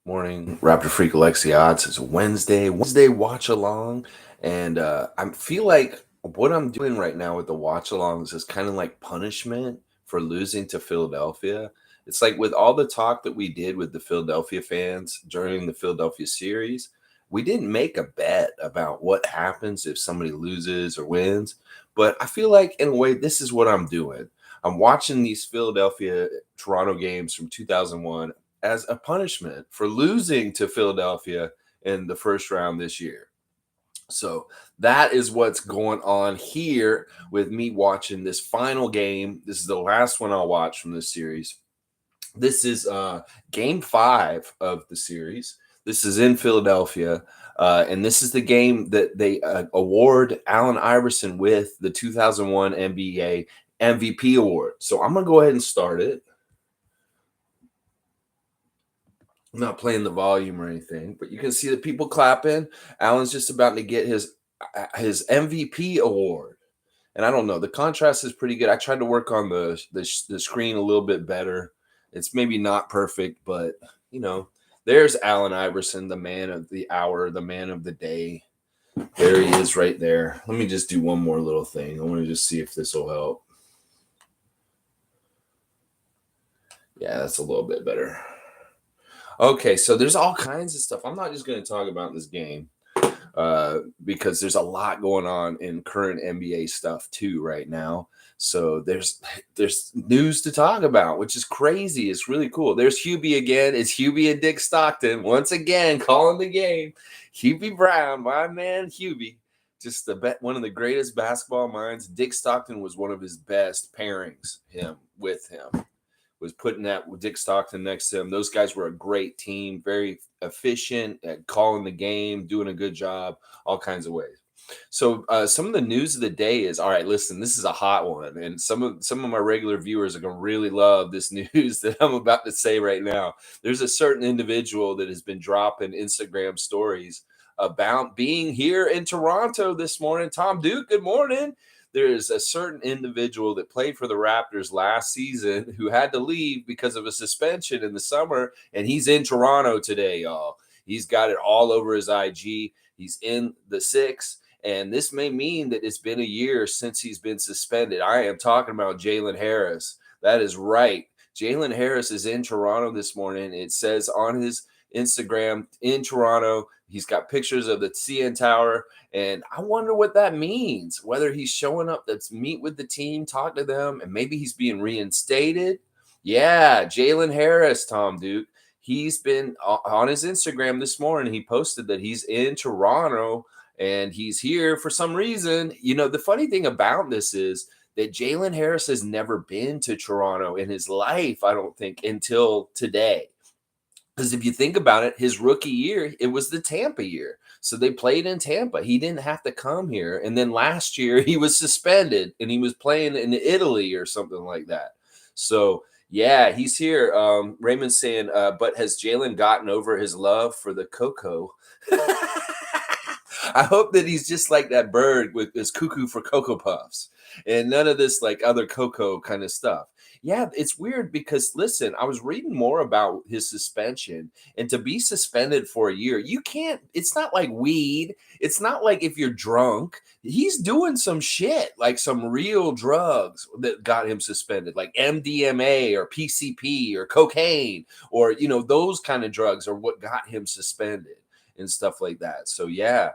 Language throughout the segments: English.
Morning, Raptor Freak Alexiades. It's Wednesday watch along, and I feel like what I'm doing right now with the watch alongs is kind of like punishment for losing to Philadelphia. It's like with all the talk that we did with the Philadelphia fans during the Philadelphia series, we didn't make a bet about what happens if somebody loses or wins. But I feel like in a way, this is what I'm doing. I'm watching these Philadelphia Toronto games from 2001 as a punishment for losing to Philadelphia in the first round this year. So that is what's going on here with me watching this final game. This is the last one I'll watch from this series. This is game 5 of the series. This is in Philadelphia. And this is the game that they award Allen Iverson with the 2001 NBA MVP award. So I'm going to go ahead and start it. I'm not playing the volume or anything, but you can see the people clapping. Allen's just about to get his MVP award, and I don't know. The contrast is pretty good. I tried to work on the screen a little bit better. It's maybe not perfect, but there's Allen Iverson, the man of the hour, the man of the day. There he is, right there. Let me just do one more little thing. I want to just see if this will help. Yeah, that's a little bit better. Okay, so there's all kinds of stuff. I'm not just going to talk about this game because there's a lot going on in current NBA stuff too right now. So there's news to talk about, which is crazy. It's really cool. There's Hubie again. It's Hubie and Dick Stockton once again calling the game. Hubie Brown, my man Hubie, just one of the greatest basketball minds. Dick Stockton was one of his best pairings. With him. Was putting that with Dick Stockton next to him. Those guys were a great team, very efficient at calling the game, doing a good job, all kinds of ways. So some of the news of the day is, all right, listen, this is a hot one. And some of my regular viewers are going to really love this news that I'm about to say right now. There's a certain individual that has been dropping Instagram stories about being here in Toronto this morning. Tom Duke, good morning. There's a certain individual that played for the Raptors last season who had to leave because of a suspension in the summer, and he's in Toronto today, y'all. He's got it all over his IG. He's in the six, and this may mean that it's been a year since he's been suspended. I am talking about Jalen Harris. That is right. Jalen Harris is in Toronto this morning. It says on his Instagram in Toronto. He's got pictures of the CN Tower, and I wonder what that means, whether he's showing up to meet with the team, talk to them, and maybe he's being reinstated. Yeah, Jalen Harris, Tom Duke. He's been on his Instagram this morning. He posted that he's in Toronto, and he's here for some reason. The funny thing about this is that Jalen Harris has never been to Toronto in his life, I don't think, until today. Because if you think about it, his rookie year, it was the Tampa year. So they played in Tampa. He didn't have to come here. And then last year, he was suspended and he was playing in Italy or something like that. So, yeah, he's here. Raymond's saying, but has Jalen gotten over his love for the cocoa? I hope that he's just like that bird with his cuckoo for Cocoa Puffs and none of this like other cocoa kind of stuff. Yeah, it's weird because, listen, I was reading more about his suspension, and to be suspended for a year, you can't, it's not like weed. It's not like if you're drunk. He's doing some shit, like some real drugs that got him suspended, like MDMA or PCP or cocaine or, those kind of drugs are what got him suspended and stuff like that. So, yeah.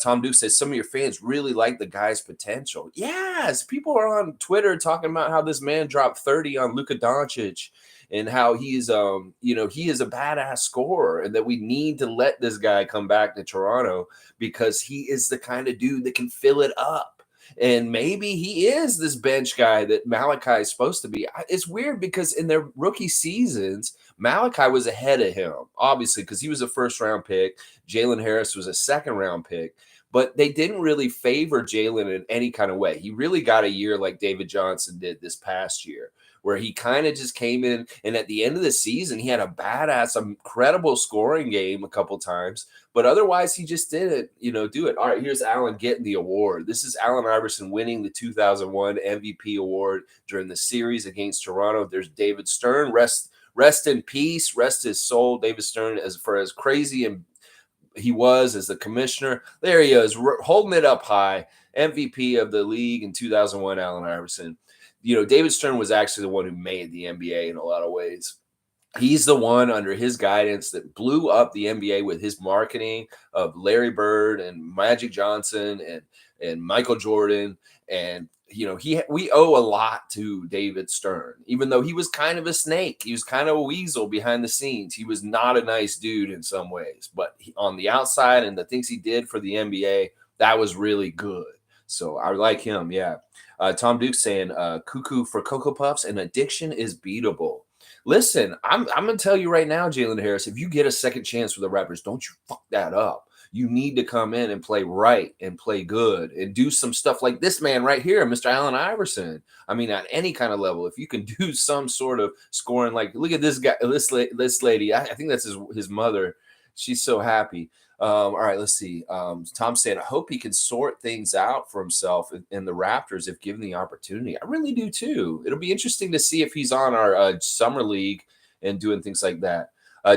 Tom Duke says some of your fans really like the guy's potential. Yes, people are on Twitter talking about how this man dropped 30 on Luka Doncic and how he's, he is a badass scorer and that we need to let this guy come back to Toronto because he is the kind of dude that can fill it up. And maybe he is this bench guy that Malachi is supposed to be. It's weird because in their rookie seasons, Malachi was ahead of him, obviously, because he was a first-round pick. Jalen Harris was a second-round pick. But they didn't really favor Jalen in any kind of way. He really got a year like David Johnson did this past year, where he kind of just came in, and at the end of the season, he had a badass, incredible scoring game a couple times, but otherwise he just didn't, do it. All right, here's Allen getting the award. This is Allen Iverson winning the 2001 MVP award during the series against Toronto. There's David Stern rest in peace, rest his soul, David Stern, as crazy and he was as the commissioner. There he is, holding it up high. MVP of the league in 2001, Allen Iverson. David Stern was actually the one who made the NBA in a lot of ways. He's the one under his guidance that blew up the NBA with his marketing of Larry Bird and Magic Johnson and Michael Jordan. And we owe a lot to David Stern, even though he was kind of a snake. He was kind of a weasel behind the scenes. He was not a nice dude in some ways, but on the outside and the things he did for the NBA, that was really good. So I like him. Yeah. Tom Duke saying, cuckoo for Cocoa Puffs, and addiction is beatable. Listen, I'm going to tell you right now, Jalen Harris, if you get a second chance for the Raptors, don't you fuck that up. You need to come in and play right and play good and do some stuff like this man right here, Mr. Allen Iverson. I mean, at any kind of level, if you can do some sort of scoring, like look at this guy, this lady. I think that's his mother. She's so happy. All right, let's see. Tom saying, I hope he can sort things out for himself in the Raptors if given the opportunity. I really do too. It'll be interesting to see if he's on our summer league and doing things like that.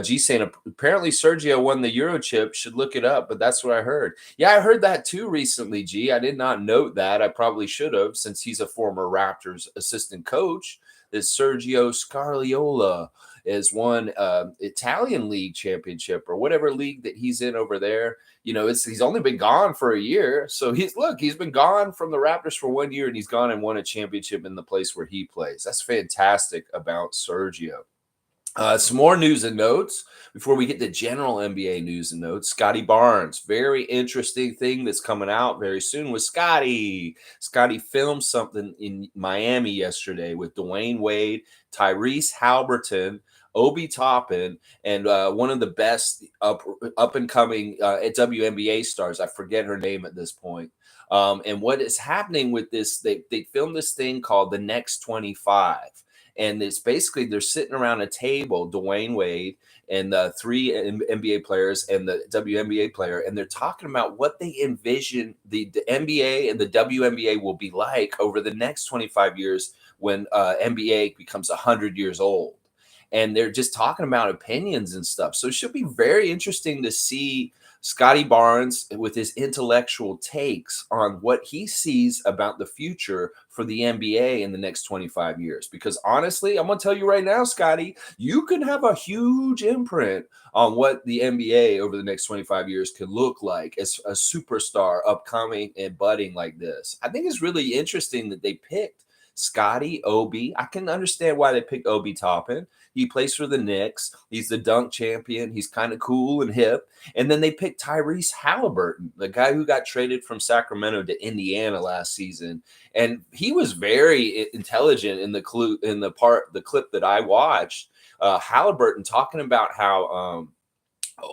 G saying, apparently Sergio won the Euro chip. Should look it up, but that's what I heard. Yeah, I heard that too recently, G. I did not note that. I probably should have, since he's a former Raptors assistant coach. This Sergio Scarliola is one Italian league championship or whatever league that he's in over there. He's only been gone for a year. So he's been gone from the Raptors for 1 year, and he's gone and won a championship in the place where he plays. That's fantastic about Sergio. Some more news and notes before we get to general NBA news and notes. Scotty Barnes, very interesting thing that's coming out very soon with Scotty. Scotty filmed something in Miami yesterday with Dwayne Wade, Tyrese Halliburton, Obi Toppin, and one of the best up and coming WNBA stars. I forget her name at this point. And what is happening with this? They filmed this thing called The Next 25. And it's basically they're sitting around a table, Dwayne Wade and the three NBA players and the WNBA player, and they're talking about what they envision the NBA and the WNBA will be like over the next 25 years when NBA becomes 100 years old. And they're just talking about opinions and stuff. So it should be very interesting to see Scotty Barnes with his intellectual takes on what he sees about the future for the NBA in the next 25 years. Because honestly, I'm going to tell you right now, Scotty, you can have a huge imprint on what the NBA over the next 25 years could look like as a superstar upcoming and budding like this. I think it's really interesting that they picked Scotty, Obi. I can understand why they picked Obi Toppin. He plays for the Knicks. He's the dunk champion. He's kind of cool and hip. And then they picked Tyrese Halliburton, the guy who got traded from Sacramento to Indiana last season. And he was very intelligent in the clip that I watched. Halliburton talking about how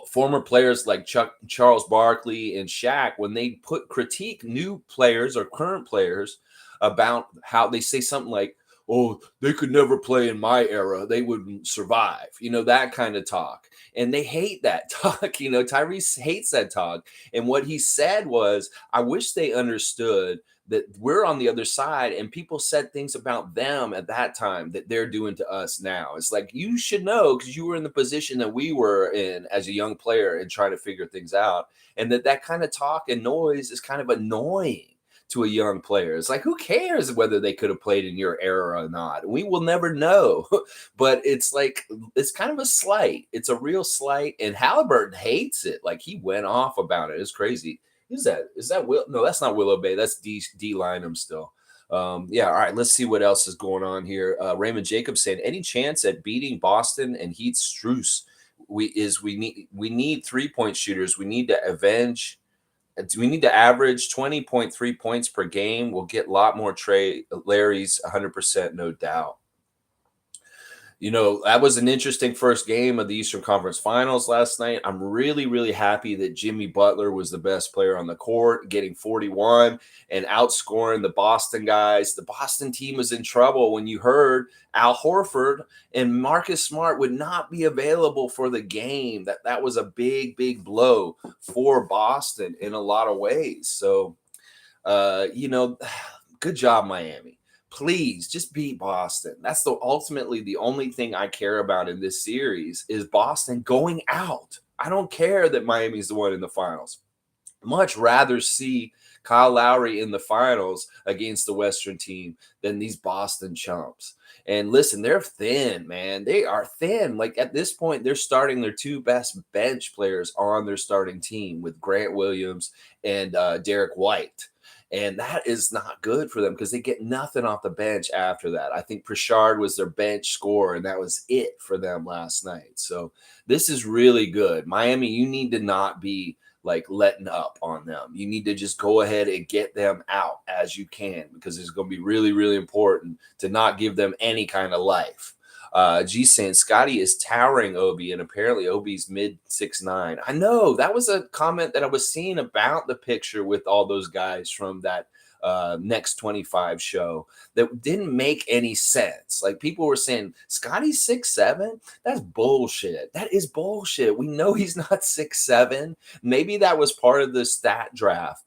former players like Charles Barkley and Shaq, when they critique new players or current players about how they say something like, oh, they could never play in my era, they wouldn't survive, that kind of talk. And they hate that talk. Tyrese hates that talk. And what he said was, I wish they understood that we're on the other side and people said things about them at that time that they're doing to us now. It's like, you should know because you were in the position that we were in as a young player and trying to figure things out. And that kind of talk and noise is kind of annoying to a young player. It's like, who cares whether they could have played in your era or not? We will never know. But it's like, it's kind of a slight. It's a real slight. And Halliburton hates it. Like, he went off about it. It's crazy. Is that Will? No, that's not Willow Bay. That's D Lynam still. Yeah. All right. Let's see what else is going on here. Raymond Jacobs saying, any chance at beating Boston and Heat Strus? We need 3-point shooters. We need to avenge. We need to average 20.3 points per game. We'll get a lot more Larry's 100%, no doubt. That was an interesting first game of the Eastern Conference Finals last night. I'm really, really happy that Jimmy Butler was the best player on the court, getting 41 and outscoring the Boston guys. The Boston team was in trouble when you heard Al Horford and Marcus Smart would not be available for the game. That was a big, big blow for Boston in a lot of ways. So, good job, Miami. please just beat Boston. That's ultimately the only thing I care about in this series is Boston going out. I don't care that Miami's the one in the finals. Much rather see Kyle Lowry in the finals against the Western team than these Boston chumps. And listen, they're thin, man. They are thin. Like at this point, they're starting their two best bench players on their starting team with Grant Williams and Derek White. And that is not good for them because they get nothing off the bench after that. I think Pritchard was their bench scorer, and that was it for them last night. So this is really good. Miami, you need to not be like letting up on them. You need to just go ahead and get them out as you can because it's going to be really, really important to not give them any kind of life. G saying Scotty is towering Obi, and apparently Obi's mid 6'9". I know that was a comment that I was seeing about the picture with all those guys from that Next 25 show that didn't make any sense. Like people were saying Scotty's 6'7". That's bullshit. That is bullshit. We know he's not 6'7". Maybe that was part of the stat draft.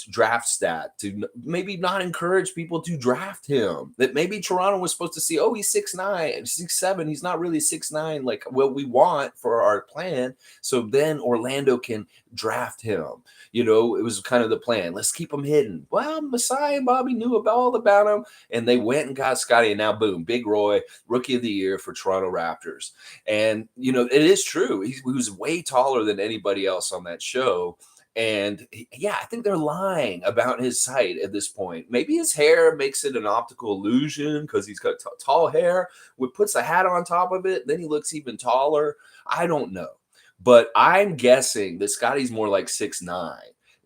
Draft stat to maybe not encourage people to draft him. That maybe Toronto was supposed to see, oh, he's 6'9", 6'7". He's not really 6'9", like what we want for our plan. So then Orlando can draft him. You know, it was kind of the plan. Let's keep him hidden. Well, Masai and Bobby knew all about him, and they went and got Scotty, and now boom, Big Roy, Rookie of the Year for Toronto Raptors. And, you know, it is true. He was way taller than anybody else on that show. And yeah, I think they're lying about his height at this point. Maybe his hair makes it an optical illusion because he's got tall hair. Puts a hat on top of it, then he looks even taller. I don't know. But I'm guessing that Scotty's more like 6'9",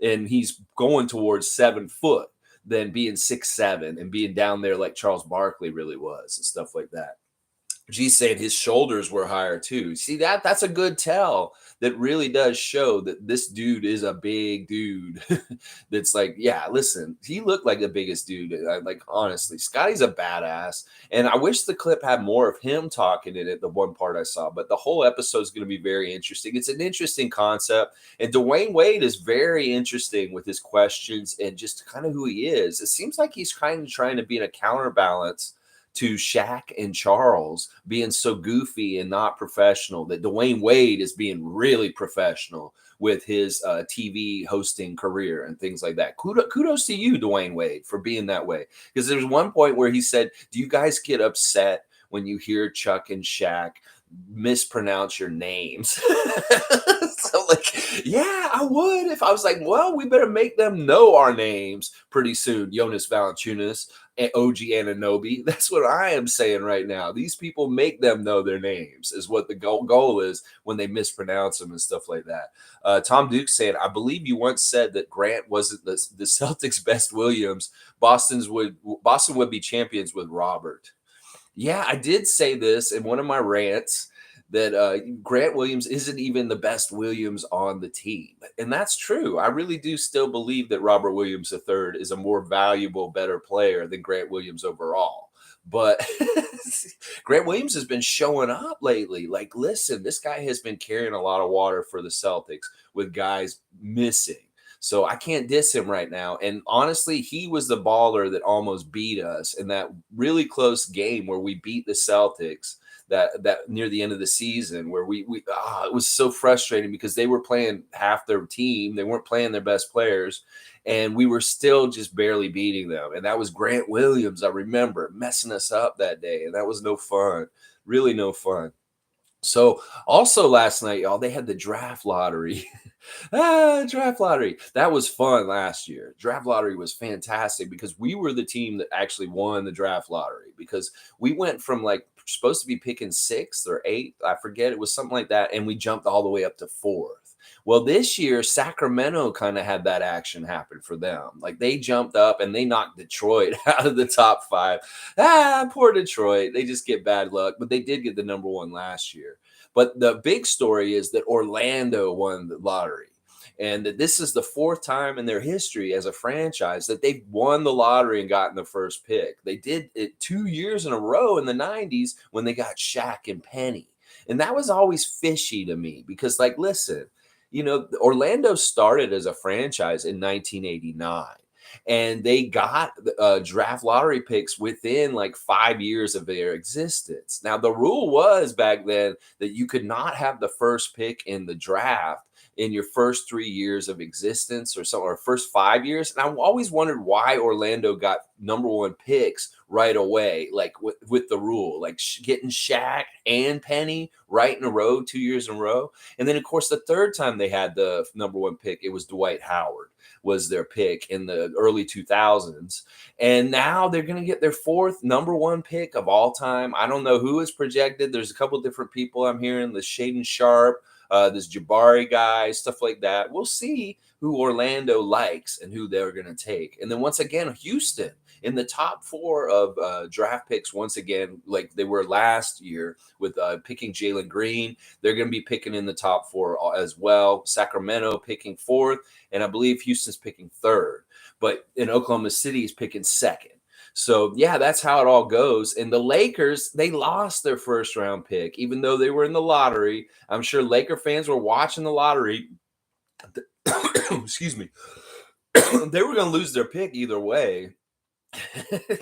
and he's going towards 7 foot than being 6'7" and being down there like Charles Barkley really was and stuff like that. G's saying his shoulders were higher too. See, that's a good tell. That really does show that this dude is a big dude. That's like, yeah, listen, he looked like the biggest dude. Like, honestly, Scotty's a badass. And I wish the clip had more of him talking in it, the one part I saw. But the whole episode is going to be very interesting. It's an interesting concept. And Dwayne Wade is very interesting with his questions and just kind of who he is. It seems like he's kind of trying to be in a counterbalance to Shaq and Charles being so goofy and not professional, that Dwayne Wade is being really professional with his TV hosting career and things like that. Kudos to you, Dwayne Wade, for being that way. Because there's one point where he said, do you guys get upset when you hear Chuck and Shaq mispronounce your names? So like, yeah, I would. If I was like, well, we better make them know our names pretty soon. Jonas Valanciunas, OG Anunoby. That's what I am saying right now. These people, make them know their names is what the goal is when they mispronounce them and stuff like that. Tom Duke saying, I believe you once said that Grant wasn't the Celtics' best Williams. Boston would be champions with Robert. Yeah, I did say this in one of my rants that Grant Williams isn't even the best Williams on the team. And that's true. I really do still believe that Robert Williams III is a more valuable, better player than Grant Williams overall. But Grant Williams has been showing up lately. Like, listen, this guy has been carrying a lot of water for the Celtics with guys missing. So I can't diss him right now. And honestly, he was the baller that almost beat us in that really close game where we beat the Celtics that near the end of the season, where it was so frustrating because they were playing half their team. They weren't playing their best players, and we were still just barely beating them. And that was Grant Williams, I remember, messing us up that day. And that was no fun, really no fun. So also last night, y'all, they had the draft lottery. Draft lottery. That was fun last year. Draft lottery was fantastic because we were the team that actually won the draft lottery, because we went from like supposed to be picking 6th or 8th. I forget. It was something like that. And we jumped all the way up to 4th. Well, this year, Sacramento kind of had that action happen for them. Like they jumped up and they knocked Detroit out of the top 5. Poor Detroit. They just get bad luck, but they did get the number 1 last year. But the big story is that Orlando won the lottery, and that this is the 4th time in their history as a franchise that they've won the lottery and gotten the first pick. They did it 2 years in a row in the 90s when they got Shaq and Penny. And that was always fishy to me because, like, listen, you know, Orlando started as a franchise in 1989. And they got draft lottery picks within like 5 years of their existence. Now, the rule was back then that you could not have the first pick in the draft in your first 3 years of existence or first 5 years. And I've always wondered why Orlando got number one picks right away, like with the rule, like getting Shaq and Penny right in a row, 2 years in a row. And then, of course, the third time they had the number one pick, it was Dwight Howard was their pick in the early 2000s. And now they're going to get their fourth number one pick of all time. I don't know who is projected. There's a couple different people I'm hearing, the Shaden Sharp, this Jabari guy, stuff like that. We'll see who Orlando likes and who they're going to take. And then once again, Houston in the top four of draft picks, once again, like they were last year with picking Jalen Green. They're going to be picking in the top four as well. Sacramento picking fourth, and I believe Houston's picking third. But in Oklahoma City is picking second. So, yeah, that's how it all goes. And the Lakers, they lost their first round pick, even though they were in the lottery. I'm sure Laker fans were watching the lottery. Excuse me. They were going to lose their pick either way.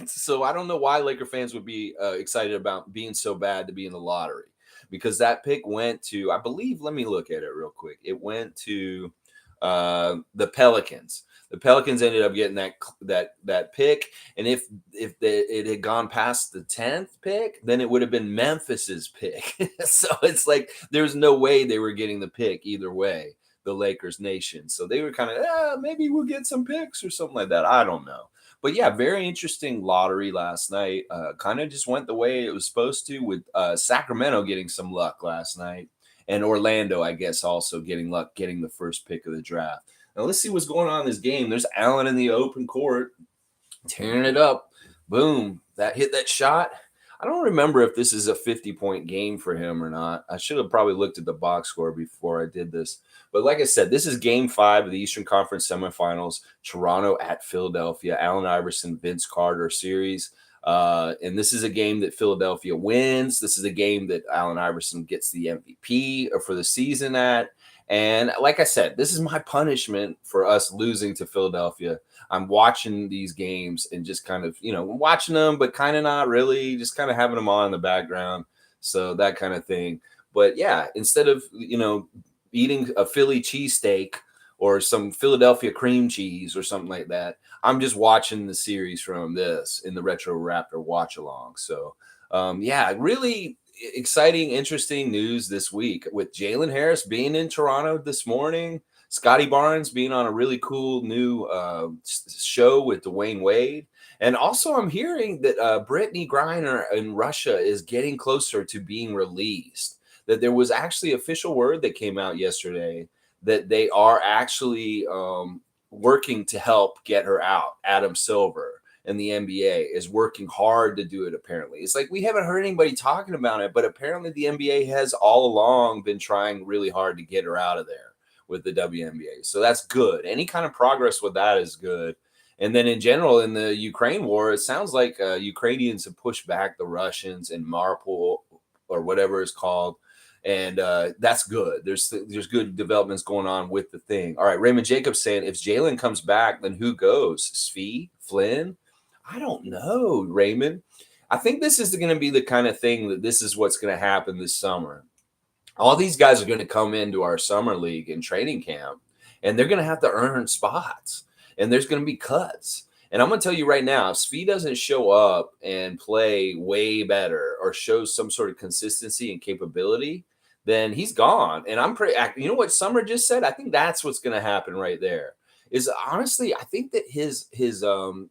So I don't know why Laker fans would be excited about being so bad to be in the lottery, because that pick went to, I believe, let me look at it real quick. It went to the Pelicans. The Pelicans ended up getting that pick, and if it had gone past the 10th pick, then it would have been Memphis's pick. So it's like there's no way they were getting the pick either way, the Lakers nation. So they were kind of maybe we'll get some picks or something like that. I don't know. But yeah, very interesting lottery last night. Kind of just went the way it was supposed to, with Sacramento getting some luck last night, and Orlando, I guess, also getting luck, getting the first pick of the draft. Now let's see what's going on in this game. There's Allen in the open court, tearing it up. Boom, that hit that shot. I don't remember if this is a 50-point game for him or not. I should have probably looked at the box score before I did this. But like I said, this is game 5 of the Eastern Conference semifinals. Toronto at Philadelphia, Allen Iverson, Vince Carter series. And this is a game that Philadelphia wins. This is a game that Allen Iverson gets the MVP for the season at. And like I said, this is my punishment for us losing to Philadelphia. I'm watching these games and just kind of, watching them, but kind of not really, just kind of having them on in the background. So that kind of thing. But yeah, instead of, eating a Philly cheesesteak or some Philadelphia cream cheese or something like that, I'm just watching the series from this in the Retro Raptor Watchalong. So, yeah, really exciting, interesting news this week with Jalen Harris being in Toronto this morning, Scotty Barnes being on a really cool new show with Dwayne Wade. And also I'm hearing that Brittany Griner in Russia is getting closer to being released, that there was actually official word that came out yesterday that they are actually working to help get her out. Adam Silver and the NBA is working hard to do it, apparently. It's like we haven't heard anybody talking about it, but apparently the NBA has all along been trying really hard to get her out of there with the WNBA. So that's good. Any kind of progress with that is good. And then in general, in the Ukraine war, it sounds like Ukrainians have pushed back the Russians in Mariupol or whatever it's called. And that's good. There's good developments going on with the thing. All right, Raymond Jacobs saying, if Jalen comes back, then who goes? Svi? Flynn? I don't know, Raymond. I think this is going to be the kind of thing that this is what's going to happen this summer. All these guys are going to come into our summer league and training camp, and they're going to have to earn spots, and there's going to be cuts. And I'm going to tell you right now, if Svi doesn't show up and play way better or show some sort of consistency and capability, then he's gone. And I'm pretty, you know what Summer just said? I think that's what's going to happen right there. Is honestly, I think that his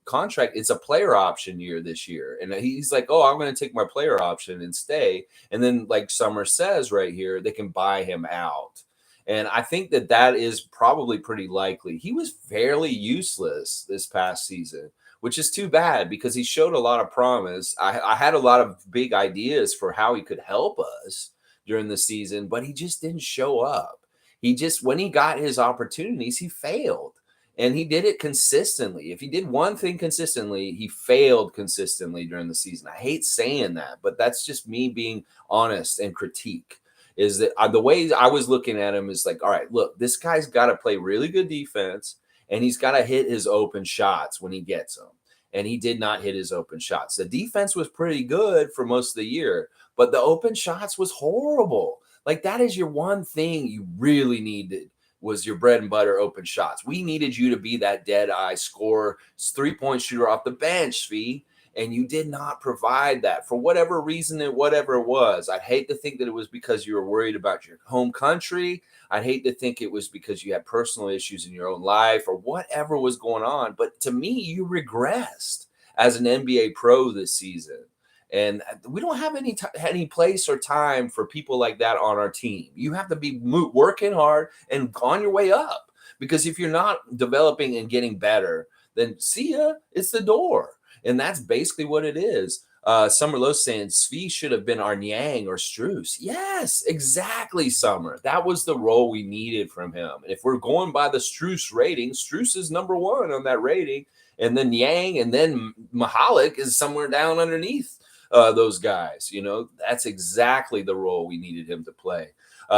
contract, it's a player option year this year. And he's like, oh, I'm going to take my player option and stay. And then like Summer says right here, they can buy him out. And I think that is probably pretty likely. He was fairly useless this past season, which is too bad because he showed a lot of promise. I had a lot of big ideas for how he could help us during the season, but he just didn't show up. When he got his opportunities, he failed. And he did it consistently. If he did one thing consistently, he failed consistently during the season. I hate saying that, but that's just me being honest and critique. Is that the way I was looking at him is like, all right, look, this guy's got to play really good defense, and he's got to hit his open shots when he gets them. And he did not hit his open shots. The defense was pretty good for most of the year, but the open shots was horrible. Like, that is your one thing you really needed, was your bread and butter open shots. We needed you to be that dead eye scorer, 3-point shooter off the bench, Svi, and you did not provide that for whatever reason and whatever it was. I'd hate to think that it was because you were worried about your home country. I'd hate to think it was because you had personal issues in your own life or whatever was going on. But to me, you regressed as an NBA pro this season. And we don't have any place or time for people like that on our team. You have to be working hard and on your way up, because if you're not developing and getting better, then see ya, it's the door. And that's basically what it is. Summer Lowe saying Svi should have been our Niang or Strus. Yes, exactly, Summer. That was the role we needed from him. And if we're going by the Strus rating, Strus is number 1 on that rating. And then Niang and then Mahalik is somewhere down underneath those guys. You know, that's exactly the role we needed him to play.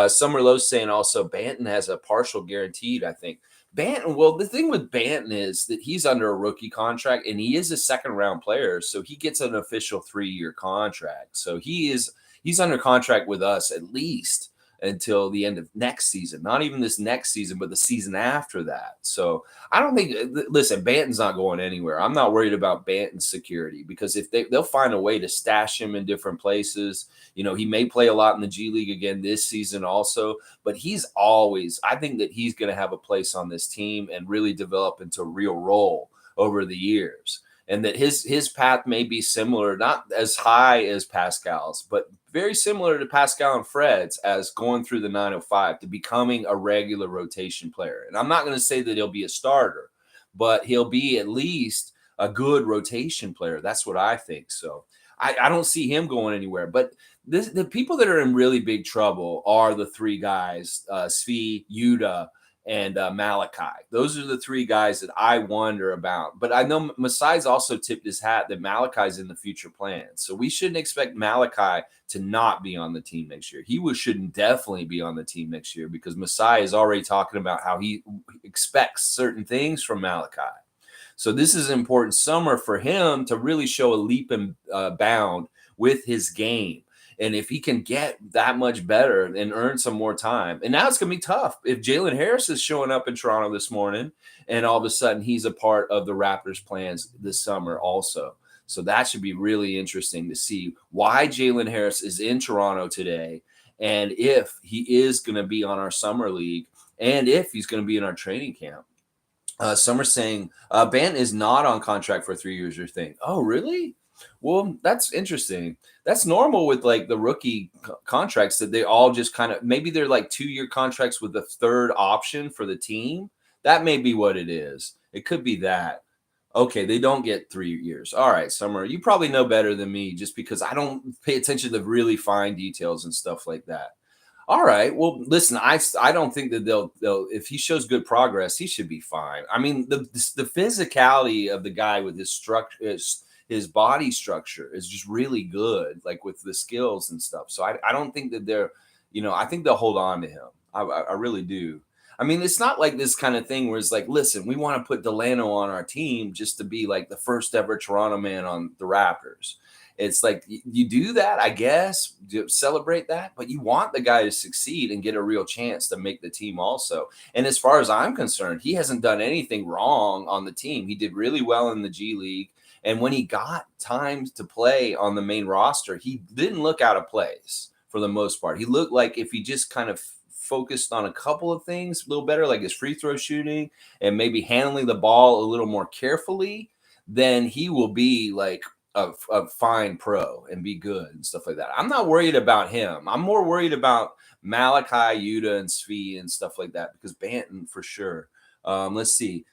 Summer Lowe saying also Banton has a partial guaranteed, I think. Banton, well, the thing with Banton is that he's under a rookie contract and he is a second-round player, so he gets an official 3-year contract. So he's under contract with us at least until the end of next season. Not even this next season, but the season after that. So I don't think, listen, Banton's not going anywhere. I'm not worried about Banton's security, because if they'll find a way to stash him in different places. You know, he may play a lot in the G League again this season also, but I think that he's going to have a place on this team and really develop into a real role over the years. And that his path may be similar, not as high as Pascal's, but very similar to Pascal and Fred's, as going through the 905 to becoming a regular rotation player. And I'm not going to say that he'll be a starter, but he'll be at least a good rotation player. That's what I think. So I don't see him going anywhere. But the people that are in really big trouble are the 3 guys, Svi, Yuta, and Malachi. Those are the 3 guys that I wonder about. But I know Masai's also tipped his hat that Malachi's in the future plans. So we shouldn't expect Malachi to not be on the team next year. He shouldn't definitely be on the team next year, because Masai is already talking about how he expects certain things from Malachi. So this is an important summer for him to really show a leap and bound with his game. And if he can get that much better and earn some more time, and now it's going to be tough. If Jalen Harris is showing up in Toronto this morning and all of a sudden he's a part of the Raptors' plans this summer also. So that should be really interesting to see why Jalen Harris is in Toronto today, and if he is going to be on our summer league, and if he's going to be in our training camp. Some are saying Banton is not on contract for 3 years, you're thinking. Oh, really? Well, that's interesting. That's normal with like the rookie contracts, that they all just kind of, maybe they're like 2-year contracts with the third option for the team. That may be what it is. It could be that. Okay, they don't get 3 years. All right, Summer, you probably know better than me, just because I don't pay attention to really fine details and stuff like that. All right. Well, listen, I don't think that they'll if he shows good progress, he should be fine. I mean, the physicality of the guy with his structure, his body structure is just really good, like with the skills and stuff. So I don't think that they're, I think they'll hold on to him. I really do. I mean, it's not like this kind of thing where it's like, listen, we want to put Dalano on our team just to be like the first ever Toronto man on the Raptors. It's like you do that, I guess, celebrate that, but you want the guy to succeed and get a real chance to make the team also. And as far as I'm concerned, he hasn't done anything wrong on the team. He did really well in the G League. And when he got time to play on the main roster, he didn't look out of place for the most part. He looked like if he just kind of focused on a couple of things a little better, like his free throw shooting and maybe handling the ball a little more carefully, then he will be like a fine pro and be good and stuff like that. I'm not worried about him. I'm more worried about Malachi, Yuta, and Svi and stuff like that, because Banton for sure. Let's see.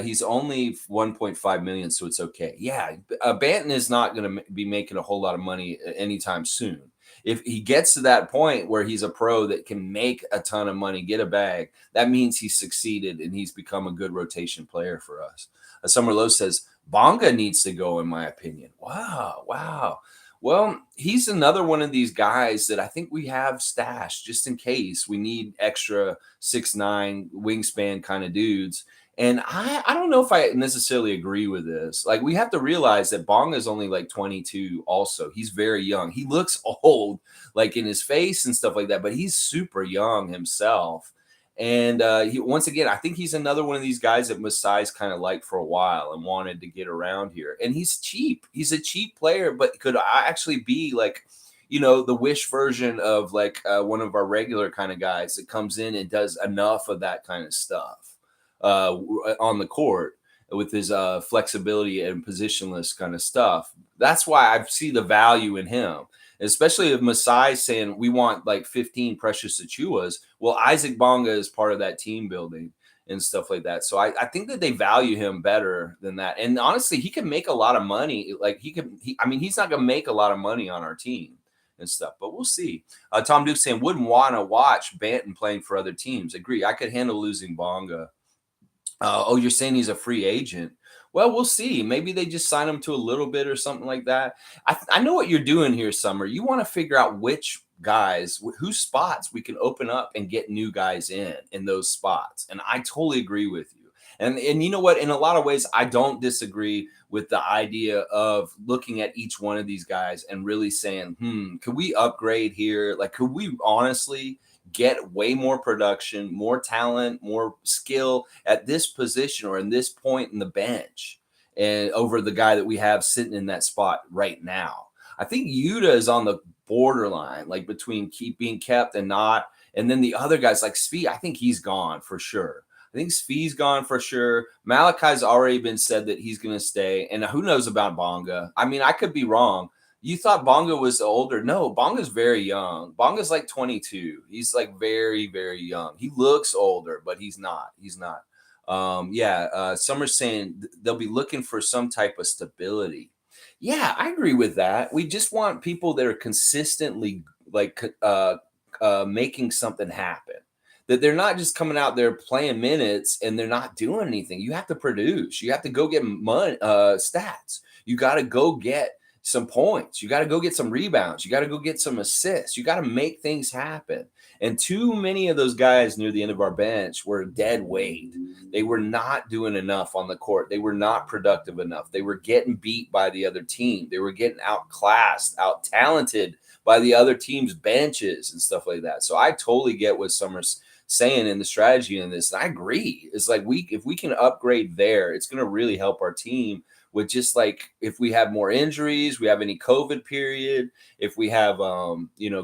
He's only 1.5 million, so it's okay. Yeah, Banton is not going to be making a whole lot of money anytime soon. If he gets to that point where he's a pro that can make a ton of money, get a bag, that means he's succeeded and he's become a good rotation player for us. Summer Lowe says, Bonga needs to go, in my opinion. Wow. Well, he's another one of these guys that I think we have stashed just in case we need extra 6'9" wingspan kind of dudes. And I don't know if I necessarily agree with this. Like, we have to realize that Bonga is only like 22 also. He's very young. He looks old, like in his face and stuff like that, but he's super young himself. And he, once again, I think he's another one of these guys that Masai's kind of liked for a while and wanted to get around here. And he's cheap. He's a cheap player, but could actually be like, the wish version of like one of our regular kind of guys that comes in and does enough of that kind of stuff on the court with his flexibility and positionless kind of stuff. That's why I see the value in him, especially if Masai saying we want like 15 Precious Achuas. Well, Isaac Bonga is part of that team building and stuff like that. So I think that they value him better than that. And honestly, he can make a lot of money. Like he's not going to make a lot of money on our team and stuff, but we'll see. Tom Duke saying wouldn't want to watch Banton playing for other teams. Agree. I could handle losing Bonga. You're saying he's a free agent. Well, we'll see. Maybe they just sign him to a little bit or something like that. I know what you're doing here, Summer. You want to figure out which guys, whose spots we can open up and get new guys in those spots. And I totally agree with you. And you know what? In a lot of ways, I don't disagree with the idea of looking at each one of these guys and really saying, could we upgrade here? Like, could we honestly get way more production, more talent, more skill at this position or in this point in the bench and over the guy that we have sitting in that spot right now? I think Yuta is on the borderline, like between being kept and not. And then the other guys like Svi, I think he's gone for sure. I think Svi's gone for sure. Malachi's already been said that he's going to stay. And who knows about Bonga? I mean, I could be wrong. You thought Bonga was older. No, Bonga's very young. Bonga's like 22. He's like very, very young. He looks older, but he's not. He's not. Summer's saying they'll be looking for some type of stability. Yeah, I agree with that. We just want people that are consistently like making something happen. That they're not just coming out there playing minutes and they're not doing anything. You have to produce. You have to go get money, stats. You got to go get some points. You got to go get some rebounds. You got to go get some assists. You got to make things happen. And too many of those guys near the end of our bench were dead weight. They were not doing enough on the court. They were not productive enough. They were getting beat by the other team. They were getting outclassed, out-talented by the other team's benches and stuff like that. So I totally get what Summer's saying in the strategy in this. And I agree. It's like if we can upgrade there, it's going to really help our team with just like if we have more injuries, we have any COVID period, if we have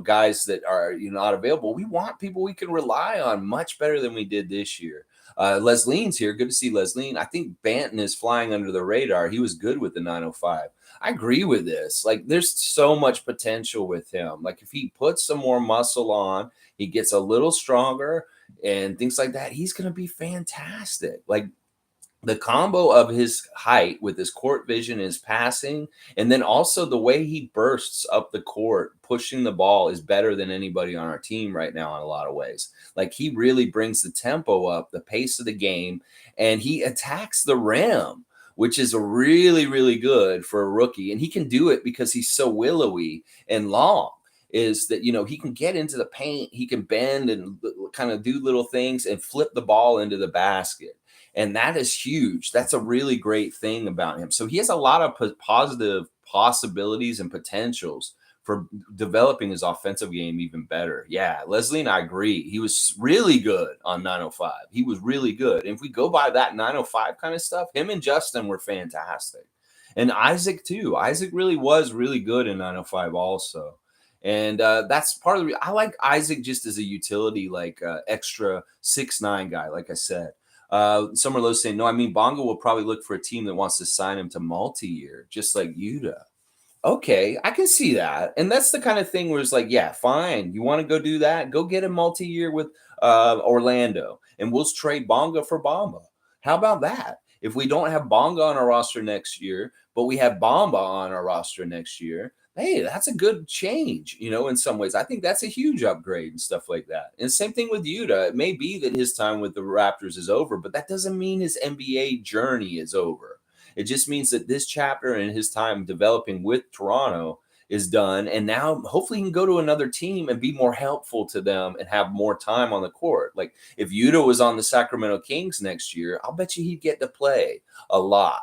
guys that are not available, we want people we can rely on much better than we did this year. Leslie's here. Good to see Leslie. I think Banton is flying under the radar. He was good with the 905. I agree with this. Like, there's so much potential with him. Like, if he puts some more muscle on, he gets a little stronger and things like that, he's going to be fantastic. Like, the combo of his height with his court vision, his passing, and then also the way he bursts up the court, pushing the ball is better than anybody on our team right now in a lot of ways. Like, he really brings the tempo up, the pace of the game, and he attacks the rim, which is really, really good for a rookie. And he can do it because he's so willowy and long. Is that, he can get into the paint, he can bend and kind of do little things and flip the ball into the basket. And that is huge. That's a really great thing about him. So he has a lot of positive possibilities and potentials for developing his offensive game even better. Yeah, Leslie and I agree. He was really good on 905. He was really good. And if we go by that 905 kind of stuff, him and Justin were fantastic. And Isaac too. Isaac really was really good in 905 also. And that's part of I like Isaac just as a utility, like extra 6'9" guy, like I said. Summer Low saying, no, I mean, Bonga will probably look for a team that wants to sign him to multi-year, just like Yuta. Okay, I can see that. And that's the kind of thing where it's like, yeah, fine. You want to go do that? Go get a multi-year with Orlando, and we'll trade Bonga for Bamba. How about that? If we don't have Bonga on our roster next year, but we have Bamba on our roster next year, hey, that's a good change, in some ways. I think that's a huge upgrade and stuff like that. And same thing with Yuta. It may be that his time with the Raptors is over, but that doesn't mean his NBA journey is over. It just means that this chapter and his time developing with Toronto is done. And now hopefully he can go to another team and be more helpful to them and have more time on the court. Like if Yuta was on the Sacramento Kings next year, I'll bet you he'd get to play a lot.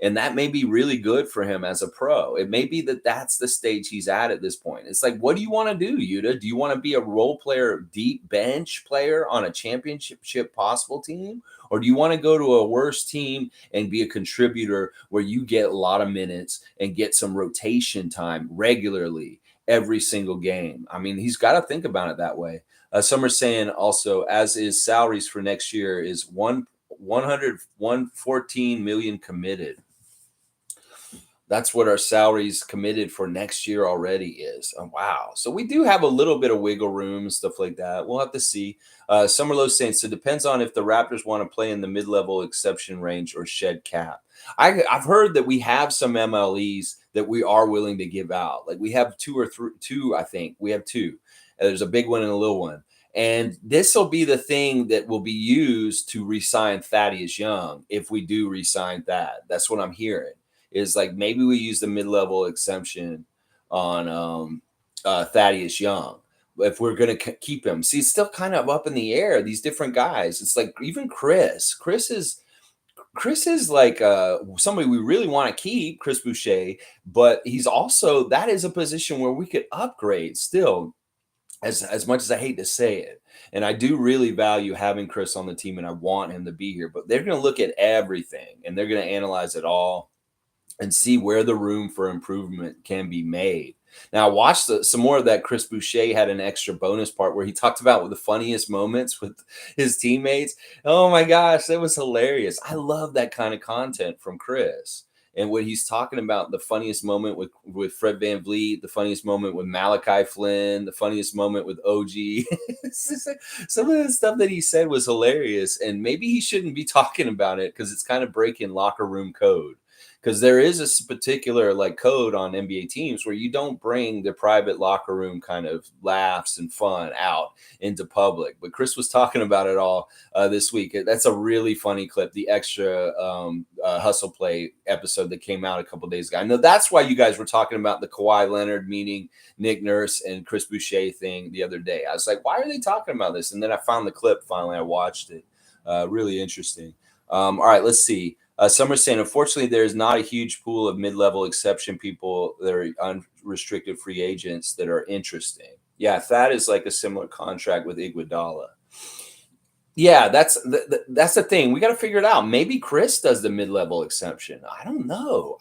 And that may be really good for him as a pro. It may be that that's the stage he's at this point. It's like, what do you want to do, Yuta? Do you want to be a role player, deep bench player on a championship possible team? Or do you want to go to a worse team and be a contributor where you get a lot of minutes and get some rotation time regularly every single game? I mean, he's got to think about it that way. Some are saying also, as is salaries for next year, is 114 million committed. That's what our salaries committed for next year already is. Oh, wow. So we do have a little bit of wiggle room and stuff like that. We'll have to see. Summerlow saying, so it depends on if the Raptors want to play in the mid-level exception range or shed cap. I've heard that we have some MLEs that we are willing to give out. Like we have two, I think. We have two. There's a big one and a little one. And this will be the thing that will be used to re-sign Thaddeus Young if we do re-sign that. That's what I'm hearing. Is like maybe we use the mid-level exemption on Thaddeus Young if we're going to keep him. See, it's still kind of up in the air, these different guys. It's like even Chris is like somebody we really want to keep, Chris Boucher, but he's also, that is a position where we could upgrade still, as much as I hate to say it. And I do really value having Chris on the team and I want him to be here, but they're going to look at everything and they're going to analyze it all and see where the room for improvement can be made. Now, watch some more of that. Chris Boucher had an extra bonus part where he talked about the funniest moments with his teammates. Oh my gosh, that was hilarious. I love that kind of content from Chris. And when he's talking about the funniest moment with Fred VanVleet, the funniest moment with Malachi Flynn, the funniest moment with OG. Some of the stuff that he said was hilarious. And maybe he shouldn't be talking about it because it's kind of breaking locker room code. Because there is a particular like code on NBA teams where you don't bring the private locker room kind of laughs and fun out into public. But Chris was talking about it all this week. That's a really funny clip, the extra hustle play episode that came out a couple days ago. I know that's why you guys were talking about the Kawhi Leonard meeting Nick Nurse and Chris Boucher thing the other day. I was like, why are they talking about this? And then I found the clip finally. I watched it. Really interesting. All right, let's see. Some are saying, unfortunately, there is not a huge pool of mid-level exception people that are unrestricted free agents that are interesting. Yeah, that is like a similar contract with Iguodala. Yeah, that's the thing. We got to figure it out. Maybe Chris does the mid-level exception. I don't know.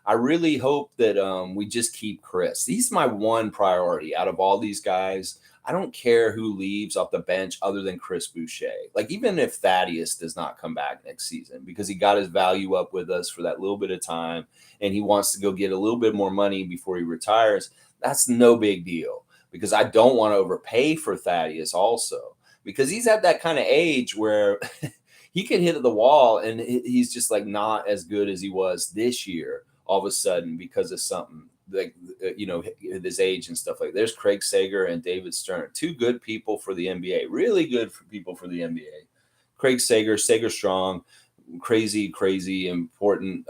I really hope that we just keep Chris. He's my one priority out of all these guys. I don't care who leaves off the bench other than Chris Boucher. Like, even if Thaddeus does not come back next season because he got his value up with us for that little bit of time and he wants to go get a little bit more money before he retires, that's no big deal because I don't want to overpay for Thaddeus also because he's at that kind of age where he could hit the wall and he's just like not as good as he was this year all of a sudden because of something. Like, his age and stuff like that. There's Craig Sager and David Stern, two good people for the NBA, really good for people for the NBA. Craig Sager Strong, crazy important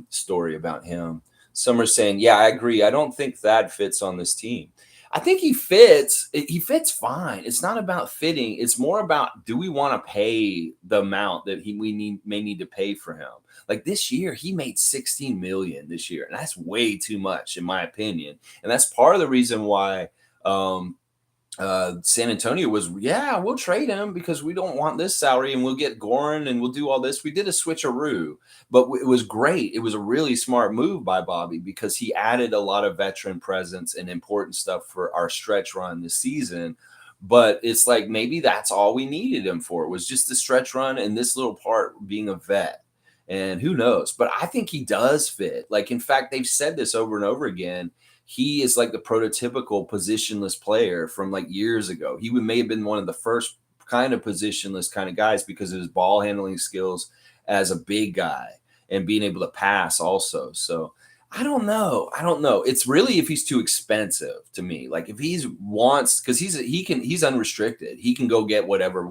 story about him. Some are saying, yeah, I agree. I don't think Thad fits on this team. I think he fits. He fits fine. It's not about fitting. It's more about, do we want to pay the amount that we may need to pay for him? Like this year, he made $16 million this year, and that's way too much, in my opinion. And that's part of the reason why San Antonio was, we'll trade him because we don't want this salary, and we'll get Goran, and we'll do all this. We did a switcheroo, but it was great. It was a really smart move by Bobby because he added a lot of veteran presence and important stuff for our stretch run this season. But it's like maybe that's all we needed him for, was just the stretch run and this little part being a vet. And who knows? But I think he does fit. Like, in fact, they've said this over and over again. He is like the prototypical positionless player from like years ago. He may have been one of the first kind of positionless kind of guys because of his ball handling skills as a big guy and being able to pass also. So I don't know. It's really if he's too expensive to me. Like if he wants, because he's unrestricted. He can go get whatever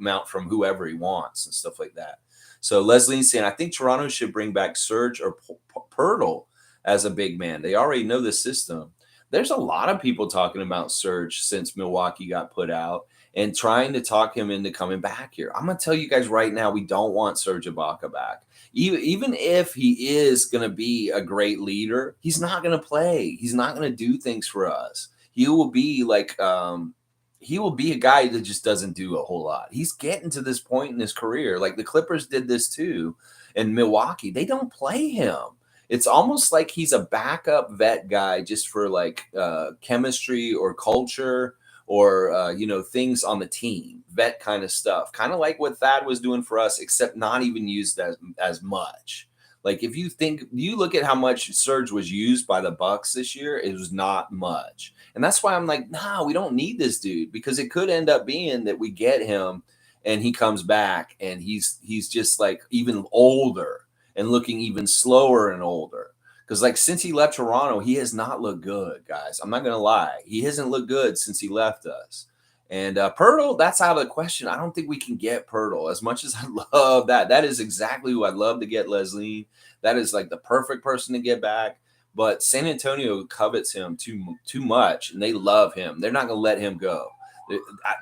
amount from whoever he wants and stuff like that. So Leslie's saying, I think Toronto should bring back Serge or Pirtle. as a big man. They already know the system. There's a lot of people talking about Serge since Milwaukee got put out and trying to talk him into coming back here. I'm going to tell you guys right now, we don't want Serge Ibaka back. Even if he is going to be a great leader, he's not going to play. He's not going to do things for us. He will be like he will be a guy that just doesn't do a whole lot. He's getting to this point in his career. Like the Clippers did this too in Milwaukee. They don't play him. It's almost like he's a backup vet guy just for like chemistry or culture or things on the team, vet kind of stuff. Kind of like what Thad was doing for us, except not even used as much. Like if you look at how much Serge was used by the Bucks this year, it was not much. And that's why I'm like, nah, we don't need this dude, because it could end up being that we get him and he comes back and he's just like even older and looking even slower and older. Because like since he left Toronto, he has not looked good, guys. I'm not going to lie. He hasn't looked good since he left us. And Pirtle, that's out of the question. I don't think we can get Pirtle. As much as I love that. That is exactly who I'd love to get, Leslie. That is like the perfect person to get back. But San Antonio covets him too much, and they love him. They're not going to let him go.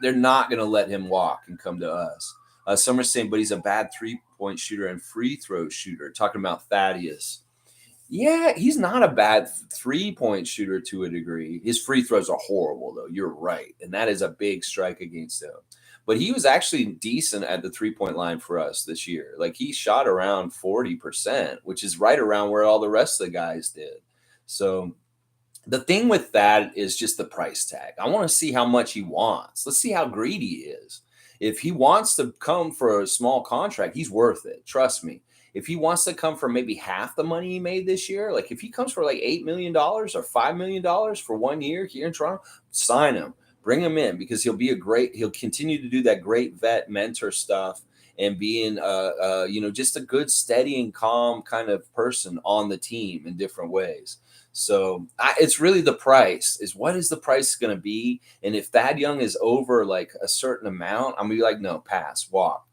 They're not going to let him walk and come to us. Summer's saying, but he's a bad three-point shooter and free throw shooter. Talking about Thaddeus. Yeah, he's not a bad three-point shooter to a degree. His free throws are horrible, though. You're right. And that is a big strike against him. But he was actually decent at the three-point line for us this year. Like he shot around 40%, which is right around where all the rest of the guys did. So the thing with that is just the price tag. I want to see how much he wants. Let's see how greedy he is. If he wants to come for a small contract, he's worth it. Trust me. If he wants to come for maybe half the money he made this year, like if he comes for like $8 million or $5 million for 1 year here in Toronto, sign him, bring him in, because he'll continue to do that great vet mentor stuff and being, just a good, steady and calm kind of person on the team in different ways. So it's really the price is what is the price going to be? And if Thad Young is over like a certain amount, I'm gonna be like, no, pass, walk.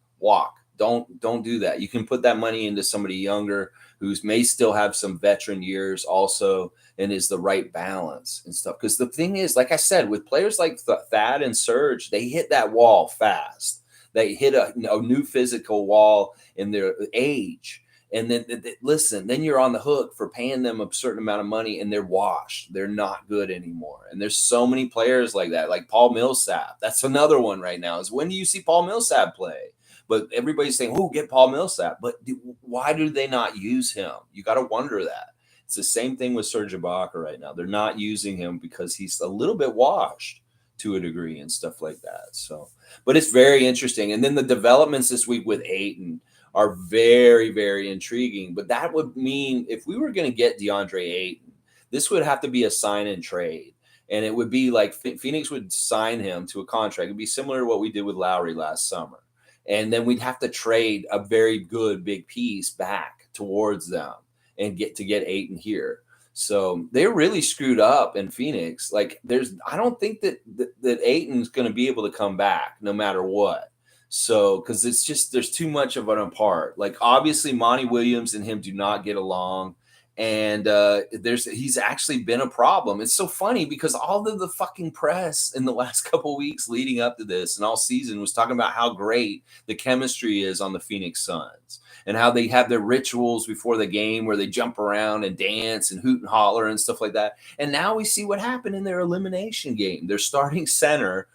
Don't do that. You can put that money into somebody younger who's may still have some veteran years also and is the right balance and stuff. Because the thing is, like I said, with players like Thad and Serge, they hit that wall fast. They hit a new physical wall in their age. And then then you're on the hook for paying them a certain amount of money and they're washed. They're not good anymore. And there's so many players like that, like Paul Millsap. That's another one right now is when do you see Paul Millsap play? But everybody's saying, oh, get Paul Millsap. But why do they not use him? You got to wonder that. It's the same thing with Serge Ibaka right now. They're not using him because he's a little bit washed to a degree and stuff like that. So, but it's very interesting. And then the developments this week with Ayton are very, very intriguing. But that would mean if we were going to get DeAndre Ayton, this would have to be a sign and trade. And it would be like Phoenix would sign him to a contract. It'd be similar to what we did with Lowry last summer. And then we'd have to trade a very good big piece back towards them and get Ayton here. So they're really screwed up in Phoenix. Like I don't think that Ayton's going to be able to come back no matter what. So, because it's just, there's too much of an apart. Like obviously Monty Williams and him do not get along. And he's actually been a problem. It's so funny because all of the fucking press in the last couple of weeks leading up to this and all season was talking about how great the chemistry is on the Phoenix Suns and how they have their rituals before the game where they jump around and dance and hoot and holler and stuff like that. And now we see what happened in their elimination game. Their starting center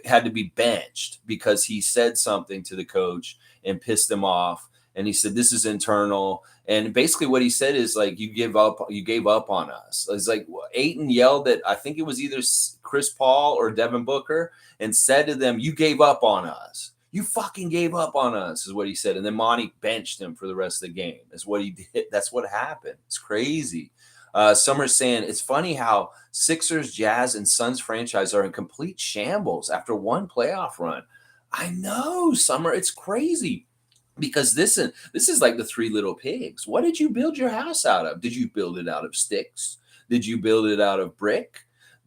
had to be benched because he said something to the coach and pissed him off. And he said, this is internal. And basically what he said is like, you gave up on us. It's like Ayton yelled at, I think it was either Chris Paul or Devin Booker, and said to them, you gave up on us. You fucking gave up on us is what he said. And then Monty benched him for the rest of the game. Is what he did. That's what happened. It's crazy. Summer's saying it's funny how Sixers, Jazz, and Suns franchise are in complete shambles after one playoff run. I know, Summer. It's crazy. Because this is like the Three Little Pigs. What did you build your house out of? Did you build it out of sticks? Did you build it out of brick?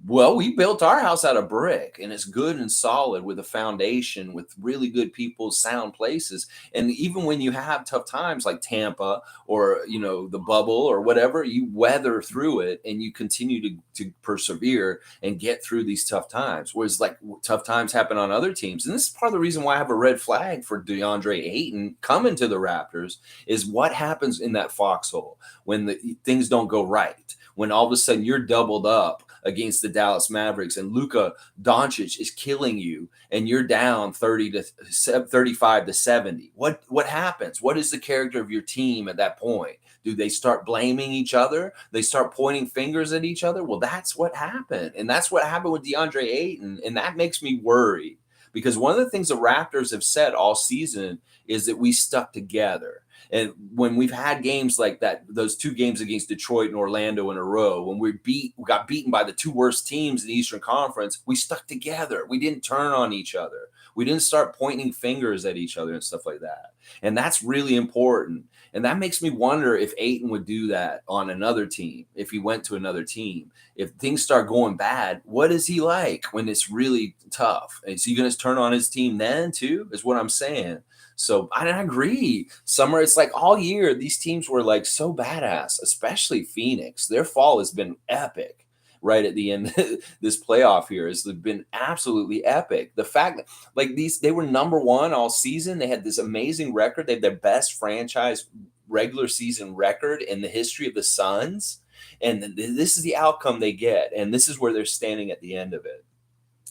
Well, we built our house out of brick and it's good and solid with a foundation with really good people, sound places. And even when you have tough times like Tampa or, the bubble or whatever, you weather through it and you continue to persevere and get through these tough times. Whereas like tough times happen on other teams. And this is part of the reason why I have a red flag for DeAndre Ayton coming to the Raptors is what happens in that foxhole when things don't go right, when all of a sudden you're doubled up against the Dallas Mavericks and Luka Doncic is killing you and you're down 35 to 70. What happens? What is the character of your team at that point? Do they start blaming each other? They start pointing fingers at each other? Well, that's what happened. And that's what happened with DeAndre Ayton. And that makes me worried because one of the things the Raptors have said all season is that we stuck together. And when we've had games like that, those two games against Detroit and Orlando in a row, when we got beaten by the two worst teams in the Eastern Conference, we stuck together. We didn't turn on each other. We didn't start pointing fingers at each other and stuff like that. And that's really important. And that makes me wonder if Ayton would do that on another team, if he went to another team. If things start going bad, what is he like when it's really tough? Is he going to turn on his team then too, is what I'm saying. So I agree. Summer, it's like all year, these teams were like so badass, especially Phoenix. Their fall has been epic right at the end. This playoff here has been absolutely epic. The fact that like they were number one all season. They had this amazing record. They had their best franchise regular season record in the history of the Suns. And this is the outcome they get. And this is where they're standing at the end of it.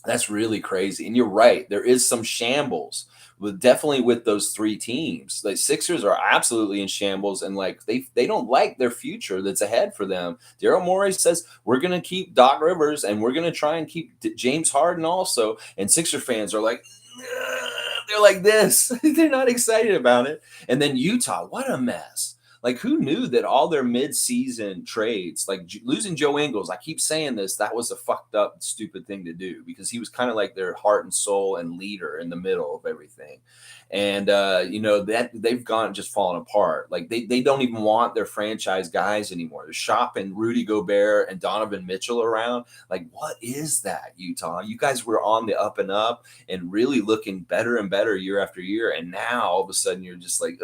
That's really crazy. And you're right. There is some shambles definitely with those three teams. The Sixers are absolutely in shambles and like they don't like their future that's ahead for them. Daryl Morey says we're going to keep Doc Rivers and we're going to try and keep James Harden also. And Sixer fans are like, they're like this. They're not excited about it. And then Utah, what a mess. Like, who knew that all their mid-season trades, like losing Joe Ingles, I keep saying this, that was a fucked up, stupid thing to do because he was kind of like their heart and soul and leader in the middle of everything. And, that they've just fallen apart. Like, they don't even want their franchise guys anymore. They're shopping Rudy Gobert and Donovan Mitchell around. Like, what is that, Utah? You guys were on the up and up and really looking better and better year after year. And now all of a sudden you're just like,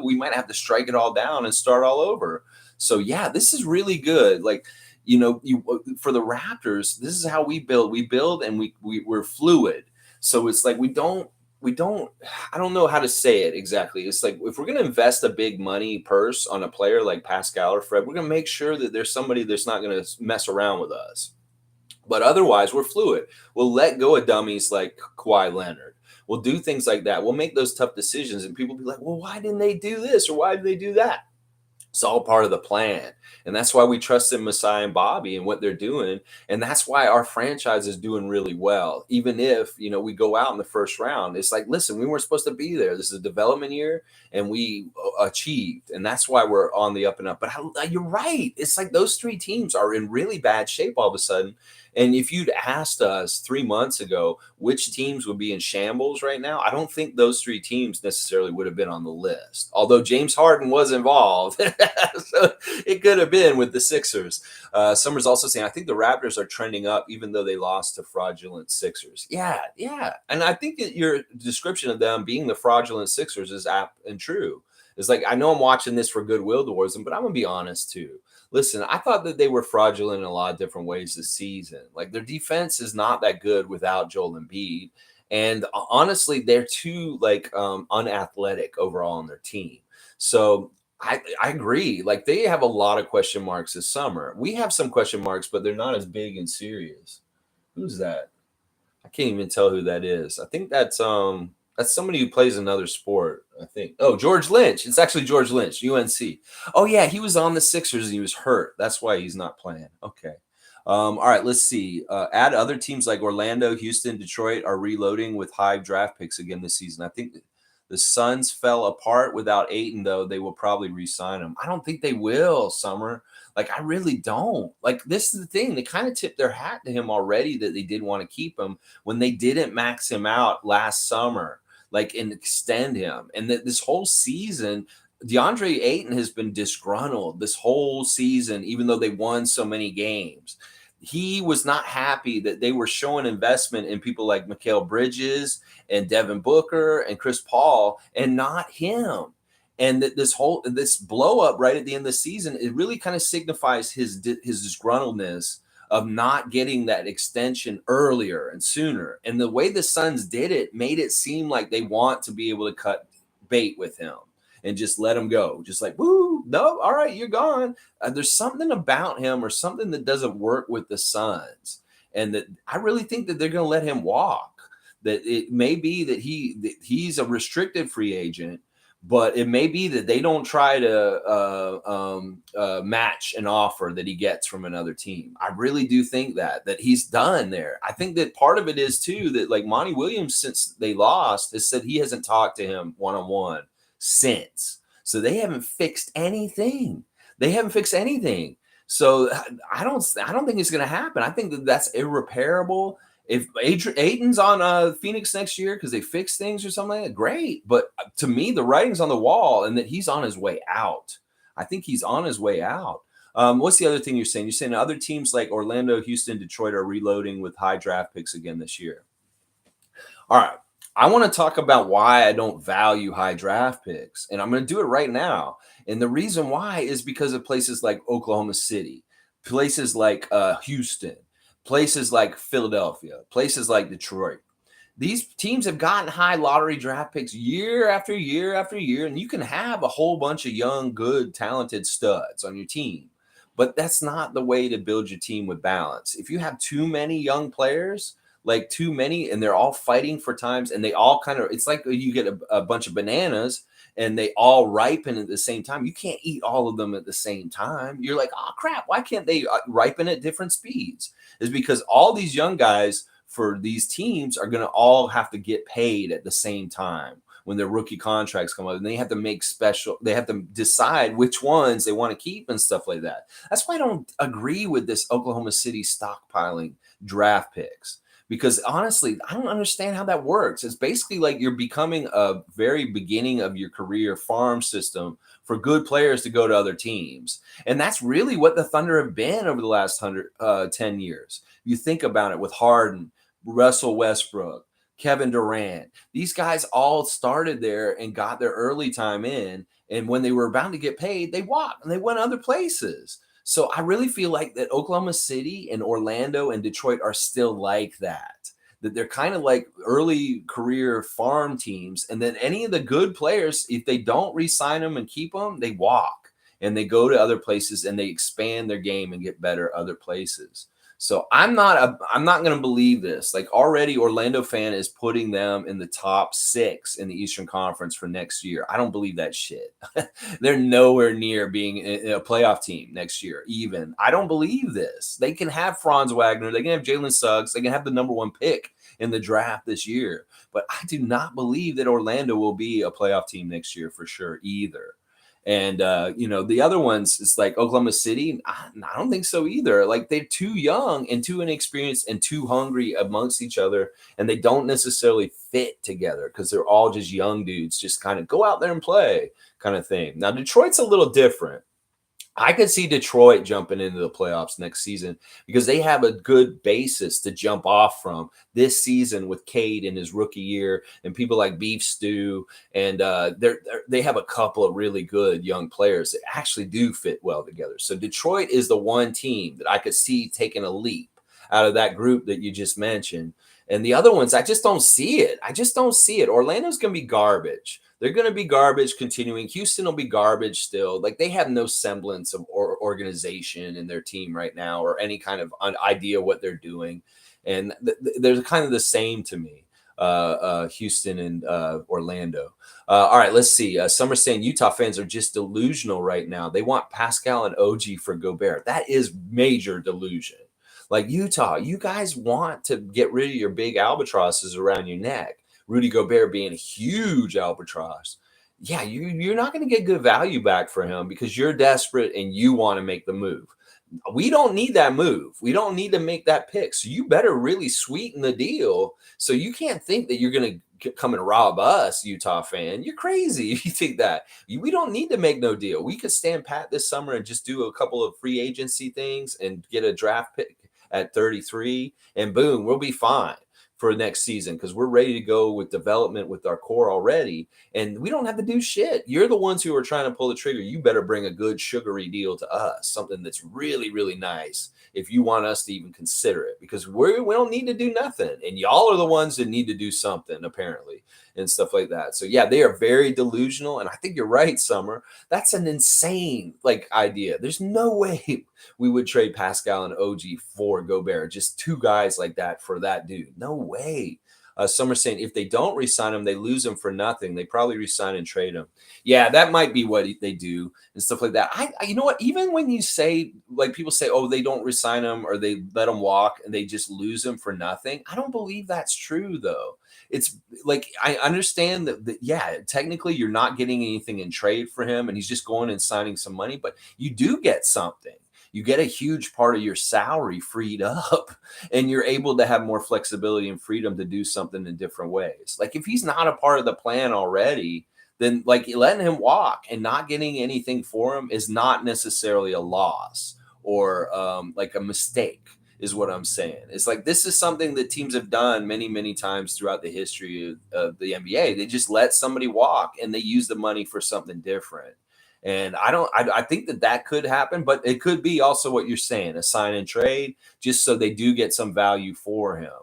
we might have to strike it all down and start all over. So yeah, this is really good. Like, for the Raptors, this is how we build. We build and we're fluid. So it's like we don't I don't know how to say it exactly. It's like if we're going to invest a big money purse on a player like Pascal or Fred, we're going to make sure that there's somebody that's not going to mess around with us. But otherwise, we're fluid. We'll let go of dummies like Kawhi Leonard. We'll do things like that. We'll make those tough decisions, and people will be like, well, why didn't they do this or why did they do that? It's all part of the plan. And that's why we trust in Masai and Bobby and what they're doing. And that's why our franchise is doing really well. Even if, we go out in the first round, it's like, listen, we weren't supposed to be there. This is a development year and we achieved. And that's why we're on the up and up. But you're right. It's like those three teams are in really bad shape all of a sudden. And if you'd asked us 3 months ago which teams would be in shambles right now, I don't think those three teams necessarily would have been on the list. Although James Harden was involved, so it could have been with the Sixers. Summer's also saying, I think the Raptors are trending up even though they lost to fraudulent Sixers. Yeah. And I think that your description of them being the fraudulent Sixers is apt and true. It's like, I know I'm watching this for goodwill towards them, but I'm going to be honest too. Listen, I thought that they were fraudulent in a lot of different ways this season. Like their defense is not that good without Joel Embiid. And honestly, they're too unathletic overall on their team. So I agree. Like they have a lot of question marks this summer. We have some question marks, but they're not as big and serious. Who's that? I can't even tell who that is. I think that's somebody who plays another sport, I think. Oh, George Lynch. It's actually George Lynch, UNC. Oh, yeah, he was on the Sixers and he was hurt. That's why he's not playing. Okay. All right, let's see. Add other teams like Orlando, Houston, Detroit are reloading with high draft picks again this season. I think the Suns fell apart without Ayton, though. They will probably re-sign him. I don't think they will, Summer. Like, I really don't. Like, this is the thing. They kind of tipped their hat to him already that they did want to keep him when they didn't max him out last summer, and extend him. And this whole season, DeAndre Ayton has been disgruntled this whole season, even though they won so many games. he was not happy that they were showing investment in people like Mikal Bridges and Devin Booker and Chris Paul and not him. And that this blow up right at the end of the season, it really kind of signifies his disgruntledness of not getting that extension earlier and sooner. And the way the Suns did it made it seem like they want to be able to cut bait with him and just let him go. Just like, woo, no, all right, you're gone. There's something about him or something that doesn't work with the Suns. And that I really think that they're going to let him walk. That it may be that he's a restricted free agent, but it may be that they don't try to match an offer that he gets from another team. I really do think that he's done there. I think that part of it is too that like Monty Williams, since they lost, has said he hasn't talked to him one-on-one since. So they haven't fixed anything. So I don't think it's going to happen. I think that that's irreparable. If Ayton's on Phoenix next year because they fix things or something like that, great. But to me, the writing's on the wall and that he's on his way out. I think he's on his way out. What's the other thing you're saying? You're saying other teams like Orlando, Houston, Detroit are reloading with high draft picks again this year. All right. I want to talk about why I don't value high draft picks. And I'm going to do it right now. And the reason why is because of places like Oklahoma City, places like Houston, places like Philadelphia, places like Detroit. These teams have gotten high lottery draft picks year after year after year, and you can have a whole bunch of young, good, talented studs on your team. But that's not the way to build your team with balance. If you have too many young players, like too many, and they're all fighting for times, and they all kind of, it's like you get a bunch of bananas, and they all ripen at the same time. You can't eat all of them at the same time. You're like, oh, crap, why can't they ripen at different speeds? Is because all these young guys for these teams are going to all have to get paid at the same time when their rookie contracts come up. And they have to decide which ones they want to keep and stuff like that. That's why I don't agree with this Oklahoma City stockpiling draft picks. Because honestly, I don't understand how that works. It's basically like you're becoming a very beginning of your career farm system for good players to go to other teams. And that's really what the Thunder have been over the last 10 years. You think about it with Harden, Russell Westbrook, Kevin Durant. These guys all started there and got their early time in. And when they were about to get paid, they walked and they went other places. So I really feel like that Oklahoma City and Orlando and Detroit are still like that they're kind of like early career farm teams. And then any of the good players, if they don't re-sign them and keep them, they walk and they go to other places and they expand their game and get better other places. So I'm not going to believe this. Like already Orlando fan is putting them in the top 6 in the Eastern Conference for next year. I don't believe that shit. They're nowhere near being a playoff team next year. Even I don't believe this. They can have Franz Wagner. They can have Jalen Suggs. They can have the number 1 pick in the draft this year. But I do not believe that Orlando will be a playoff team next year for sure either. And, the other ones, it's like Oklahoma City. I don't think so either. Like they're too young and too inexperienced and too hungry amongst each other. And they don't necessarily fit together because they're all just young dudes, just kind of go out there and play kind of thing. Now, Detroit's a little different. I could see Detroit jumping into the playoffs next season because they have a good basis to jump off from this season with Cade in his rookie year and people like Beef Stew. And they have a couple of really good young players that actually do fit well together. So Detroit is the one team that I could see taking a leap out of that group that you just mentioned. And the other ones, I just don't see it. Orlando's going to be garbage. They're going to be garbage continuing. Houston will be garbage still. Like they have no semblance of organization in their team right now or any kind of idea what they're doing. And they're kind of the same to me, Houston and Orlando. All right, let's see. Some are saying Utah fans are just delusional right now. They want Pascal and OG for Gobert. That is major delusion. Like Utah, you guys want to get rid of your big albatrosses around your neck. Rudy Gobert being a huge albatross. Yeah, you're not going to get good value back for him because you're desperate and you want to make the move. We don't need that move. We don't need to make that pick. So you better really sweeten the deal. So you can't think that you're going to come and rob us, Utah fan. You're crazy if you think that. We don't need to make no deal. We could stand pat this summer and just do a couple of free agency things and get a draft pick at 33, and boom, we'll be fine for next season because we're ready to go with development with our core already. And we don't have to do shit. You're the ones who are trying to pull the trigger. You better bring a good sugary deal to us, something that's really, really nice if you want us to even consider it, because we don't need to do nothing. And y'all are the ones that need to do something, apparently, and stuff like that. So yeah, they are very delusional. And I think you're right, Summer. That's an insane idea. There's no way we would trade Pascal and OG for Gobert. Just two guys like that for that dude. No way. Some are saying if they don't re-sign him, they lose him for nothing. They probably re-sign and trade him. Yeah, that might be what they do and stuff like that. You know what? Even when you say, people say, oh, they don't re-sign him or they let him walk and they just lose him for nothing. I don't believe that's true, though. It's I understand that, yeah, technically you're not getting anything in trade for him and he's just going and signing some money, but you do get something. You get a huge part of your salary freed up and you're able to have more flexibility and freedom to do something in different ways. If he's not a part of the plan already, then letting him walk and not getting anything for him is not necessarily a loss or a mistake is what I'm saying. It's this is something that teams have done many, many times throughout the history of the NBA. They just let somebody walk and they use the money for something different. And I think that could happen, but it could be also what you're saying, a sign and trade, just so they do get some value for him.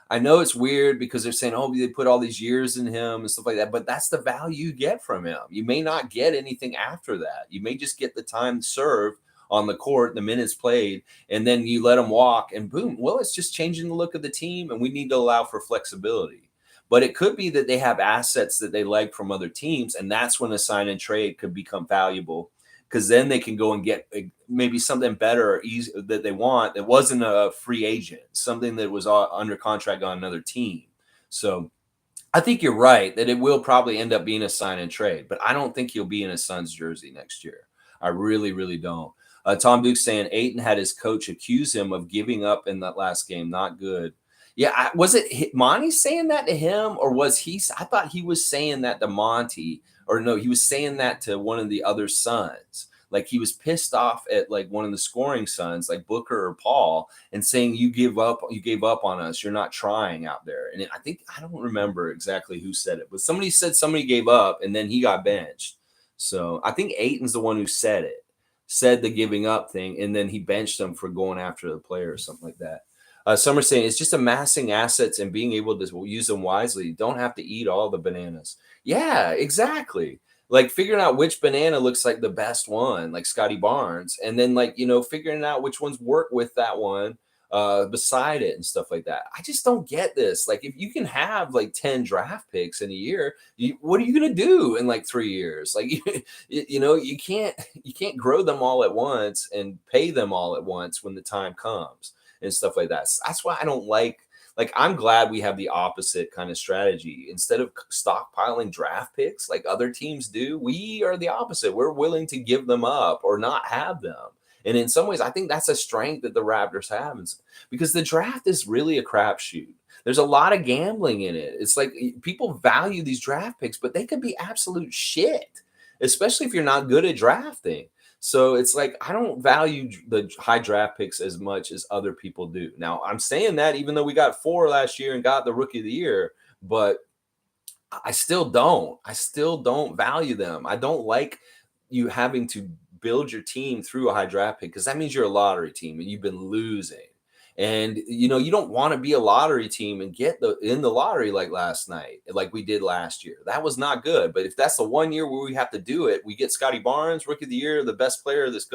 I know it's weird because they're saying, oh, they put all these years in him and stuff like that, but that's the value you get from him. You may not get anything after that. You may just get the time served on the court, the minutes played, and then you let him walk and boom, well, it's just changing the look of the team and we need to allow for flexibility. But it could be that they have assets that they like from other teams, and that's when a sign and trade could become valuable because then they can go and get maybe something better or easy that they want that wasn't a free agent, something that was under contract on another team. So I think you're right that it will probably end up being a sign and trade, but I don't think he'll be in a Suns jersey next year. I really, really don't. Tom Duke saying Ayton had his coach accuse him of giving up in that last game. Not good. Yeah, was it Monty saying that to him, or was he? I thought he was saying that to Monty, or no, he was saying that to one of the other sons. He was pissed off at one of the scoring sons, like Booker or Paul, and saying you gave up on us. You're not trying out there. And I don't remember exactly who said it, but somebody said somebody gave up, and then he got benched. So I think Ayton's the one who said the giving up thing, and then he benched him for going after the player or something like that. Some are saying it's just amassing assets and being able to use them wisely. You don't have to eat all the bananas. Yeah, exactly. Figuring out which banana looks like the best one, like Scotty Barnes, and then figuring out which ones work with that one beside it and stuff like that. I just don't get this. If you can have 10 draft picks in a year, what are you going to do in 3 years? You can't grow them all at once and pay them all at once when the time comes and stuff like that. That's why I don't I'm glad we have the opposite kind of strategy. Instead of stockpiling draft picks like other teams do, we are the opposite. We're willing to give them up or not have them. And in some ways, I think that's a strength that the Raptors have, because the draft is really a crapshoot. There's a lot of gambling in it. It's people value these draft picks, but they could be absolute shit, especially if you're not good at drafting. So it's I don't value the high draft picks as much as other people do. Now, I'm saying that even though we got 4 last year and got the rookie of the year, but I still don't. I still don't value them. I don't like you having to build your team through a high draft pick because that means you're a lottery team and you've been losing. And you don't want to be a lottery team and get in the lottery like last night, like we did last year. That was not good. But if that's the 1 year where we have to do it, we get Scotty Barnes, rookie of the year, the best player that's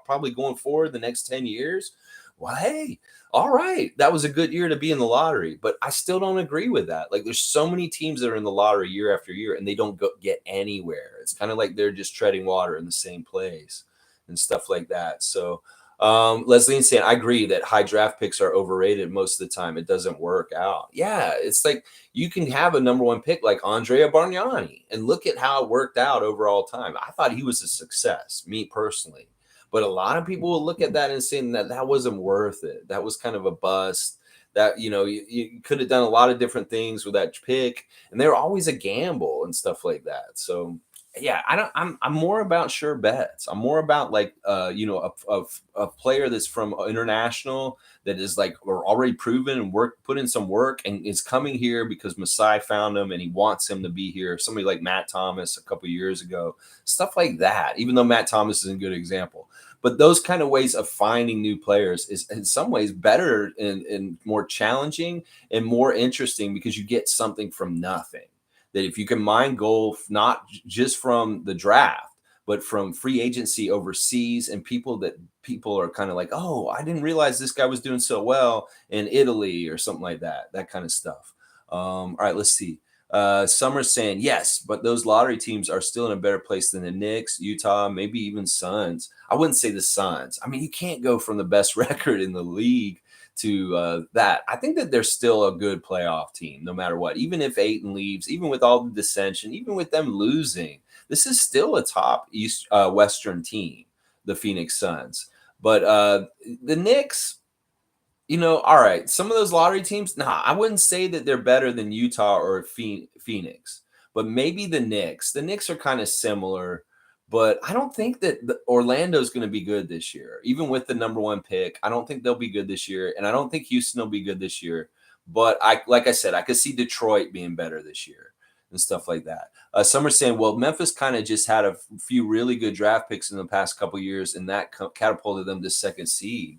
probably going forward the next 10 years. Well, hey, all right, that was a good year to be in the lottery. But I still don't agree with that. There's so many teams that are in the lottery year after year and they don't get anywhere. It's kind of like they're just treading water in the same place and stuff like that. So Leslie's saying, I agree that high draft picks are overrated most of the time. It doesn't work out. Yeah, it's you can have a number 1 pick like Andrea Bargnani and look at how it worked out overall time. I thought he was a success, me personally. But a lot of people will look at that and saying that wasn't worth it. That was kind of a bust. That, you could have done a lot of different things with that pick. And they're always a gamble and stuff like that. So Yeah, I'm more about sure bets. I'm more about like a player that's from international that is like or already proven and put in some work and is coming here because Masai found him and he wants him to be here. Somebody like Matt Thomas a couple years ago, stuff like that. Even though Matt Thomas is a good example, but those kind of ways of finding new players is in some ways better and more challenging and more interesting because you get something from nothing. That if you can mine gold, not just from the draft, but from free agency overseas and people are kind of like, oh, I didn't realize this guy was doing so well in Italy or something like that kind of stuff. All right, let's see. Summer's saying yes, but those lottery teams are still in a better place than the Knicks, Utah, maybe even Suns. I wouldn't say the Suns. I mean, you can't go from the best record in the league to that. I think that they're still a good playoff team, no matter what. Even if Ayton leaves, even with all the dissension, even with them losing, this is still a top Western team, the Phoenix Suns. But the Knicks, all right, some of those lottery teams, nah, I wouldn't say that they're better than Utah or Phoenix, but maybe the Knicks. The Knicks are kind of similar, but I don't think that Orlando's going to be good this year. Even with the number one pick, I don't think they'll be good this year, and I don't think Houston will be good this year. But like I said, I could see Detroit being better this year and stuff like that. Some are saying, well, Memphis kind of just had a few really good draft picks in the past couple years, and that catapulted them to second seed.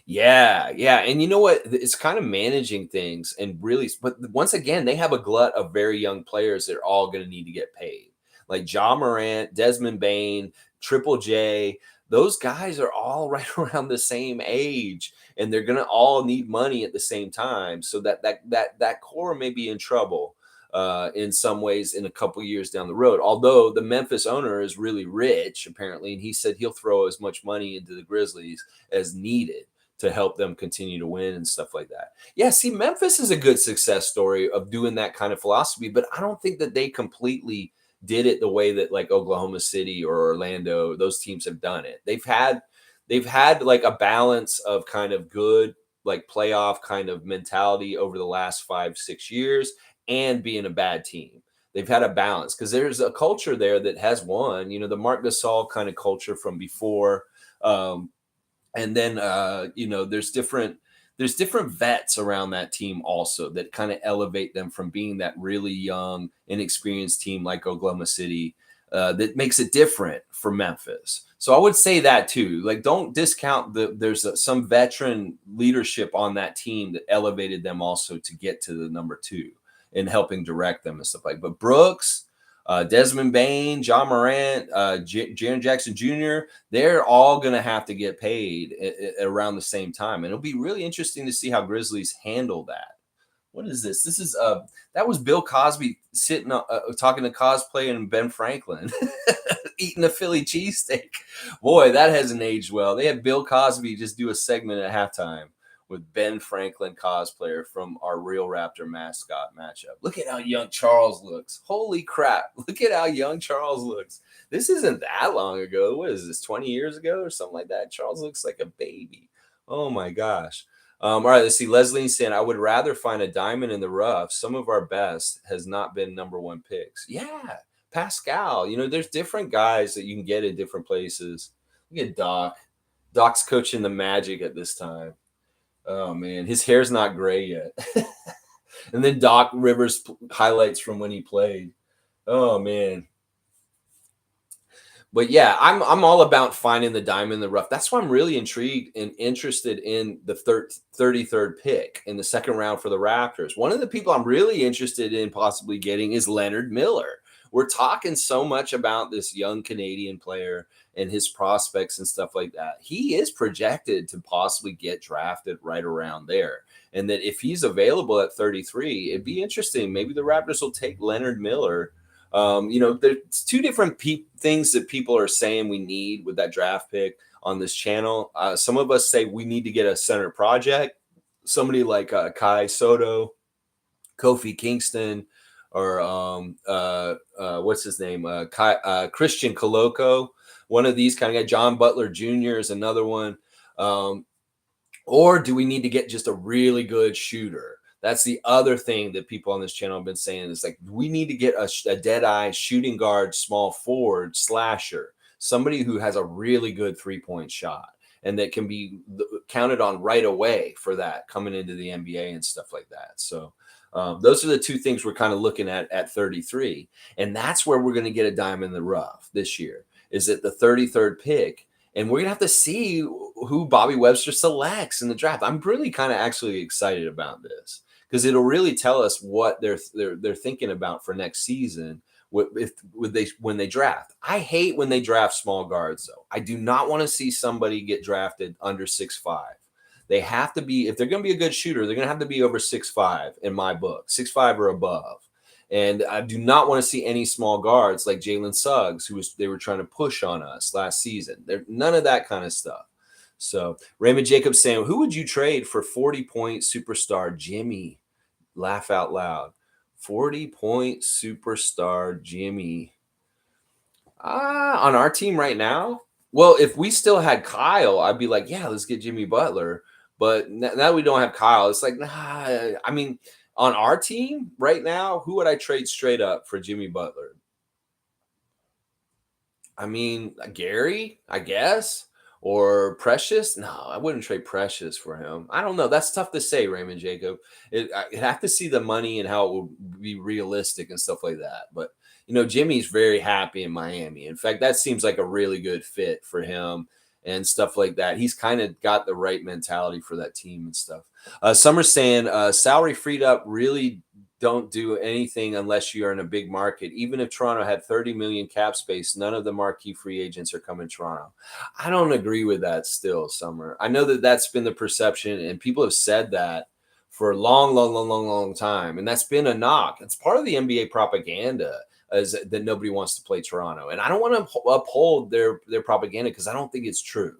Yeah, yeah. And you know what? It's kind of managing things and really, but once again, they have a glut of very young players that are all going to need to get paid. Like Ja Morant, Desmond Bain, Triple J. Those guys are all right around the same age, and they're going to all need money at the same time. So that core may be in trouble in some ways in a couple years down the road. Although the Memphis owner is really rich, apparently, and he said he'll throw as much money into the Grizzlies as needed to help them continue to win and stuff like that. Yeah, see, Memphis is a good success story of doing that kind of philosophy, but I don't think that they completely did it the way that like Oklahoma City or Orlando, those teams have done it. They've had like a balance of kind of good like playoff kind of mentality over the last 5-6 years and being a bad team. They've had a balance because there's a culture there that has won, the Marc Gasol kind of culture from before. And then there's different vets around that team also that kind of elevate them from being that really young, inexperienced team like Oklahoma City that makes it different for Memphis. So I would say that too. Like, don't discount there's some veteran leadership on that team that elevated them also to get to the number two and helping direct them and stuff like. But Brooks, Desmond Bain, John Morant, Jaren Jackson Jr., they're all going to have to get paid around the same time. And it'll be really interesting to see how Grizzlies handle that. What is this? This is that was Bill Cosby sitting talking to Cosplay and Ben Franklin eating a Philly cheesesteak. Boy, that hasn't aged well. They had Bill Cosby just do a segment at halftime with Ben Franklin cosplayer from our Real Raptor mascot matchup. Look at how young Charles looks. Holy crap. Look at how young Charles looks. This isn't that long ago. What is this, 20 years ago or something like that? Charles looks like a baby. Oh my gosh. All right, let's see. Leslie saying, I would rather find a diamond in the rough. Some of our best has not been number one picks. Yeah, Pascal. There's different guys that you can get in different places. Look at Doc. Doc's coaching the Magic at this time. Oh man, his hair's not gray yet. And then Doc Rivers highlights from when he played. Oh man. But yeah, I'm all about finding the diamond in the rough. That's why I'm really intrigued and interested in the 33rd pick in the second round for the Raptors. One of the people I'm really interested in possibly getting is Leonard Miller. We're talking so much about this young Canadian player and his prospects and stuff like that. He is projected to possibly get drafted right around there. And that if he's available at 33, it'd be interesting. Maybe the Raptors will take Leonard Miller. There's two different things that people are saying we need with that draft pick on this channel. Some of us say we need to get a center project, somebody like Kai Sotto, Kofi Kingston, or what's his name, Christian Coloco. One of these kind of guys. John Butler Jr. is another one. Or do we need to get just a really good shooter? That's the other thing that people on this channel have been saying is like, we need to get a dead-eye shooting guard, small forward, slasher, somebody who has a really good three-point shot and that can be counted on right away for that coming into the NBA and stuff like that. So those are the two things we're kind of looking at 33. And that's where we're going to get a diamond in the rough this year, is at the 33rd pick. And we're going to have to see who Bobby Webster selects in the draft. I'm really kind of actually excited about this because it'll really tell us what they're thinking about for next season when they draft. I hate when they draft small guards, though. I do not want to see somebody get drafted under 6'5". They have to be, if they're going to be a good shooter, they're going to have to be over 6'5" in my book, 6'5" or above. And I do not want to see any small guards like Jalen Suggs, they were trying to push on us last season. None of that kind of stuff. So Raymond Jacobs saying, who would you trade for 40-point superstar Jimmy? Laugh out loud. 40-point superstar Jimmy. On our team right now? Well, if we still had Kyle, I'd be like, yeah, let's get Jimmy Butler. But now we don't have Kyle. It's like, nah, I mean, on our team right now, who would I trade straight up for Jimmy Butler? I mean, Gary, I guess, or Precious. No, I wouldn't trade Precious for him. I don't know. That's tough to say, Raymond Jacob. I'd have to see the money and how it would be realistic and stuff like that. But, Jimmy's very happy in Miami. In fact, that seems like a really good fit for him and stuff like that. He's kind of got the right mentality for that team and stuff. Summer's saying salary freed up really don't do anything unless you are in a big market. Even if Toronto had 30 million cap space, none of the marquee free agents are coming to Toronto. I don't agree with that still, Summer. I know that that's been the perception, and people have said that for a long time. And that's been a knock. It's part of the NBA propaganda is that nobody wants to play Toronto. And I don't want to uphold their propaganda because I don't think it's true.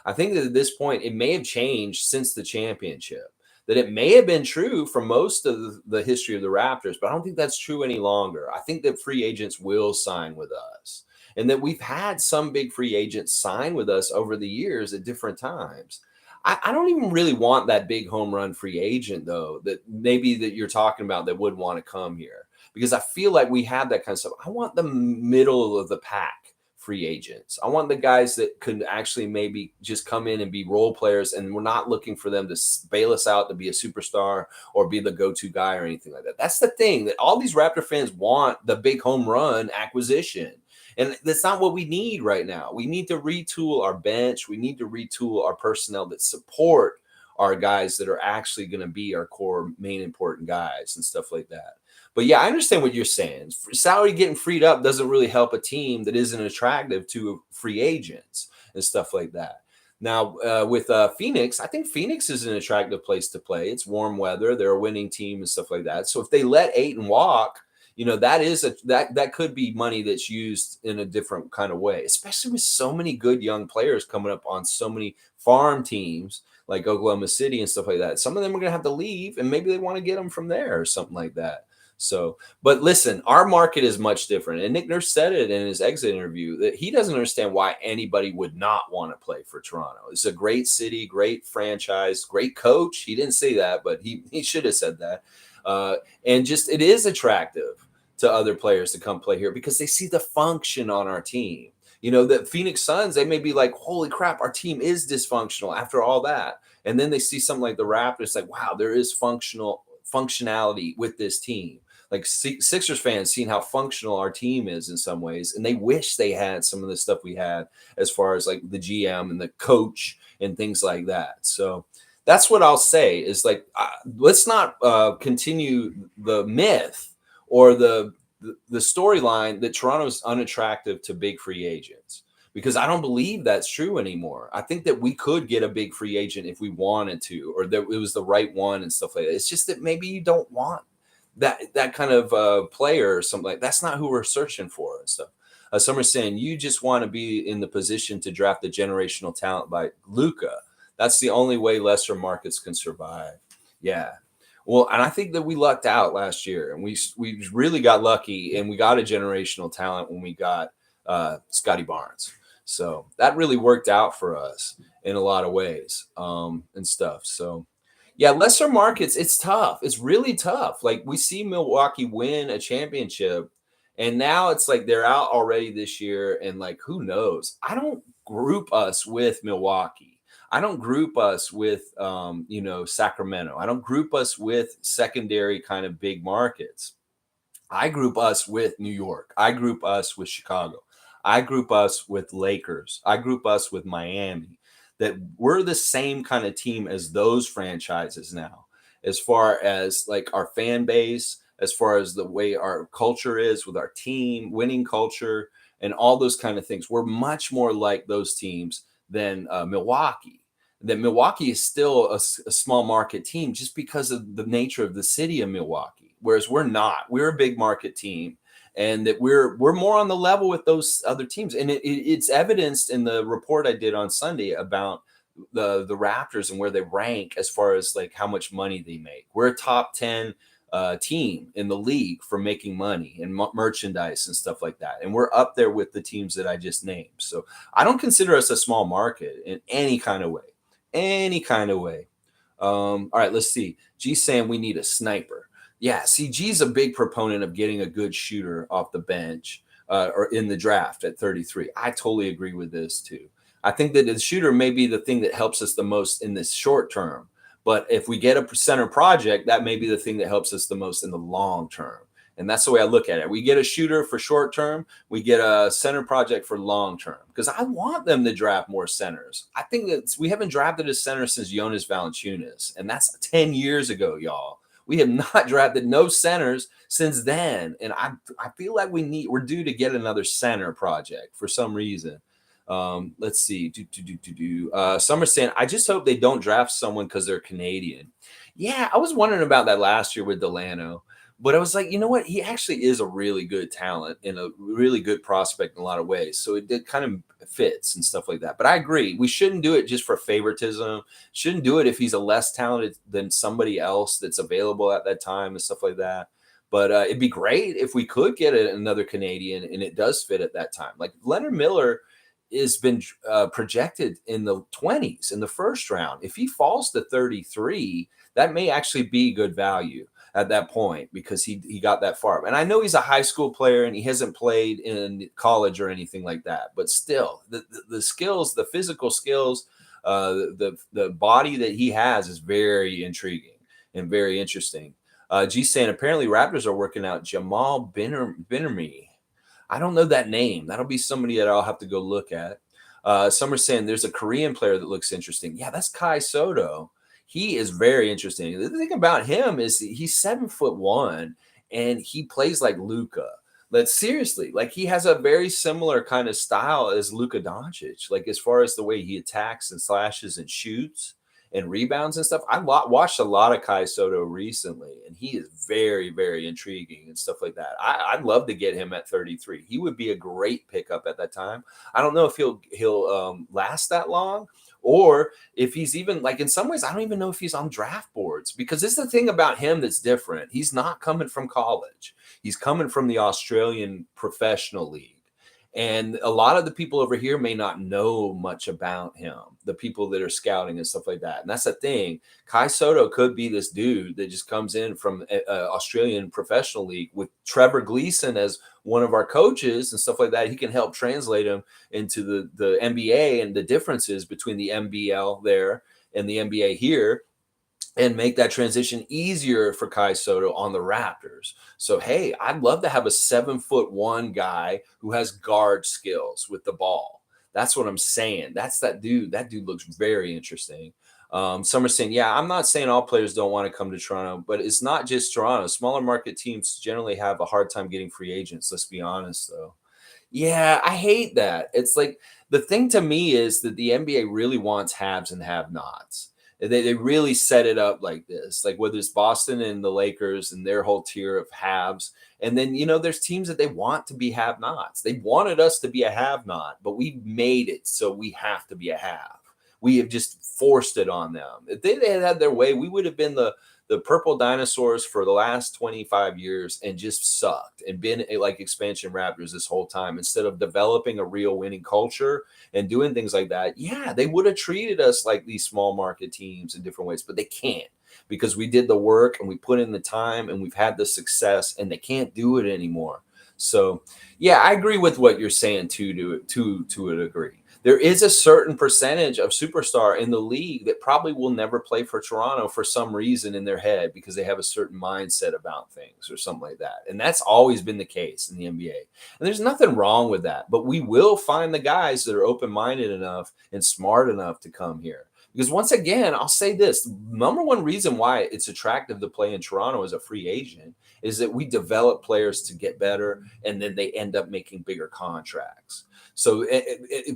I think that at this point, it may have changed since the championship. That it may have been true for most of the history of the Raptors, but I don't think that's true any longer. I think that free agents will sign with us, and that we've had some big free agents sign with us over the years at different times. I don't even really want that big home run free agent, though, that maybe that you're talking about that would want to come here, because I feel like we have that kind of stuff. I want the middle of the pack free agents. I want the guys that could actually maybe just come in and be role players, and we're not looking for them to bail us out to be a superstar or be the go-to guy or anything like that. That's the thing, that all these Raptor fans want the big home run acquisition. And that's not what we need right now. We need to retool our bench. We need to retool our personnel that support our guys that are actually going to be our core main important guys and stuff like that. But yeah, I understand what you're saying. Salary getting freed up doesn't really help a team that isn't attractive to free agents and stuff like that. Now, with Phoenix, I think Phoenix is an attractive place to play. It's warm weather. They're a winning team and stuff like that. So if they let Ayton walk, that could be money that's used in a different kind of way, especially with so many good young players coming up on so many farm teams like Oklahoma City and stuff like that. Some of them are going to have to leave, and maybe they want to get them from there or something like that. So, but listen, our market is much different. And Nick Nurse said it in his exit interview that he doesn't understand why anybody would not want to play for Toronto. It's a great city, great franchise, great coach. He didn't say that, but he should have said that. And just, it is attractive to other players to come play here because they see the function on our team. The Phoenix Suns, they may be like, holy crap, our team is dysfunctional after all that. And then they see something like the Raptors, like, wow, there is functionality with this team. Like Sixers fans seeing how functional our team is in some ways, and they wish they had some of the stuff we had as far as like the GM and the coach and things like that. So that's what I'll say is like, let's not continue the myth or the storyline that Toronto's unattractive to big free agents, because I don't believe that's true anymore. I think that we could get a big free agent if we wanted to, or that it was the right one and stuff like that. It's just that maybe you don't want that kind of player or something like that. That's not who we're searching for and stuff. Some are saying you just want to be in the position to draft the generational talent like Luka. That's the only way lesser markets can survive. Yeah. Well, and I think that we lucked out last year, and we really got lucky, and we got a generational talent when we got Scotty Barnes. So that really worked out for us in a lot of ways and stuff. So, Yeah, lesser markets, it's tough. It's really tough. Like we see Milwaukee win a championship, and now it's like they're out already this year, and like who knows? I don't group us with Milwaukee. I don't group us with Sacramento. I don't group us with secondary kind of big markets. I group us with New York. I group us with Chicago. I group us with Lakers. I group us with Miami. That we're the same kind of team as those franchises now, as far as like our fan base, as far as the way our culture is with our team, winning culture, and all those kind of things. We're much more like those teams than Milwaukee. That Milwaukee is still a small market team just because of the nature of the city of Milwaukee, whereas we're not. We're a big market team, and that we're more on the level with those other teams, and it's evidenced in the report I did on Sunday about the Raptors and where they rank as far as like how much money they make. We're a top 10 team in the league for making money and merchandise and stuff like that, and we're up there with the teams that I just named. So I don't consider us a small market in any kind of way, any kind of way. All right, let's see. G's saying we need a sniper. Yeah, see, G's a big proponent of getting a good shooter off the bench or in the draft at 33. I totally agree with this too. I think that the shooter may be the thing that helps us the most in this short term. But if we get a center project, that may be the thing that helps us the most in the long term. And that's the way I look at it. We get a shooter for short term, we get a center project for long term, because I want them to draft more centers. I think that we haven't drafted a center since Jonas Valanciunas, and that's 10 years ago, y'all. We have not drafted no centers since then, and I feel like we're due to get another center project for some reason. Let's see. Some are saying, I just hope they don't draft someone because they're Canadian. Yeah, I was wondering about that last year with Delano. But I was like, you know what? He actually is a really good talent and a really good prospect in a lot of ways. So it kind of fits and stuff like that. But I agree. We shouldn't do it just for favoritism. Shouldn't do it if he's a less talented than somebody else that's available at that time and stuff like that. But it'd be great if we could get another Canadian and it does fit at that time. Like Leonard Miller has been projected in the 20s in the first round. If he falls to 33, that may actually be good value at that point because he got that far. And I know he's a high school player and he hasn't played in college or anything like that, but still the skills, the physical skills, the body that he has is very intriguing and very interesting. G's saying apparently Raptors are working out Jamal Binermi. I don't know that name. That'll be somebody that I'll have to go look at. Some are saying there's a Korean player that looks interesting. Yeah, that's Kai Sotto. He is very interesting. The thing about him is he's 7'1" and he plays like Luka. But seriously, like he has a very similar kind of style as Luka Doncic, like as far as the way he attacks and slashes and shoots and rebounds and stuff. I watched a lot of Kai Sotto recently, and he is very, very intriguing and stuff like that. I'd love to get him at 33. He would be a great pickup at that time. I don't know if he'll last that long, or if he's even like in some ways, I don't even know if he's on draft boards, because this is the thing about him that's different. He's not coming from college. He's coming from the Australian Professional League. And a lot of the people over here may not know much about him, the people that are scouting and stuff like that. And that's the thing. Kai Sotto could be this dude that just comes in from Australian Professional League with Trevor Gleeson as one of our coaches and stuff like that. He can help translate him into the NBA and the differences between the NBL there and the NBA here, and make that transition easier for Kai Sotto on the Raptors. So, hey, I'd love to have a 7'1" guy who has guard skills with the ball. That's what I'm saying. That's that dude. That dude looks very interesting. Some are saying, yeah, I'm not saying all players don't want to come to Toronto, but it's not just Toronto. Smaller market teams generally have a hard time getting free agents. Let's be honest, though. Yeah, I hate that. It's like the thing to me is that the NBA really wants haves and have-nots. They really set it up like this, like whether it's Boston and the Lakers and their whole tier of haves. And then, there's teams that they want to be have-nots. They wanted us to be a have-not, but we made it so we have to be a have. We have just forced it on them. If they had had their way, we would have been the purple dinosaurs for the last 25 years and just sucked and been like expansion Raptors this whole time instead of developing a real winning culture and doing things like that. Yeah, they would have treated us like these small market teams in different ways, but they can't. because we did the work and we put in the time and we've had the success, and they can't do it anymore. So yeah, I agree with what you're saying too, to a degree. There is a certain percentage of superstar in the league that probably will never play for Toronto for some reason in their head, because they have a certain mindset about things or something like that. And that's always been the case in the NBA. And there's nothing wrong with that. But we will find the guys that are open-minded enough and smart enough to come here. Because once again, I'll say this, number one reason why it's attractive to play in Toronto as a free agent is that we develop players to get better, and then they end up making bigger contracts. So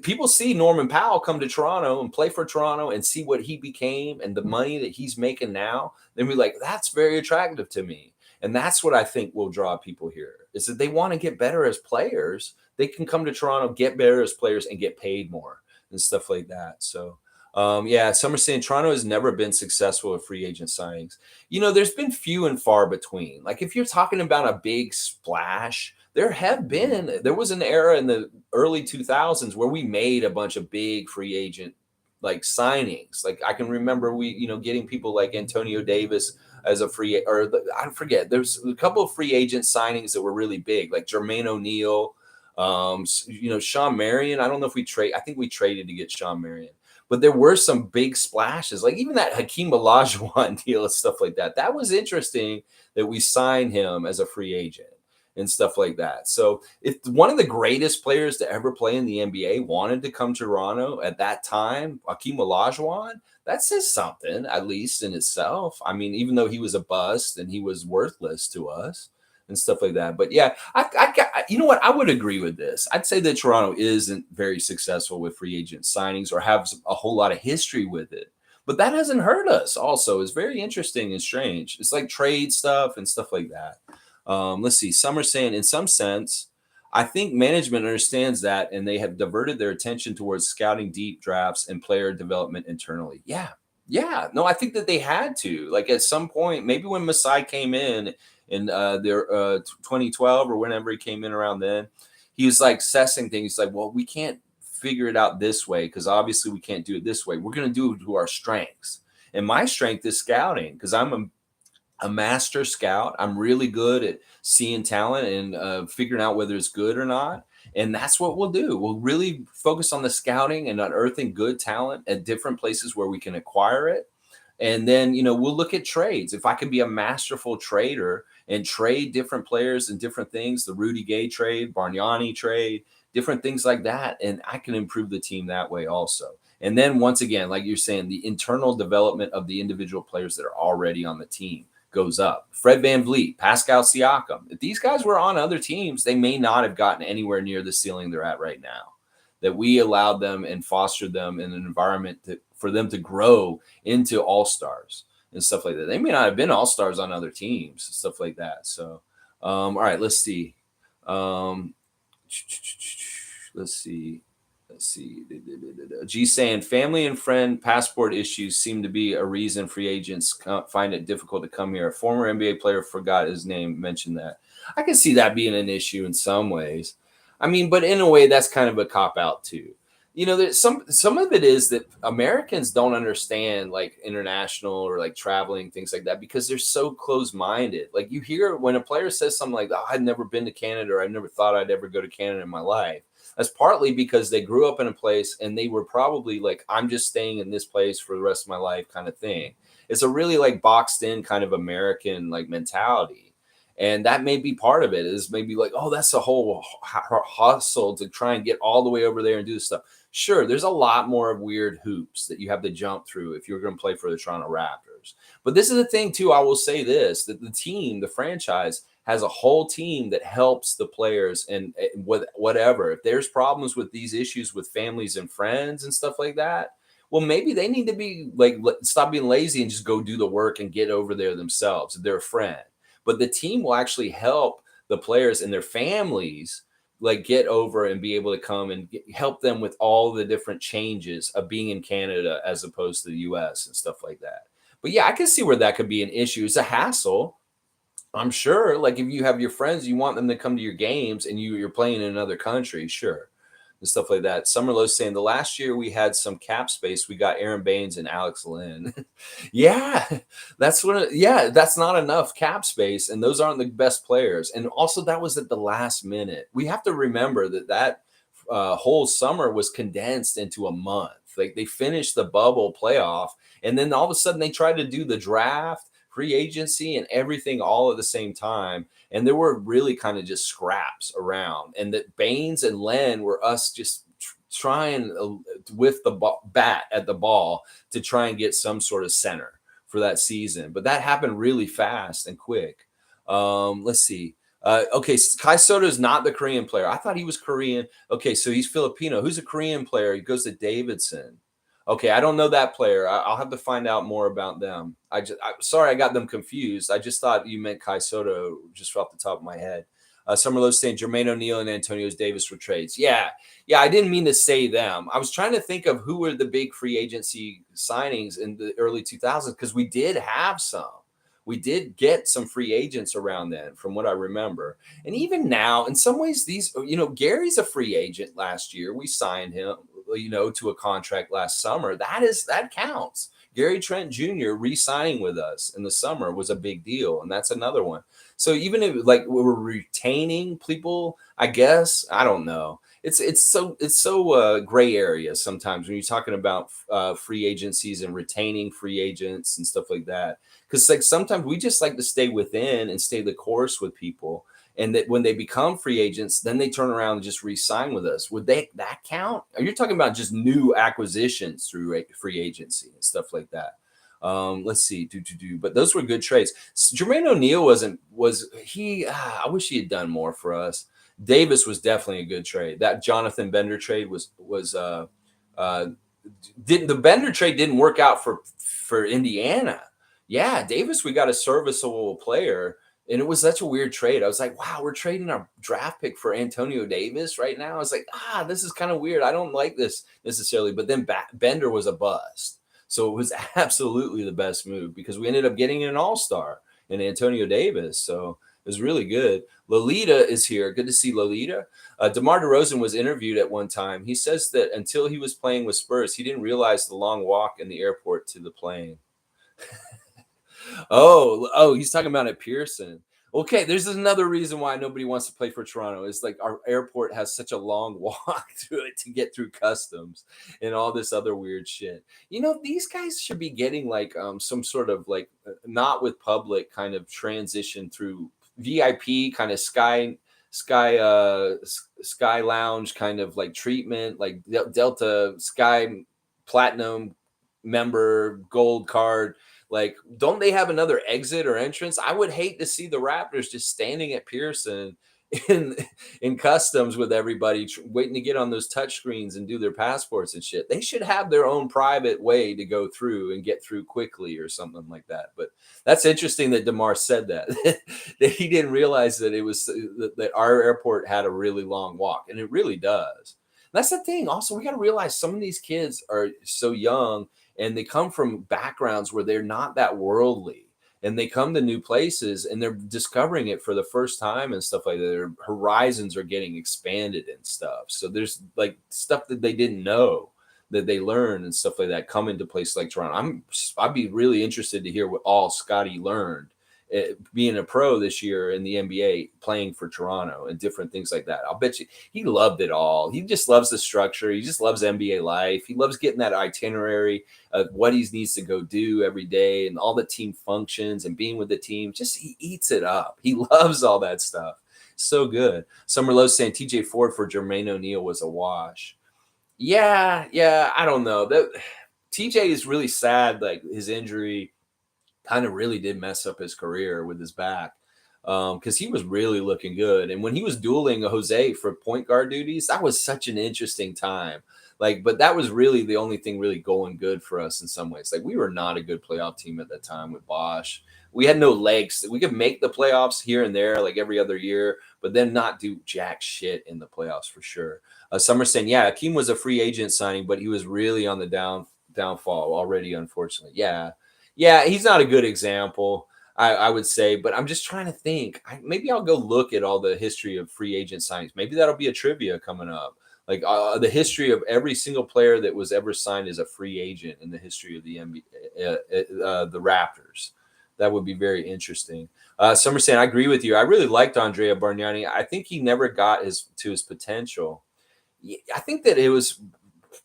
people see Norman Powell come to Toronto and play for Toronto and see what he became and the money that he's making now. Then we're like, that's very attractive to me. And that's what I think will draw people here, is that they want to get better as players. They can come to Toronto, get better as players, and get paid more and stuff like that. So, yeah, some are saying Toronto has never been successful with free agent signings. There's been few and far between. Like if you're talking about a big splash, there was an era in the early 2000s where we made a bunch of big free agent like signings. Like I can remember getting people like Antonio Davis as a I forget. There's a couple of free agent signings that were really big, like Jermaine O'Neal, Sean Marion. I don't know if I think we traded to get Sean Marion. But there were some big splashes, like even that Hakeem Olajuwon deal and stuff like that. That was interesting that we signed him as a free agent and stuff like that. So if one of the greatest players to ever play in the NBA wanted to come to Toronto at that time, Hakeem Olajuwon, that says something, at least in itself. I mean, even though he was a bust and he was worthless to us and stuff like that. But yeah, you know what? I would agree with this. I'd say that Toronto isn't very successful with free agent signings or have a whole lot of history with it. But that hasn't hurt us also. It's very interesting and strange. It's like trade stuff and stuff like that. Let's see. Some are saying, in some sense, I think management understands that, and they have diverted their attention towards scouting deep drafts and player development internally. Yeah. Yeah. No, I think that they had to. Like at some point, maybe when Masai came in their 2012 or whenever he came in around then, he was like assessing things like, well, we can't figure it out this way because obviously we can't do it this way. We're going to do it to our strengths. And my strength is scouting because I'm a master scout. I'm really good at seeing talent and figuring out whether it's good or not. And that's what we'll do. We'll really focus on the scouting and unearthing good talent at different places where we can acquire it. And then, we'll look at trades. If I can be a masterful trader and trade different players and different things, the Rudy Gay trade, Bargnani trade, different things like that, and I can improve the team that way also. And then once again, like you're saying, the internal development of the individual players that are already on the team goes up. Fred VanVleet, Pascal Siakam. If these guys were on other teams, they may not have gotten anywhere near the ceiling they're at right now. That we allowed them and fostered them in an environment for them to grow into all-stars and stuff like that. They may not have been all-stars on other teams, stuff like that. So, all right, let's see. Let's see. G saying family and friend passport issues seem to be a reason free agents find it difficult to come here. A former NBA player, forgot his name, mentioned that. I can see that being an issue in some ways. I mean, but in a way, that's kind of a cop out too. There's some of it is that Americans don't understand like international or like traveling, things like that, because they're so close-minded. Like you hear when a player says something like, oh, I've never been to Canada, or I never thought I'd ever go to Canada in my life. That's partly because they grew up in a place and they were probably like, I'm just staying in this place for the rest of my life kind of thing. It's a really like boxed in kind of American like mentality. And that may be part of it, is maybe like, oh, that's a whole hustle to try and get all the way over there and do this stuff. Sure, there's a lot more of weird hoops that you have to jump through if you're going to play for the Toronto Raptors. But this is the thing, too. I will say this, that the team, the franchise, has a whole team that helps the players and with whatever. If there's problems with these issues with families and friends and stuff like that, well, maybe they need to be like, stop being lazy and just go do the work and get over there themselves. They're a friend. But the team will actually help the players and their families like get over and be able to come and help them with all the different changes of being in Canada as opposed to the US and stuff like that. But yeah, I can see where that could be an issue. It's a hassle. I'm sure, like if you have your friends, you want them to come to your games and you're playing in another country, sure. and stuff like that. Summer Low saying the last year we had some cap space. We got Aaron Baines and Alex Lynn. Yeah, that's that's not enough cap space, and those aren't the best players. And also, that was at the last minute. We have to remember that whole summer was condensed into a month. Like they finished the bubble playoff, and then all of a sudden they tried to do the draft, free agency, and everything all at the same time. And there were really kind of just scraps around, and that Baines and Len were us just trying with the bat at the ball to try and get some sort of center for that season. But that happened really fast and quick. Let's see. Okay, Kai Sotto is not the Korean player. I thought he was Korean. Okay, so he's Filipino. Who's a Korean player? He goes to Davidson. Okay, I don't know that player. I'll have to find out more about them. I'm sorry I got them confused. I just thought you meant Kai Sotto just off the top of my head. Summer Low saying Jermaine O'Neal and Antonio Davis were trades. Yeah, I didn't mean to say them. I was trying to think of who were the big free agency signings in the early 2000s because we did have some. We did get some free agents around then, from what I remember. And even now, in some ways, these, Gary's a free agent last year. We signed him, to a contract last summer. That counts. Gary Trent Jr. re-signing with us in the summer was a big deal, and that's another one. So even if we're retaining people, I guess, I don't know. It's so gray area sometimes when you're talking about free agencies and retaining free agents and stuff like that. Because sometimes we just like to stay within and stay the course with people, and that when they become free agents, then they turn around and just re-sign with us. Would that count? Are you talking about just new acquisitions through free agency and stuff like that? Let's see, but those were good trades. Jermaine O'Neal I wish he had done more for us. Davis was definitely a good trade. That Jonathan Bender trade the Bender trade didn't work out for Indiana. Yeah, Davis, we got a serviceable player, and it was such a weird trade. I was like, wow, we're trading our draft pick for Antonio Davis right now. I was like, this is kind of weird. I don't like this necessarily. But then Bender was a bust. So it was absolutely the best move because we ended up getting an all-star in Antonio Davis. So it was really good. Lolita is here. Good to see Lolita. DeMar DeRozan was interviewed at one time. He says that until he was playing with Spurs, he didn't realize the long walk in the airport to the plane. Oh, he's talking about at Pearson. Okay, there's another reason why nobody wants to play for Toronto. Is like our airport has such a long walk through it to get through customs and all this other weird shit. These guys should be getting some sort of not with public kind of transition through VIP kind of sky lounge kind of treatment, like Delta Sky Platinum member gold card. Don't they have another exit or entrance? I would hate to see the Raptors just standing at Pearson in customs with everybody waiting to get on those touch screens and do their passports and shit. They should have their own private way to go through and get through quickly or something like that. But that's interesting that DeMar said that that he didn't realize that it was that our airport had a really long walk, and it really does. That's the thing. Also, we got to realize some of these kids are so young, and they come from backgrounds where they're not that worldly, and they come to new places and they're discovering it for the first time and stuff like that. Their horizons are getting expanded and stuff. So there's stuff that they didn't know that they learn and stuff like that come into place like Toronto. I'd be really interested to hear what all Scotty learned being a pro this year in the NBA, playing for Toronto and different things like that. I'll bet you he loved it all. He just loves the structure. He just loves NBA life. He loves getting that itinerary of what he needs to go do every day and all the team functions and being with the team. He eats it up. He loves all that stuff. So good. Summer Lowe saying TJ Ford for Jermaine O'Neal was a wash. Yeah, I don't know. TJ is really sad, his injury kind of really did mess up his career with his back because he was really looking good. And when he was dueling Jose for point guard duties, that was such an interesting time. But that was really the only thing really going good for us in some ways. We were not a good playoff team at that time with Bosch. We had no legs. We could make the playoffs here and there, every other year, but then not do jack shit in the playoffs for sure. Summer saying, yeah, Akeem was a free agent signing, but he was really on the downfall already, unfortunately. Yeah, he's not a good example, I would say, but I'm just trying to think. Maybe I'll go look at all the history of free agent signings. Maybe that'll be a trivia coming up. Like the history of every single player that was ever signed as a free agent in the history of the NBA, the Raptors. That would be very interesting. Some are saying, I agree with you. I really liked Andrea Bargnani. I think he never got to his potential. I think that it was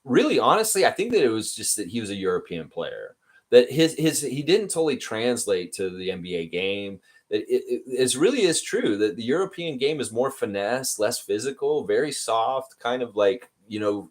really, honestly, I think that it was just that he was a European player. That he didn't totally translate to the NBA game. That it really is true that the European game is more finesse, less physical, very soft, kind of like,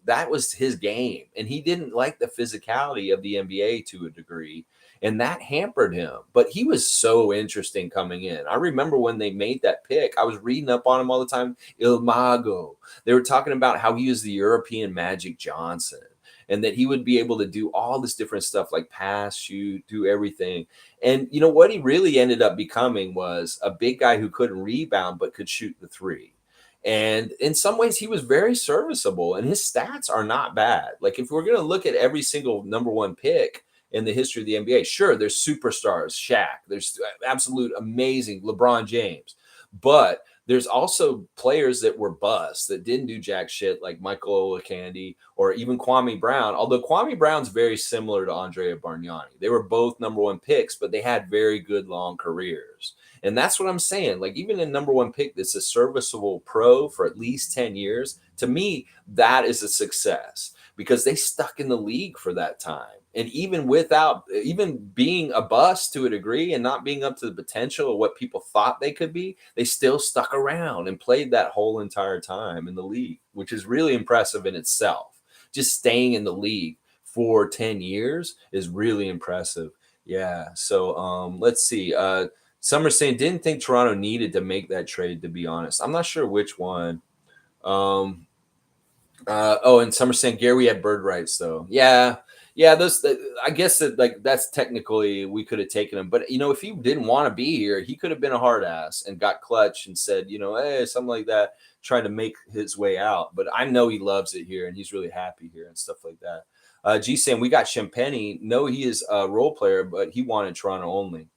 that was his game. And he didn't like the physicality of the NBA to a degree. And that hampered him. But he was so interesting coming in. I remember when they made that pick, I was reading up on him all the time. Il Mago. They were talking about how he was the European Magic Johnson and that he would be able to do all this different stuff like pass, shoot, do everything. And what he really ended up becoming was a big guy who couldn't rebound but could shoot the three. And in some ways, he was very serviceable, and his stats are not bad. Like, if we're going to look at every single number one pick in the history of the NBA, sure, there's superstars, Shaq, there's absolute amazing LeBron James, but there's also players that were busts that didn't do jack shit, like Michael Olakandi or even Kwame Brown. Although Kwame Brown's very similar to Andrea Bargnani. They were both number one picks, but they had very good long careers. And that's what I'm saying. Like, even a number one pick that's a serviceable pro for at least 10 years, to me, that is a success because they stuck in the league for that time. And even being a bust to a degree and not being up to the potential of what people thought they could be, they still stuck around and played that whole entire time in the league, which is really impressive in itself. Just staying in the league for 10 years is really impressive. Yeah. So let's see. Some are saying didn't think Toronto needed to make that trade, to be honest. I'm not sure which one. And some are saying Gary, we had bird rights though. Yeah. Those, I guess that, like, that's technically we could have taken him, but if he didn't want to be here, he could have been a hard ass and got clutch and said, hey, something like that, trying to make his way out. But I know he loves it here and he's really happy here and stuff like that. G saying we got Champagny. No, he is a role player, but he wanted Toronto only.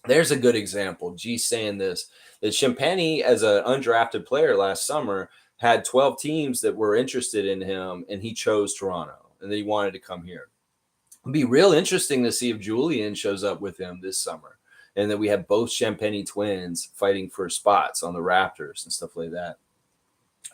There's a good example. G saying this, that Champagny, as an undrafted player last summer, had 12 teams that were interested in him, and he chose Toronto, and then he wanted to come here. It'd be real interesting to see if Julian shows up with him this summer, and that we have both Champagny twins fighting for spots on the Raptors and stuff like that.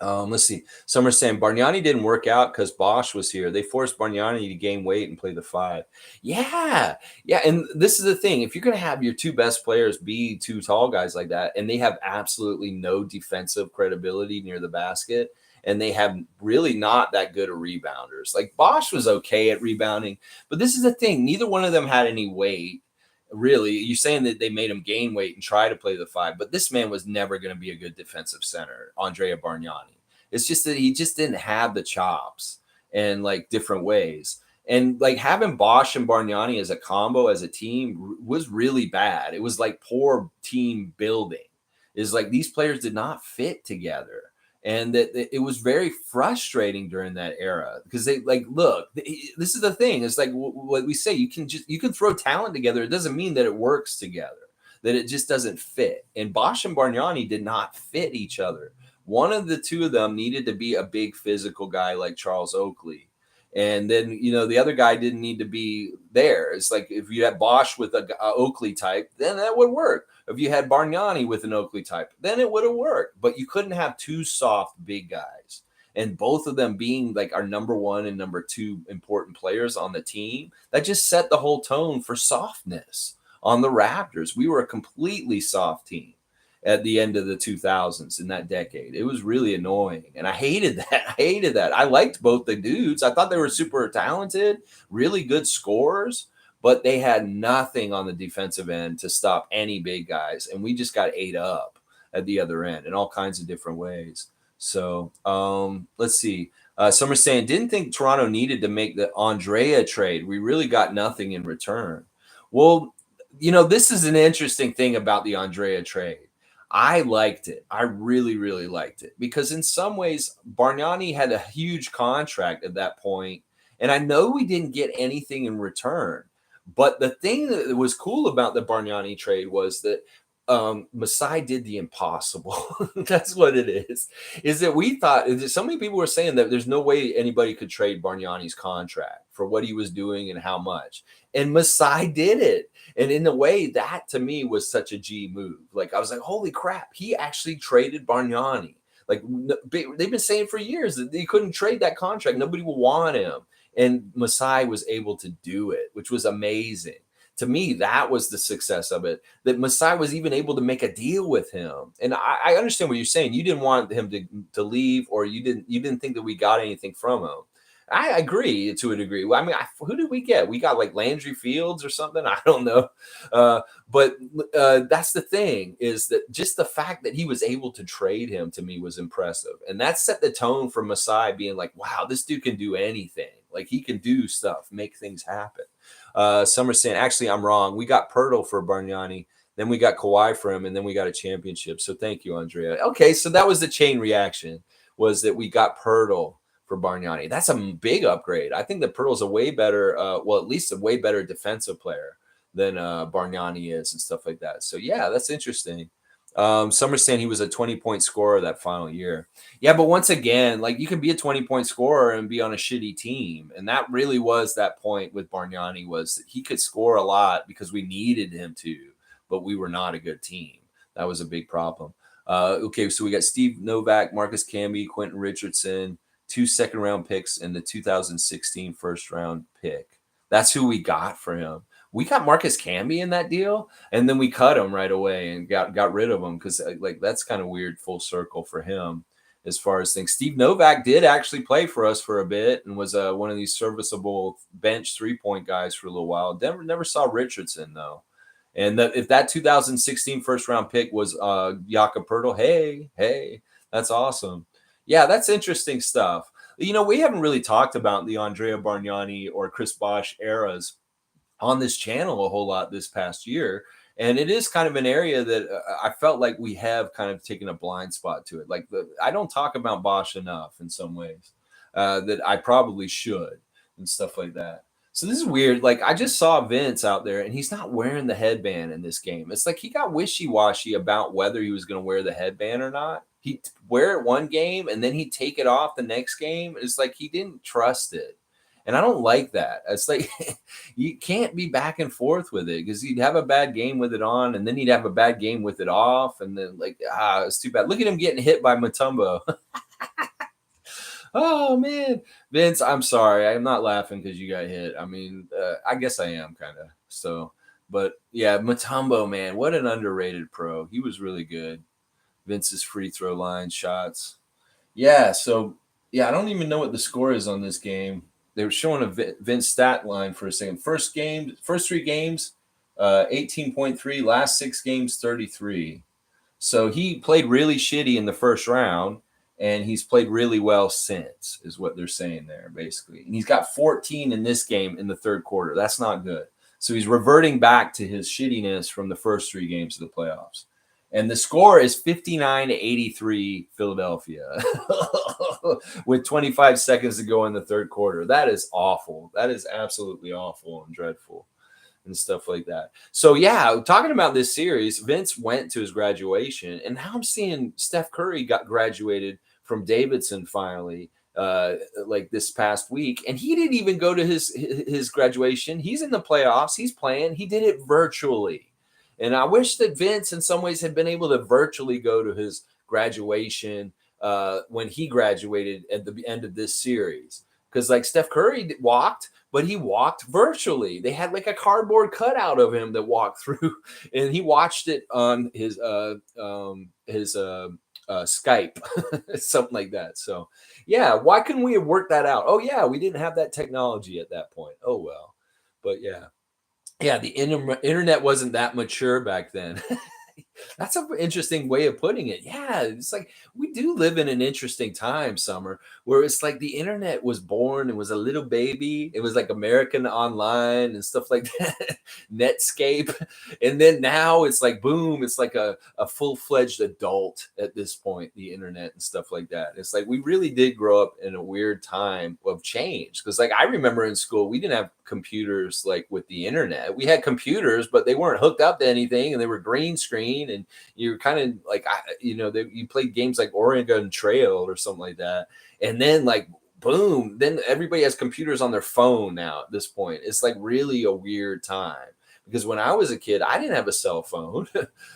Let's see. Some are saying Bargnani didn't work out because Bosch was here. They forced Bargnani to gain weight and play the five. Yeah. And this is the thing. If you're going to have your two best players be two tall guys like that, and they have absolutely no defensive credibility near the basket, and they have really not that good of rebounders. Like, Bosch was okay at rebounding, but this is the thing. Neither one of them had any weight. Really, you're saying that they made him gain weight and try to play the five, but this man was never going to be a good defensive center, Andrea Bargnani. It's just that he just didn't have the chops and like different ways. And like having Bosch and Bargnani as a combo, as a team, was really bad. It was like poor team building. It's like these players did not fit together. And that it was very frustrating during that era because they look, this is the thing. It's like what we say, you can throw talent together. It doesn't mean that it works together, that it just doesn't fit. And Bosch and Bargnani did not fit each other. One of the two of them needed to be a big physical guy like Charles Oakley. And then, the other guy didn't need to be there. It's like if you had Bosch with a Oakley type, then that would work. If you had Bargnani with an Oakley type, then it would have worked. But you couldn't have two soft big guys. And both of them being like our number one and number two important players on the team, that just set the whole tone for softness on the Raptors. We were a completely soft team at the end of the 2000s in that decade. It was really annoying. And I hated that. I liked both the dudes. I thought they were super talented, really good scorers, but they had nothing on the defensive end to stop any big guys. And we just got ate up at the other end in all kinds of different ways. So let's see. Some are saying, didn't think Toronto needed to make the Andrea trade. We really got nothing in return. Well, this is an interesting thing about the Andrea trade. I liked it. I really, really liked it because in some ways, Bargnani had a huge contract at that point, and I know we didn't get anything in return. But the thing that was cool about the Bargnani trade was that Masai did the impossible. That's what it is that we thought, so many people were saying that there's no way anybody could trade Bargnani's contract for what he was doing and how much. And Masai did it. And in a way, that to me was such a G move. Like, I was like, holy crap, he actually traded Bargnani. Like, they've been saying for years that they couldn't trade that contract. Nobody will want him. And Masai was able to do it, which was amazing. To me, that was the success of it, that Masai was even able to make a deal with him. And I understand what you're saying. You didn't want him to leave, or you didn't think that we got anything from him. I agree to a degree. I mean, who did we get? We got like Landry Fields or something. I don't know. But that's the thing, is that just the fact that he was able to trade him, to me, was impressive. And that set the tone for Masai being like, wow, this dude can do anything. Like, he can do stuff, make things happen. Summer saying, actually, I'm wrong. We got Pirtle for Bargnani. Then we got Kawhi for him, and then we got a championship. So thank you, Andrea. Okay, so that was the chain reaction, was that we got Pirtle for Bargnani. That's a big upgrade. I think that Pirtle's a way better, well, at least a way better defensive player than Bargnani is and stuff like that. So, yeah, that's interesting. Summer's saying he was a 20-point scorer that final year. Yeah, but once again, like, you can be a 20-point scorer and be on a shitty team. And that really was that point with Bargnani, was that he could score a lot because we needed him to, but we were not a good team. That was a big problem. Okay, so we got Steve Novak, Marcus Camby, Quentin Richardson, 2 second-round picks, and the 2016 first-round pick. That's who we got for him. We got Marcus Camby in that deal, and then we cut him right away and got rid of him, because like, that's kind of weird, full circle for him as far as things. Steve Novak did actually play for us for a bit and was one of these serviceable bench 3-point guys for a little while. Denver never saw Richardson, though. And if that 2016 first-round pick was Jakob Poeltl, hey, that's awesome. Yeah, that's interesting stuff. You know, we haven't really talked about the Andrea Bargnani or Chris Bosh eras on this channel a whole lot this past year. And it is kind of an area that I felt like we have kind of taken a blind spot to it. Like, I don't talk about Bosh enough in some ways that I probably should, and stuff like that. So this is weird. Like, I just saw Vince out there, and he's not wearing the headband in this game. It's like he got wishy-washy about whether he was going to wear the headband or not. He'd wear it one game, and then he'd take it off the next game. It's like he didn't trust it. And I don't like that. It's like you can't be back and forth with it, because he'd have a bad game with it on, and then he'd have a bad game with it off. And then, like, it's too bad. Look at him getting hit by Mutombo. Oh, man. Vince, I'm sorry. I'm not laughing because you got hit. I mean, I guess I am kind of. So, but yeah, Mutombo, man, what an underrated pro. He was really good. Vince's free throw line shots. Yeah, so, yeah, I don't even know what the score is on this game. They were showing a Vince stat line for a second. First 3 games, 18.3. Last 6 games, 33. So he played really shitty in the first round, and he's played really well since, is what they're saying there, basically. And he's got 14 in this game in the third quarter. That's not good. So he's reverting back to his shittiness from the first 3 games of the playoffs. And the score is 59-83 Philadelphia with 25 seconds to go in the third quarter. That is awful. That is absolutely awful and dreadful and stuff like that. So, yeah, talking about this series, Vince went to his graduation, and now I'm seeing Steph Curry got graduated from Davidson finally, like this past week. And he didn't even go to his graduation. He's in the playoffs. He's playing. He did it virtually. And I wish that Vince, in some ways, had been able to virtually go to his graduation when he graduated at the end of this series. Because, like, Steph Curry walked, but he walked virtually. They had, like, a cardboard cutout of him that walked through, and he watched it on his Skype, something like that. So, yeah, why couldn't we have worked that out? Oh, yeah, we didn't have that technology at that point. Oh, well. But, yeah. Yeah, the internet wasn't that mature back then. That's an interesting way of putting it. Yeah, it's like we do live in an interesting time, Summer, where it's like the internet was born. It was a little baby. It was like American Online and stuff like that, Netscape. And then now it's like, boom, it's like a full-fledged adult at this point, the internet and stuff like that. It's like we really did grow up in a weird time of change. Because, like, I remember in school, we didn't have computers like with the internet. We had computers, but they weren't hooked up to anything, and they were green screen. and you're kind of like, you played games like Oregon Trail or something like that. And then like, boom, then everybody has computers on their phone now at this point. It's like really a weird time. Because when I was a kid, I didn't have a cell phone.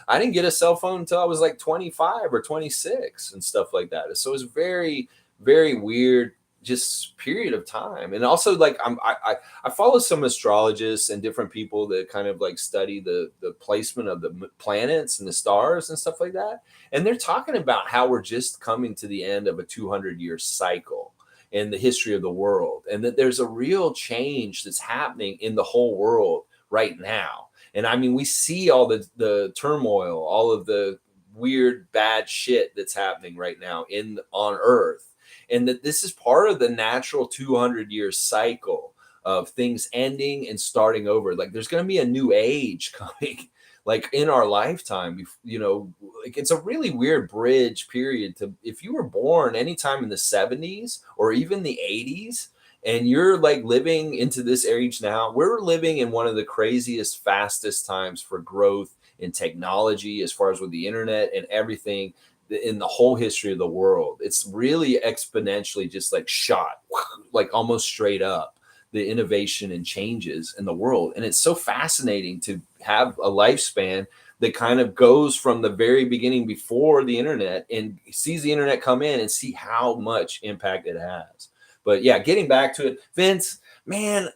I didn't get a cell phone until I was like 25 or 26 and stuff like that. So it was very, very weird, just period of time. And also, like, I follow some astrologists and different people that kind of like study the placement of the planets and the stars and stuff like that. And they're talking about how we're just coming to the end of a 200-year cycle in the history of the world, and that there's a real change that's happening in the whole world right now. And I mean, we see all the turmoil, all of the weird, bad shit that's happening right now on Earth, and that this is part of the natural 200-year cycle of things ending and starting over. Like, there's going to be a new age coming, like in our lifetime. Like, it's a really weird bridge period to, if you were born anytime in the 70s or even the 80s, and you're like living into this age now, we're living in one of the craziest, fastest times for growth in technology, as far as with the internet and everything in the whole history of the world. It's really exponentially just like shot, like almost straight up, the innovation and changes in the world. And it's so fascinating to have a lifespan that kind of goes from the very beginning before the internet and sees the internet come in and see how much impact it has. But yeah, getting back to it, Vince, man,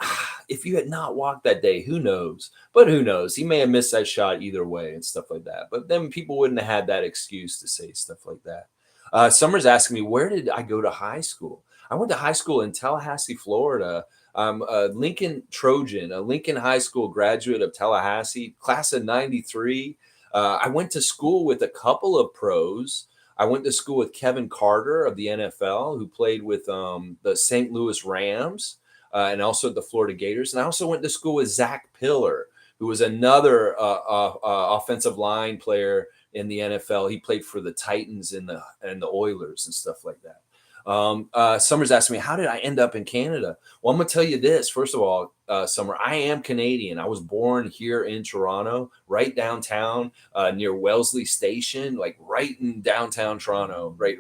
if you had not walked that day, who knows? But who knows? He may have missed that shot either way and stuff like that. But then people wouldn't have had that excuse to say stuff like that. Summer's asking me, where did I go to high school? I went to high school in Tallahassee, Florida. I'm a Lincoln Trojan, a Lincoln High School graduate of Tallahassee, class of 93. I went to school with a couple of pros. I went to school with Kevin Carter of the NFL, who played with the St. Louis Rams and also the Florida Gators. And I also went to school with Zach Pillar, who was another offensive line player in the NFL. He played for the Titans and the Oilers and stuff like that. Summer's asking me, how did I end up in Canada? Well, I'm going to tell you this. First of all, Summer, I am Canadian. I was born here in Toronto, right downtown, near Wellesley Station, like right in downtown Toronto, right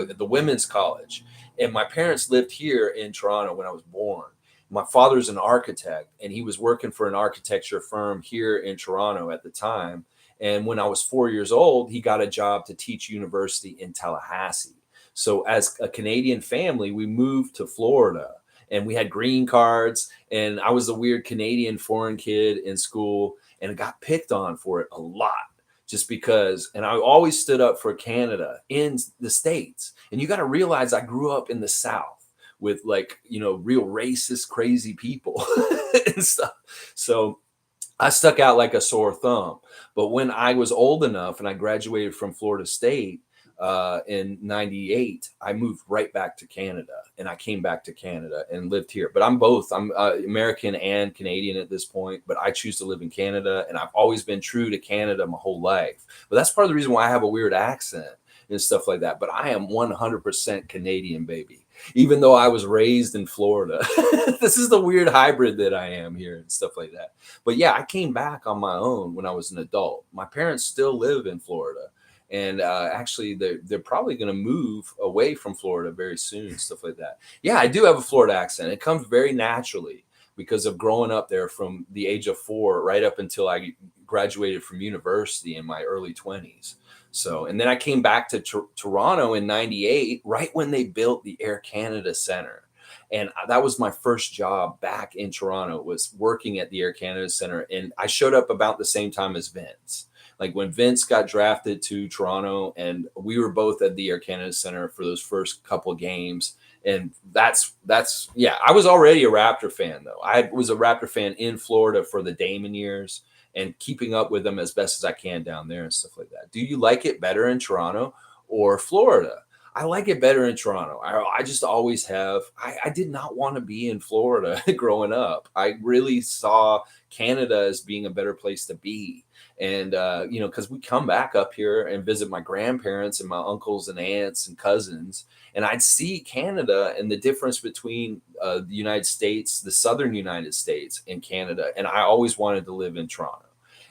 at the Women's College. And my parents lived here in Toronto when I was born. My father's an architect, and he was working for an architecture firm here in Toronto at the time. And when I was 4 years old, he got a job to teach university in Tallahassee. So as a Canadian family, we moved to Florida, and we had green cards, and I was a weird Canadian foreign kid in school and got picked on for it a lot, just because. And I always stood up for Canada in the States. And you got to realize I grew up in the South with like, real racist, crazy people and stuff. So I stuck out like a sore thumb. But when I was old enough and I graduated from Florida State, in 98, I moved right back to Canada, and I came back to Canada and lived here. But I'm both. I'm American and Canadian at this point, but I choose to live in Canada, and I've always been true to Canada my whole life. But that's part of the reason why I have a weird accent and stuff like that. But I am 100% Canadian, baby, even though I was raised in Florida. This is the weird hybrid that I am here and stuff like that. But yeah, I came back on my own when I was an adult. My parents still live in Florida. And actually, they're probably going to move away from Florida very soon, stuff like that. Yeah, I do have a Florida accent. It comes very naturally because of growing up there from the age of 4 right up until I graduated from university in my early 20s. So, and then I came back to Toronto in 98, right when they built the Air Canada Center. And that was my first job back in Toronto, was working at the Air Canada Center. And I showed up about the same time as Vince. Like when Vince got drafted to Toronto, and we were both at the Air Canada Center for those first couple of games. And that's I was already a Raptor fan, though. I was a Raptor fan in Florida for the Damon years and keeping up with them as best as I can down there and stuff like that. Do you like it better in Toronto or Florida? I like it better in Toronto. I just always have. I did not want to be in Florida growing up. I really saw Canada as being a better place to be. And, because we come back up here and visit my grandparents and my uncles and aunts and cousins, and I'd see Canada and the difference between the United States, the southern United States and Canada. And I always wanted to live in Toronto.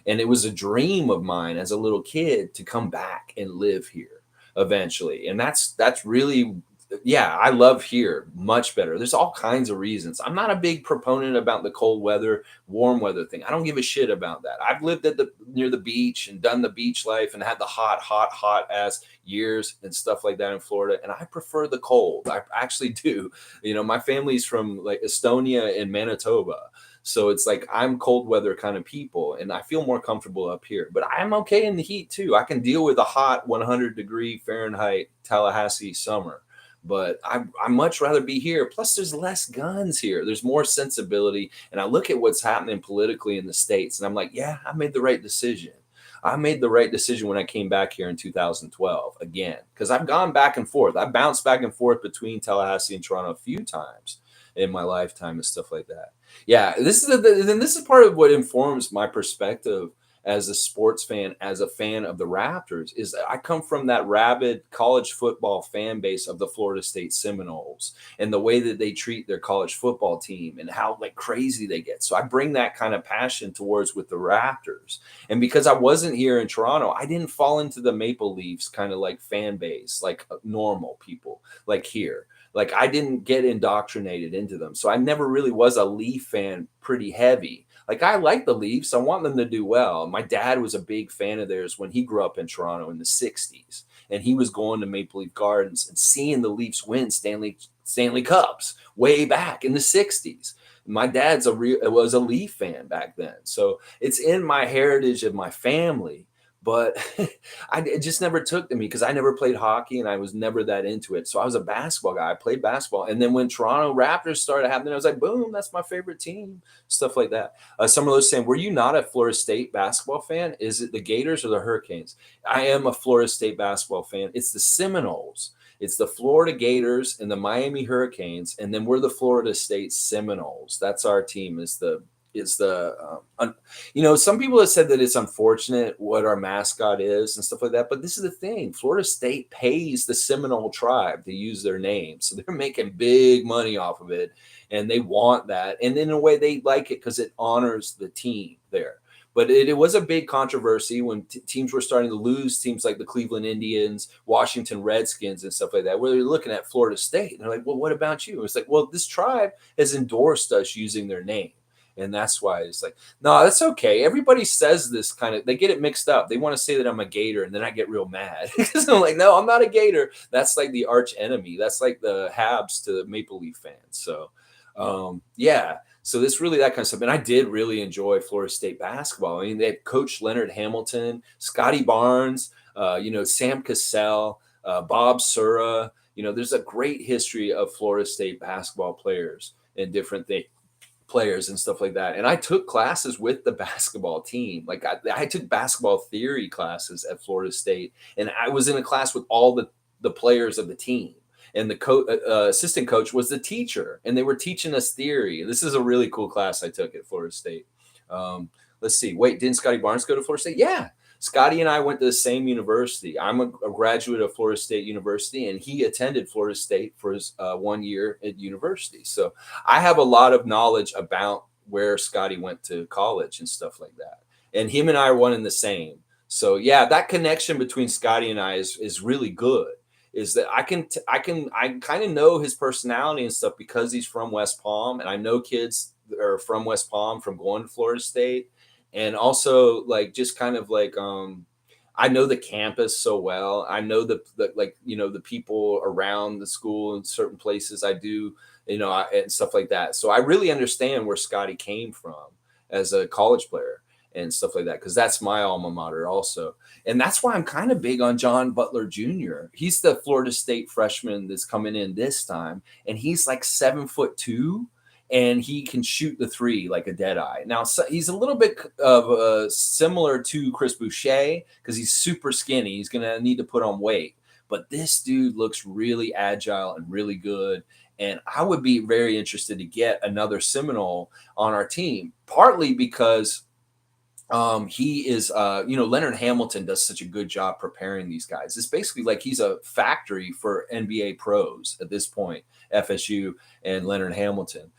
And it was a dream of mine as a little kid to come back and live here eventually. And that's really, yeah, I love here much better. There's all kinds of reasons. I'm not a big proponent about the cold weather, warm weather thing. I don't give a shit about that. I've lived at the near the beach and done the beach life and had the hot ass years and stuff like that in Florida. And I prefer the cold. I actually do. You know, my family's from like Estonia and Manitoba. So it's like I'm cold weather kind of people, and I feel more comfortable up here. But I'm okay in the heat too. I can deal with a hot 100-degree Fahrenheit Tallahassee summer, but I much rather be here. Plus, there's less guns here. There's more sensibility. And I look at what's happening politically in the States, and I'm like, yeah, I made the right decision. I made the right decision when I came back here in 2012 again, because I've gone back and forth. I bounced back and forth between Tallahassee and Toronto a few times in my lifetime and stuff like that. Yeah, this is this is part of what informs my perspective as a sports fan, as a fan of the Raptors, is that I come from that rabid college football fan base of the Florida State Seminoles and the way that they treat their college football team and how like crazy they get. So I bring that kind of passion towards with the Raptors. And because I wasn't here in Toronto, I didn't fall into the Maple Leafs kind of like fan base, like normal people like here. Like I didn't get indoctrinated into them. So I never really was a Leaf fan pretty heavy. Like I like the Leafs. I want them to do well. My dad was a big fan of theirs when he grew up in Toronto in the 60s. And he was going to Maple Leaf Gardens and seeing the Leafs win Stanley Cups way back in the 60s. My dad's was a Leaf fan back then. So it's in my heritage of my family. But it just never took to me because I never played hockey and I was never that into it. So I was a basketball guy. I played basketball. And then when Toronto Raptors started happening, I was like, boom, that's my favorite team, stuff like that. Some of those saying, were you not a Florida State basketball fan? Is it the Gators or the Hurricanes? I am a Florida State basketball fan. It's the Seminoles. It's the Florida Gators and the Miami Hurricanes. And then we're the Florida State Seminoles. That's our team some people have said that it's unfortunate what our mascot is and stuff like that, but this is the thing. Florida State pays the Seminole tribe to use their name, so they're making big money off of it, and they want that, and in a way they like it because it honors the team there. But it was a big controversy when teams were starting to lose, teams like the Cleveland Indians, Washington Redskins, and stuff like that, where they're looking at Florida State and they're like, well, what about you? It's like, well, this tribe has endorsed us using their name. And that's why it's like, no, that's okay. Everybody says this kind of, they get it mixed up. They want to say that I'm a Gator, and then I get real mad because I'm like, no, I'm not a Gator. That's like the arch enemy. That's like the Habs to the Maple Leaf fans. So, yeah. So this really that kind of stuff. And I did really enjoy Florida State basketball. I mean, they had Coach Leonard Hamilton, Scotty Barnes, Sam Cassell, Bob Sura. There's a great history of Florida State basketball players and different things. Players and stuff like that. And I took classes with the basketball team. Like I took basketball theory classes at Florida State, and I was in a class with all the players of the team. And the assistant coach was the teacher, and they were teaching us theory. This is a really cool class I took at Florida State. Let's see. Wait, didn't Scotty Barnes go to Florida State? Yeah. Scotty and I went to the same university. I'm a graduate of Florida State University, and he attended Florida State for his 1 year at university. So I have a lot of knowledge about where Scotty went to college and stuff like that. And him and I are one and the same. So yeah, that connection between Scotty and I is really good. Is that I kind of know his personality and stuff because he's from West Palm, and I know kids that are from West Palm from going to Florida State. And also like just kind of like I know the campus so well. I know the people around the school in certain places. I do, and stuff like that. So I really understand where Scotty came from as a college player and stuff like that, because that's my alma mater also. And that's why I'm kind of big on John Butler Jr. He's the Florida State freshman that's coming in this time, and he's like 7'2". And he can shoot the three like a dead eye. Now, so he's a little bit of similar to Chris Boucher because he's super skinny. He's going to need to put on weight. But this dude looks really agile and really good. And I would be very interested to get another Seminole on our team, partly because He is, Leonard Hamilton does such a good job preparing these guys. It's basically like he's a factory for NBA pros at this point, FSU and Leonard Hamilton.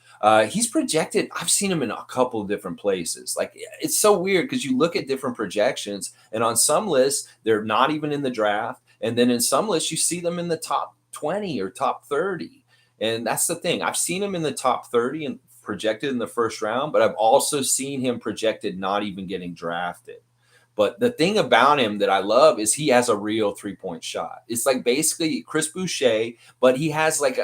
He's projected. I've seen him in a couple of different places. Like, it's so weird because you look at different projections, and on some lists, they're not even in the draft. And then in some lists, you see them in the top 20 or top 30. And that's the thing. I've seen him in the top 30 and projected in the first round, but I've also seen him projected not even getting drafted. But the thing about him that I love is he has a real 3-point shot. It's like basically Chris Boucher, but he has like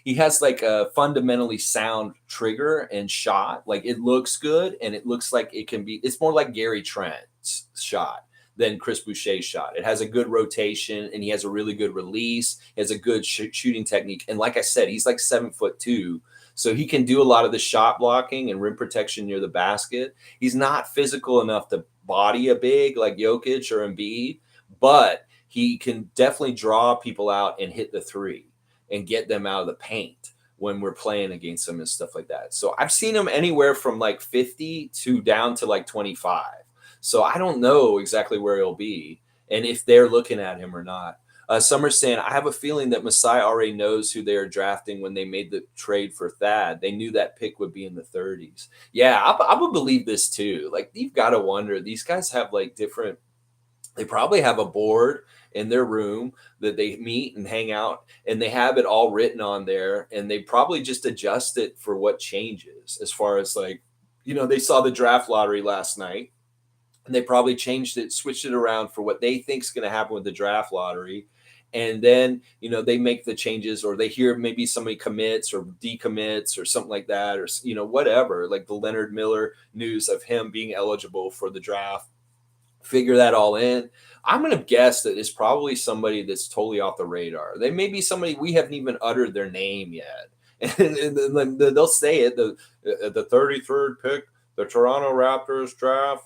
he has like a fundamentally sound trigger and shot. Like, it looks good, and it looks like it can be. It's more like Gary Trent's shot than Chris Boucher's shot. It has a good rotation, and he has a really good release. He has a good shooting technique. And like I said, he's like 7'2", so he can do a lot of the shot blocking and rim protection near the basket. He's not physical enough to body a big like Jokic or Embiid, but he can definitely draw people out and hit the three and get them out of the paint when we're playing against them and stuff like that. So I've seen him anywhere from like 50 to down to like 25. So I don't know exactly where he'll be and if they're looking at him or not. Summer's saying, I have a feeling that Masai already knows who they are drafting when they made the trade for Thad. They knew that pick would be in the 30s. Yeah, I would believe this too. Like, you've got to wonder, these guys have like different, they probably have a board in their room that they meet and hang out, and they have it all written on there, and they probably just adjust it for what changes as far as like, they saw the draft lottery last night, and they probably changed it, switched it around for what they think is going to happen with the draft lottery. And then, they make the changes, or they hear maybe somebody commits or decommits or something like that, or, whatever, like the Leonard Miller news of him being eligible for the draft, figure that all in. I'm going to guess that it's probably somebody that's totally off the radar. They may be somebody we haven't even uttered their name yet. And then they'll say it, the 33rd pick, the Toronto Raptors draft,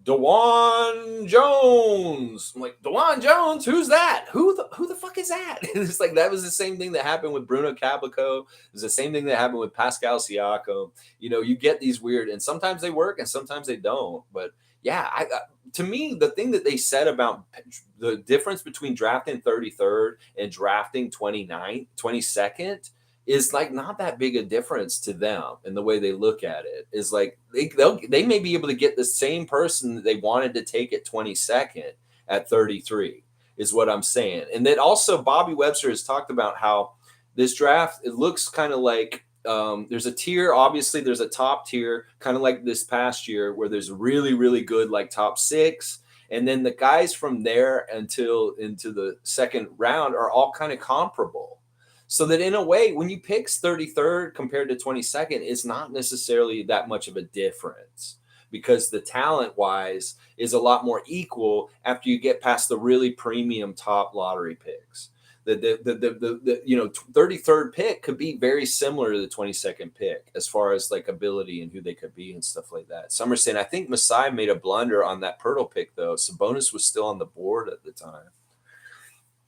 DeJuan Jones. I'm like, DeJuan Jones? Who's that? Who the fuck is that? It's like, that was the same thing that happened with Bruno Caboclo. It's the same thing that happened with Pascal Siakam. You get these weird, and sometimes they work and sometimes they don't. But yeah, to me, the thing that they said about the difference between drafting 33rd and drafting 22nd is like not that big a difference to them, and the way they look at it is like they may be able to get the same person that they wanted to take at 22nd at 33 is what I'm saying. And then also Bobby Webster has talked about how this draft, it looks kind of like there's a tier. Obviously there's a top tier, kind of like this past year, where there's really, really good like top 6. And then the guys from there until into the second round are all kind of comparable. So that in a way, when you pick 33rd compared to 22nd, it's not necessarily that much of a difference, because the talent wise is a lot more equal after you get past the really premium top lottery picks. The 33rd pick could be very similar to the 22nd pick as far as like ability and who they could be and stuff like that. Some are saying, I think Masai made a blunder on that Pirtle pick though. Sabonis was still on the board at the time.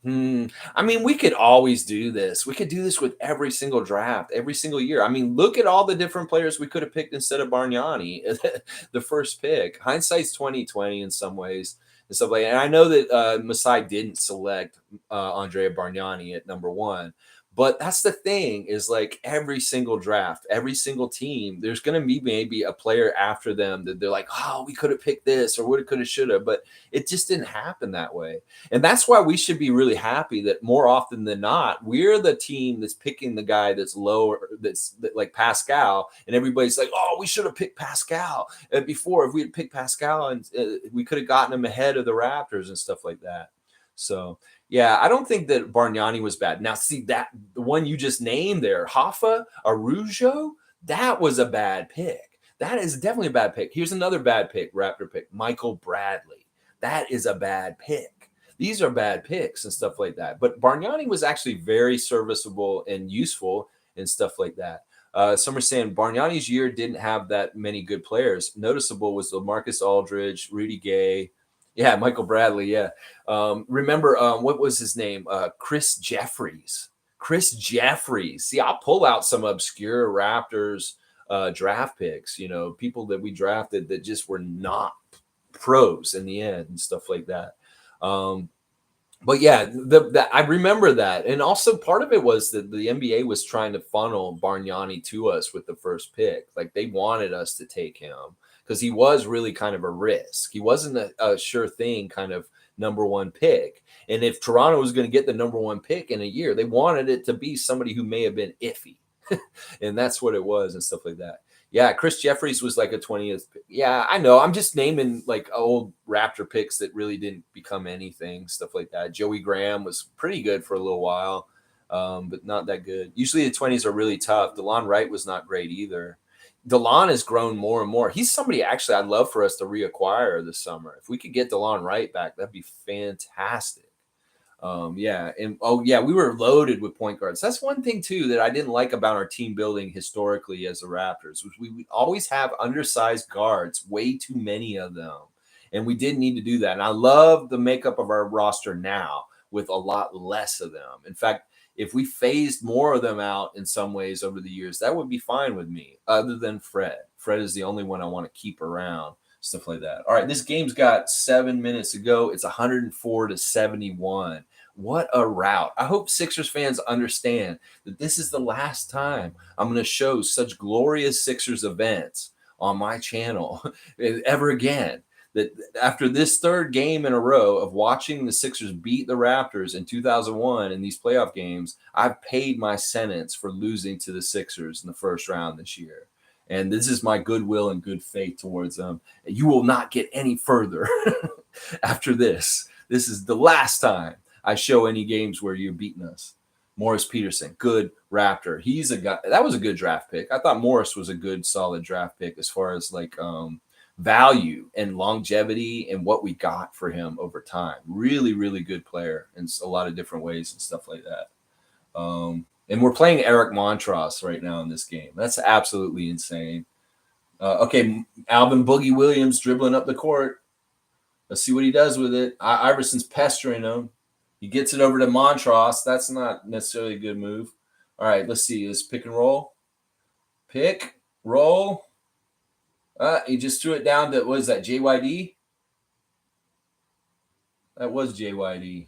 I mean, we could always do this. We could do this with every single draft, every single year. I mean, look at all the different players we could have picked instead of Bargnani, the first pick. Hindsight's 2020 in some ways and stuff like that. And I know that Masai didn't select Andrea Bargnani at number 1. But that's the thing, is like every single draft, every single team, there's going to be maybe a player after them that they're like, oh, we could have picked this or would have, could have, should have. But it just didn't happen that way. And that's why we should be really happy that more often than not, we're the team that's picking the guy that's lower, that's like Pascal. And everybody's like, oh, we should have picked Pascal before. If we had picked Pascal, and we could have gotten him ahead of the Raptors and stuff like that. So, yeah, I don't think that Bargnani was bad. Now, see, that the one you just named there, Hoffa Araujo, that was a bad pick. That is definitely a bad pick. Here's another bad pick, Raptor pick, Michael Bradley. That is a bad pick. These are bad picks and stuff like that. But Bargnani was actually very serviceable and useful and stuff like that. Some are saying Bargnani's year didn't have that many good players. Noticeable was LaMarcus Aldridge, Rudy Gay. Yeah, Michael Bradley. Yeah. Remember, what was his name? Chris Jeffries. Chris Jeffries. See, I'll pull out some obscure Raptors draft picks, people that we drafted that just were not pros in the end and stuff like that. But yeah, I remember that. And also part of it was that the NBA was trying to funnel Bargnani to us with the first pick. Like they wanted us to take him because he was really kind of a risk. He wasn't a sure thing kind of number one pick. And if Toronto was going to get the number one pick in a year, they wanted it to be somebody who may have been iffy. And that's what it was and stuff like that. Yeah, Chris Jeffries was like a 20th. Yeah, I know. I'm just naming like old Raptor picks that really didn't become anything, stuff like that. Joey Graham was pretty good for a little while, but not that good. Usually the 20s are really tough. DeLon Wright was not great either. DeLon has grown more and more. He's somebody actually I'd love for us to reacquire this summer. If we could get DeLon Wright back, that'd be fantastic. We were loaded with point guards. That's one thing too that I didn't like about our team building historically as the Raptors was we always have undersized guards, way too many of them, and we didn't need to do that. And I love the makeup of our roster now with a lot less of them. In fact, if we phased more of them out in some ways over the years, that would be fine with me. Other than Fred. Fred is the only one I want to keep around. Stuff like that. All right, this game's got 7 minutes to go. It's 104-71. What a rout. I hope Sixers fans understand that this is the last time I'm going to show such glorious Sixers events on my channel ever again. That after this third game in a row of watching the Sixers beat the Raptors in 2001 in these playoff games, I've paid my sentence for losing to the Sixers in the first round this year. And this is my goodwill and good faith towards them. You will not get any further after this. This is the last time I show any games where you've beaten us. Morris Peterson, good Raptor. He's a guy. That was a good draft pick. I thought Morris was a good, solid draft pick as far as like value and longevity and what we got for him over time. Really, really good player in a lot of different ways and stuff like that. And we're playing Eric Montross right now in this game. That's absolutely insane. Okay, Alvin Boogie Williams dribbling up the court. Let's see what he does with it. Iverson's pestering him. He gets it over to Montross. That's not necessarily a good move. All right, let's see. Let's pick and roll. Pick, roll. He just threw it down to, what is that, JYD? That was JYD.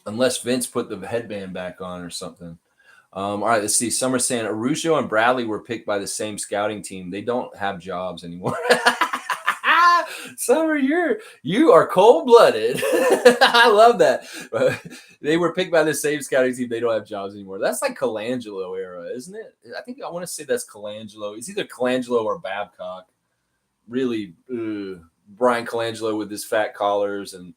Unless Vince put the headband back on or something. All right, let's see. Summer saying Araujo and Bradley were picked by the same scouting team. They don't have jobs anymore. Summer, you are cold-blooded. I love that. They were picked by the same scouting team. They don't have jobs anymore. That's like Colangelo era, isn't it? I want to say that's Colangelo. It's either Colangelo or Babcock. Really, Brian Colangelo with his fat collars and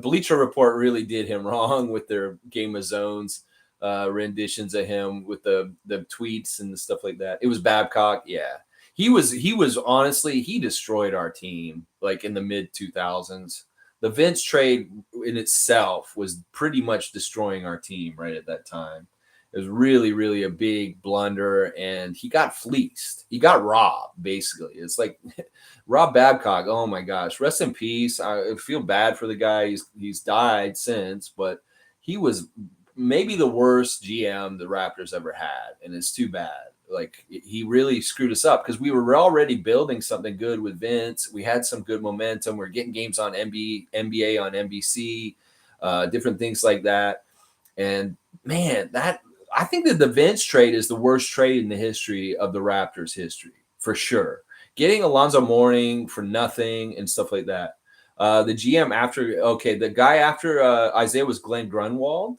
Bleacher Report really did him wrong with their Game of Zones renditions of him with the tweets and the stuff like that. It was Babcock. Yeah. He was honestly, he destroyed our team like in the mid 2000s. The Vince trade in itself was pretty much destroying our team right at that time. It was really, really a big blunder, and he got fleeced. He got robbed, basically. It's like Rob Babcock. Oh my gosh, rest in peace. I feel bad for the guy. He's died since, but he was maybe the worst GM the Raptors ever had, and it's too bad. Like he really screwed us up because we were already building something good with Vince. We had some good momentum. We're getting games on NBA on NBC, different things like that. And man, I think that the Vince trade is the worst trade in the history of the Raptors history, for sure. Getting Alonzo Mourning for nothing and stuff like that. The GM the guy after Isaiah was Glenn Grunwald.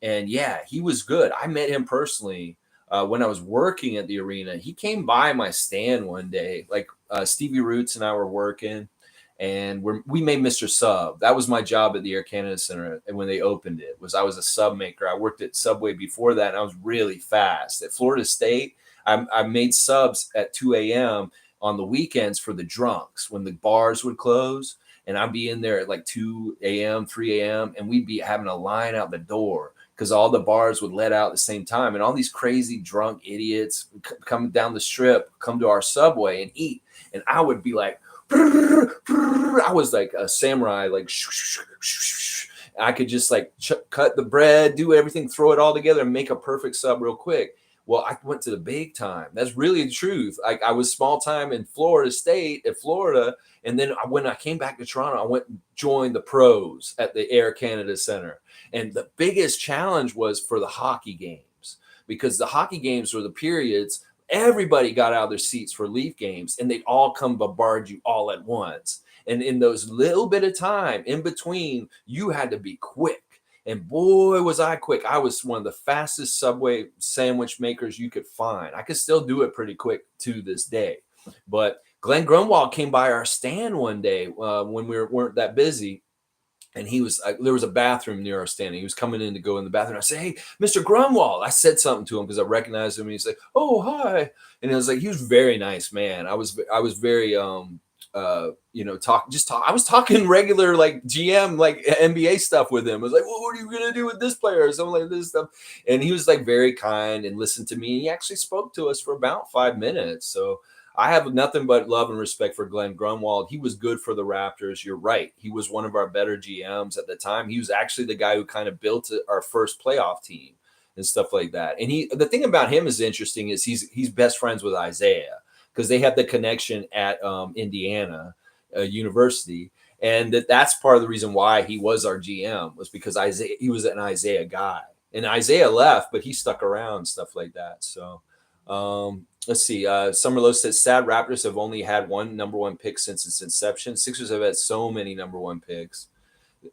And yeah, he was good. I met him personally when I was working at the arena. He came by my stand one day, like Stevie Roots and I were working. And we made Mr. Sub. That was my job at the Air Canada Center. And when they opened it, I was a sub maker. I worked at Subway before that, and I was really fast. At Florida State, I made subs at 2 a.m. on the weekends for the drunks when the bars would close. And I'd be in there at like 2 a.m., 3 a.m., and we'd be having a line out the door because all the bars would let out at the same time. And all these crazy drunk idiots come down the strip, come to our Subway and eat. And I would be like, I was like a samurai, like I could just like cut the bread, do everything, throw it all together and make a perfect sub real quick. Well, I went to the big time. That's really the truth. Like I was small time in Florida State at Florida. And then when I came back to Toronto, I went and joined the pros at the Air Canada Center. And the biggest challenge was for the hockey games, because the hockey games were the periods everybody got out of their seats for Leaf games, and they'd all come bombard you all at once. And in those little bit of time in between, you had to be quick. And boy, was I quick. I was one of the fastest Subway sandwich makers you could find. I could still do it pretty quick to this day. But Glenn Grunwald came by our stand one day when we weren't that busy. And he was, there was a bathroom near our stand. He was coming in to go in the bathroom. I said, "Hey, Mr. Grunwald." I said something to him because I recognized him. And he's like, "Oh, hi." And it was like, he was a very nice man. I was very, I was talking regular, like GM, like NBA stuff with him. I was like, "Well, what are you going to do with this player?" Or something like this stuff. And he was like very kind and listened to me. And he actually spoke to us for about 5 minutes. So I have nothing but love and respect for Glenn Grunwald. He was good for the Raptors. You're right. He was one of our better GMs at the time. He was actually the guy who kind of built our first playoff team and stuff like that. And the thing about him is interesting is he's best friends with Isaiah, because they have the connection at Indiana University. And that's part of the reason why he was our GM, was because he was an Isaiah guy. And Isaiah left, but he stuck around, stuff like that. So let's see. Summerlow says, "Sad Raptors have only had one number one pick since its inception. Sixers have had so many number one picks."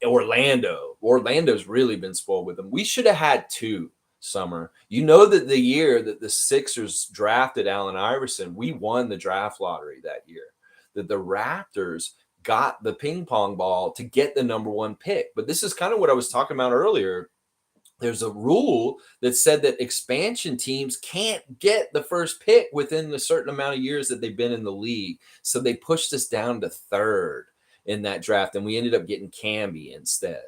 Orlando's really been spoiled with them. We should have had 2, Summer. You know that the year that the Sixers drafted Allen Iverson, we won the draft lottery that year. That the Raptors got the ping pong ball to get the number one pick. But this is kind of what I was talking about earlier. There's a rule that said that expansion teams can't get the first pick within a certain amount of years that they've been in the league. So they pushed us down to 3rd in that draft, and we ended up getting Camby instead.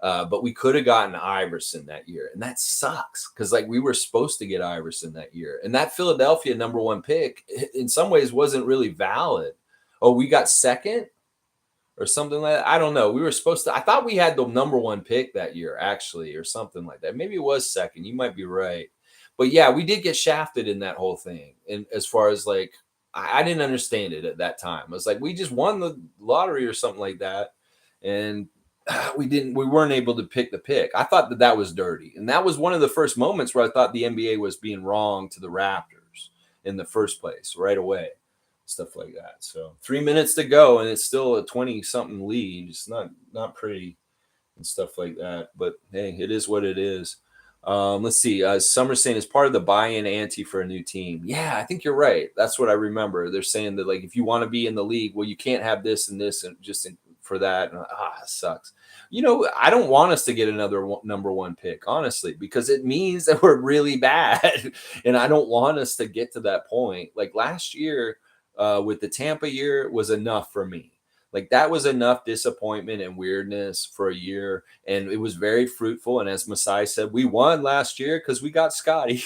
But we could have gotten Iverson that year, and that sucks because like we were supposed to get Iverson that year. And that Philadelphia number one pick in some ways wasn't really valid. Oh, we got 2nd? Or something like that. I don't know. We were supposed to, I thought we had the number one pick that year, actually, or something like that. Maybe it was 2nd. You might be right. But yeah, we did get shafted in that whole thing. And as far as like, I didn't understand it at that time. I was like, we just won the lottery or something like that. And we weren't able to pick the pick. I thought that was dirty. And that was one of the first moments where I thought the NBA was being wrong to the Raptors in the first place, right away. Stuff like that. So 3 minutes to go, and it's still a 20-something lead. It's not pretty and stuff like that. But hey, it is what it is. Let's see. Summer saying it's part of the buy-in ante for a new team. Yeah, I think you're right. That's what I remember. They're saying that like if you want to be in the league, well, you can't have this and this and just for that. And it sucks. You know, I don't want us to get another number one pick, honestly, because it means that we're really bad, and I don't want us to get to that point. Like last year. With the Tampa year was enough for me. Like that was enough disappointment and weirdness for a year. And it was very fruitful. And as Masai said, we won last year because we got Scotty.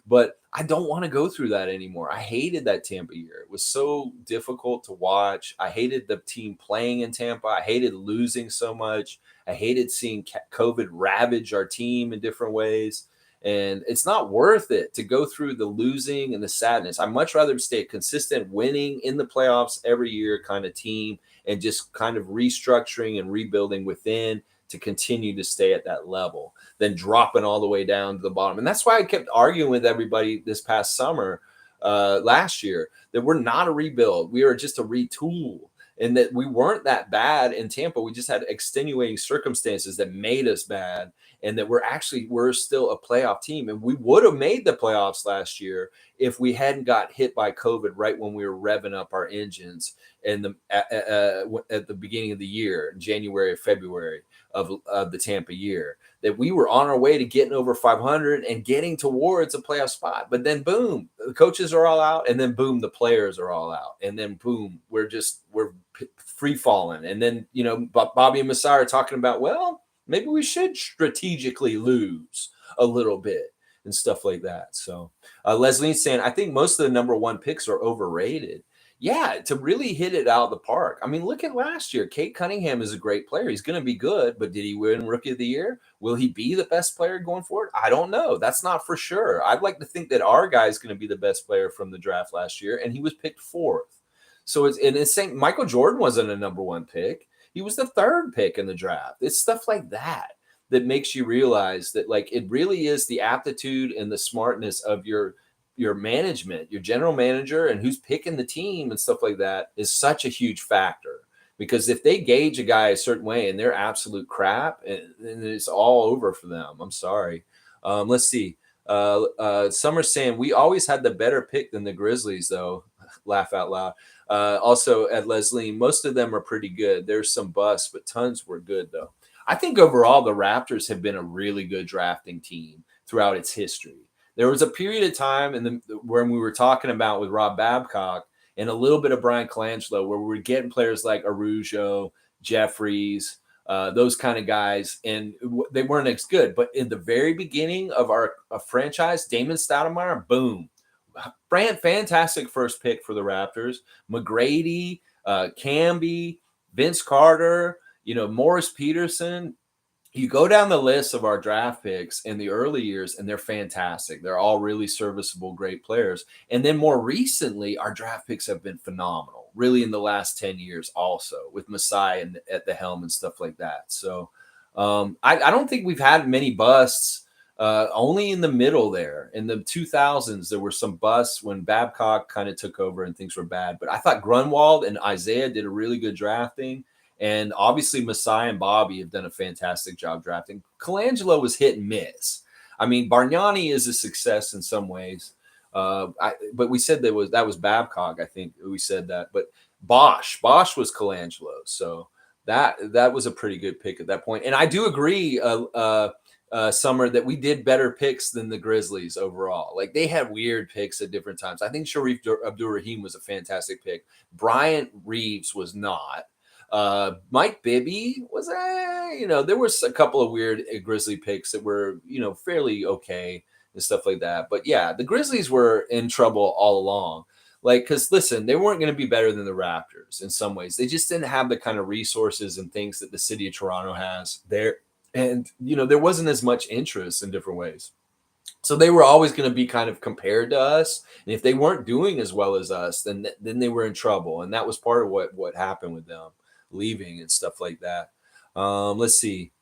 But I don't want to go through that anymore. I hated that Tampa year. It was so difficult to watch. I hated the team playing in Tampa. I hated losing so much. I hated seeing COVID ravage our team in different ways. And it's not worth it to go through the losing and the sadness. I'd much rather stay a consistent winning in the playoffs every year kind of team and just kind of restructuring and rebuilding within to continue to stay at that level than dropping all the way down to the bottom. And that's why I kept arguing with everybody this past summer, last year, that we're not a rebuild. We are just a retool. And that we weren't that bad in Tampa. We just had extenuating circumstances that made us bad. And that we're still a playoff team. And we would have made the playoffs last year if we hadn't got hit by COVID right when we were revving up our engines at the beginning of the year, January or February of the Tampa year. That we were on our way to getting over 500 and getting towards a playoff spot. But then boom, the coaches are all out, and then boom, the players are all out. And then boom, we're free falling. And then, you know, Bobby and Masai are talking about, well, maybe we should strategically lose a little bit and stuff like that. So Leslie's saying, I think most of the number one picks are overrated. yeah, to really hit it out of the park. I mean, look at last year. Kate Cunningham is a great player. He's going to be good, but did he win Rookie of the Year? Will he be the best player going forward? I don't know. That's not for sure. I'd like to think that our guy is going to be the best player from the draft last year, and he was picked 4th. So it's saying Michael Jordan wasn't a number 1 pick. He was the 3rd pick in the draft. It's stuff like that makes you realize that like it really is the aptitude and the smartness of your management, your general manager, and who's picking the team and stuff like that is such a huge factor. Because if they gauge a guy a certain way and they're absolute crap, and it's all over for them. I'm sorry. Let's see. Summer's saying we always had the better pick than the Grizzlies, though. Laugh out loud. Also, at Leslie, most of them are pretty good. There's some busts, but tons were good, though. I think overall the Raptors have been a really good drafting team throughout its history. There was a period of time when we were talking about with Rob Babcock and a little bit of Brian Colangelo where we were getting players like Arujo, Jeffries, those kind of guys, and they weren't as good. But in the very beginning of our franchise, Damon Stoudemire, boom. Fantastic first pick for the Raptors. McGrady, Camby, Vince Carter, Morris Peterson. You go down the list of our draft picks in the early years, and they're fantastic. They're all really serviceable, great players. And then more recently, our draft picks have been phenomenal, really in the last 10 years also, with Masai at the helm and stuff like that. So I don't think we've had many busts. Only in the middle there. In the 2000s, there were some busts when Babcock kind of took over and things were bad. But I thought Grunwald and Isaiah did a really good drafting. And obviously, Masai and Bobby have done a fantastic job drafting. Colangelo was hit and miss. I mean, Bargnani is a success in some ways. But we said that was Babcock, I think we said that. But Bosch was Colangelo. So that was a pretty good pick at that point. And I do agree, Summer, that we did better picks than the Grizzlies overall. Like they had weird picks at different times. I think Sharif Abdur-Rahim was a fantastic pick. Bryant Reeves was not. Mike Bibby was, there was a couple of weird Grizzly picks that were, fairly okay and stuff like that. But yeah, the Grizzlies were in trouble all along. Like, because listen, they weren't going to be better than the Raptors in some ways. They just didn't have the kind of resources and things that the city of Toronto has there. And, there wasn't as much interest in different ways. So they were always going to be kind of compared to us. And if they weren't doing as well as us, then they were in trouble. And that was part of what happened with them leaving and stuff like that. Let's see.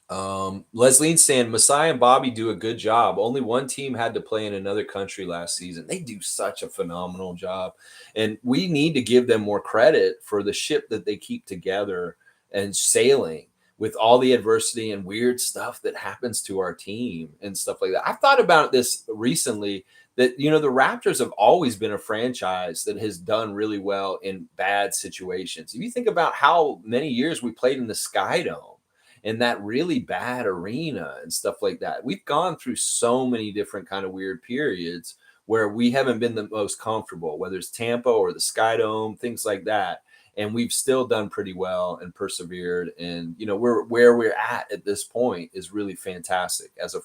Leslie's saying Masai and Bobby do a good job. Only one team had to play in another country last season. They do such a phenomenal job. And we need to give them more credit for the ship that they keep together and sailing with all the adversity and weird stuff that happens to our team and stuff like that. I've thought about this recently that, the Raptors have always been a franchise that has done really well in bad situations. If you think about how many years we played in the Sky Dome in that really bad arena and stuff like that, we've gone through so many different kind of weird periods where we haven't been the most comfortable, whether it's Tampa or the Sky Dome, things like that. And we've still done pretty well and persevered. And, we're where we're at this point is really fantastic as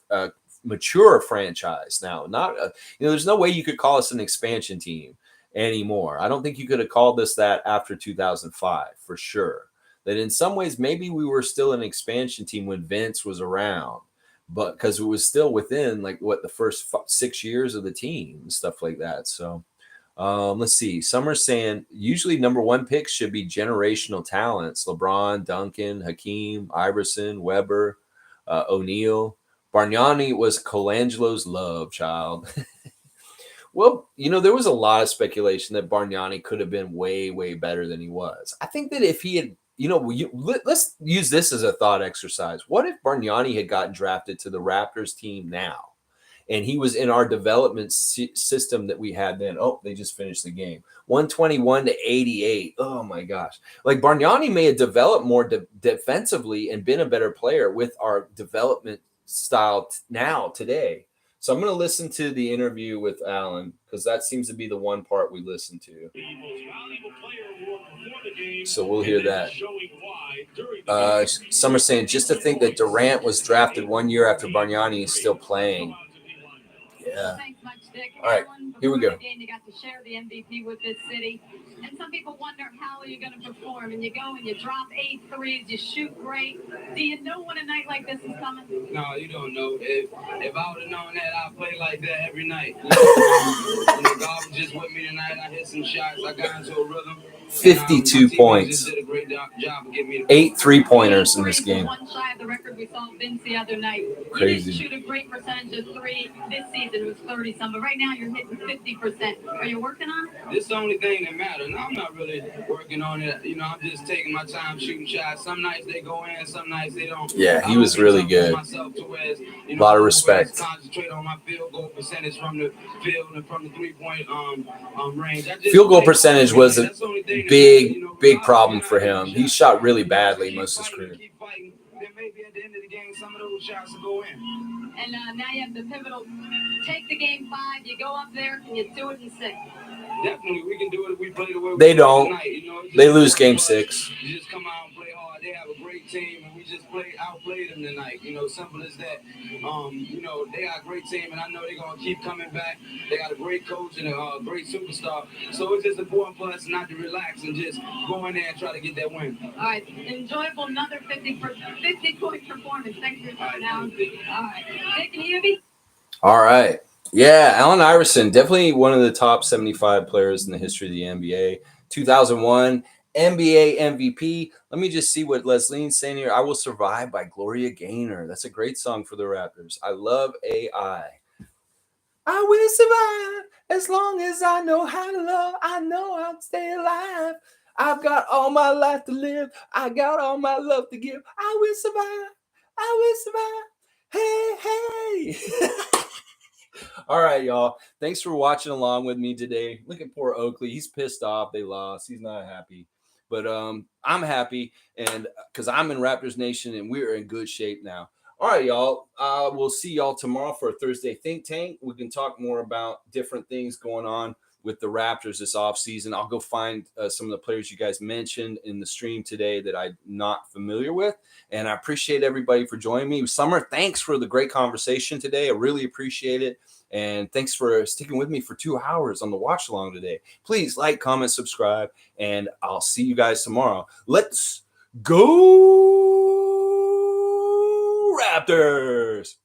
a mature franchise now. Not, there's no way you could call us an expansion team anymore. I don't think you could have called us that after 2005 for sure. That in some ways, maybe we were still an expansion team when Vince was around, but because it was still within the first 6 years of the team and stuff like that. So, let's see. Summer's saying usually number 1 picks should be generational talents: LeBron, Duncan, Hakeem, Iverson, Weber, O'Neal. Bargnani was Colangelo's love child. Well, there was a lot of speculation that Bargnani could have been way, way better than he was. I think that if he had, let's use this as a thought exercise. What if Bargnani had gotten drafted to the Raptors team now? And he was in our development system that we had then. Oh, they just finished the game. 121 to 88. Oh, my gosh. Like Bargnani may have developed more defensively and been a better player with our development style today. So I'm going to listen to the interview with Allen because that seems to be the one part we listen to. So we'll hear that. Some are saying just to think that Durant was drafted 1 year after Bargnani is still playing. Yeah. Thanks much, Dick. All right, Allen, here we go. The game, you got to share the MVP with this city. And some people wonder, how are you going to perform? And you go and you drop 8 threes, you shoot great. Do you know when a night like this is coming? No, you don't know. If I would have known that, I'd play like that every night. God was just with me tonight. I hit some shots. I got into a rhythm. 52 points. Did a great job of getting me the 8 3-pointers in this game. One shy of the record we saw Vince the other night. Crazy. You didn't shoot a great percentage of 3 this season. It was 30-some, but right now you're hitting 50%. Are you working on it? This is the only thing that matters. No, I'm not really working on it. I'm just taking my time shooting shots. Some nights they go in, some nights they don't. Yeah, he was really good. A lot of respect. Concentrate on my field goal percentage from the field and from the 3-point range. Field goal percentage was a big problem for him. He shot really badly most of his career. Maybe at the end of the game, some of those shots will go in. And now you have the pivotal. Take the game 5. You go up there. Can you do it in 6? Definitely, we can do it if we play the way they don't. They lose game 6. You just come out and play hard. They have a great team, and we just outplayed them tonight. Simple as that. They got a great team, and I know they're gonna keep coming back. They got a great coach and a great superstar. So it's just important for us not to relax and just go in there and try to get that win. All right, enjoyable, another 50-point performance. Thanks for your time now. All right, Dick, can you hear me? All right. Yeah, Allen Iverson, definitely one of the top 75 players in the history of the NBA. 2001 NBA MVP. Let me just see what Leslie's saying here. I Will Survive by Gloria Gaynor. That's a great song for the Raptors. I love AI. I will survive as long as I know how to love. I know I'll stay alive. I've got all my life to live. I got all my love to give. I will survive. I will survive. Hey, hey. All right, y'all. Thanks for watching along with me today. Look at poor Oakley. He's pissed off. They lost. He's not happy. But I'm happy, and because I'm in Raptors Nation, and we're in good shape now. All right, y'all. We'll see y'all tomorrow for a Thursday Think Tank. We can talk more about different things going on with the Raptors this offseason. I'll go find some of the players you guys mentioned in the stream today that I'm not familiar with. And I appreciate everybody for joining me. Summer, thanks for the great conversation today. I really appreciate it. And thanks for sticking with me for 2 hours on the watch along today. Please like, comment, subscribe, and I'll see you guys tomorrow. Let's go Raptors!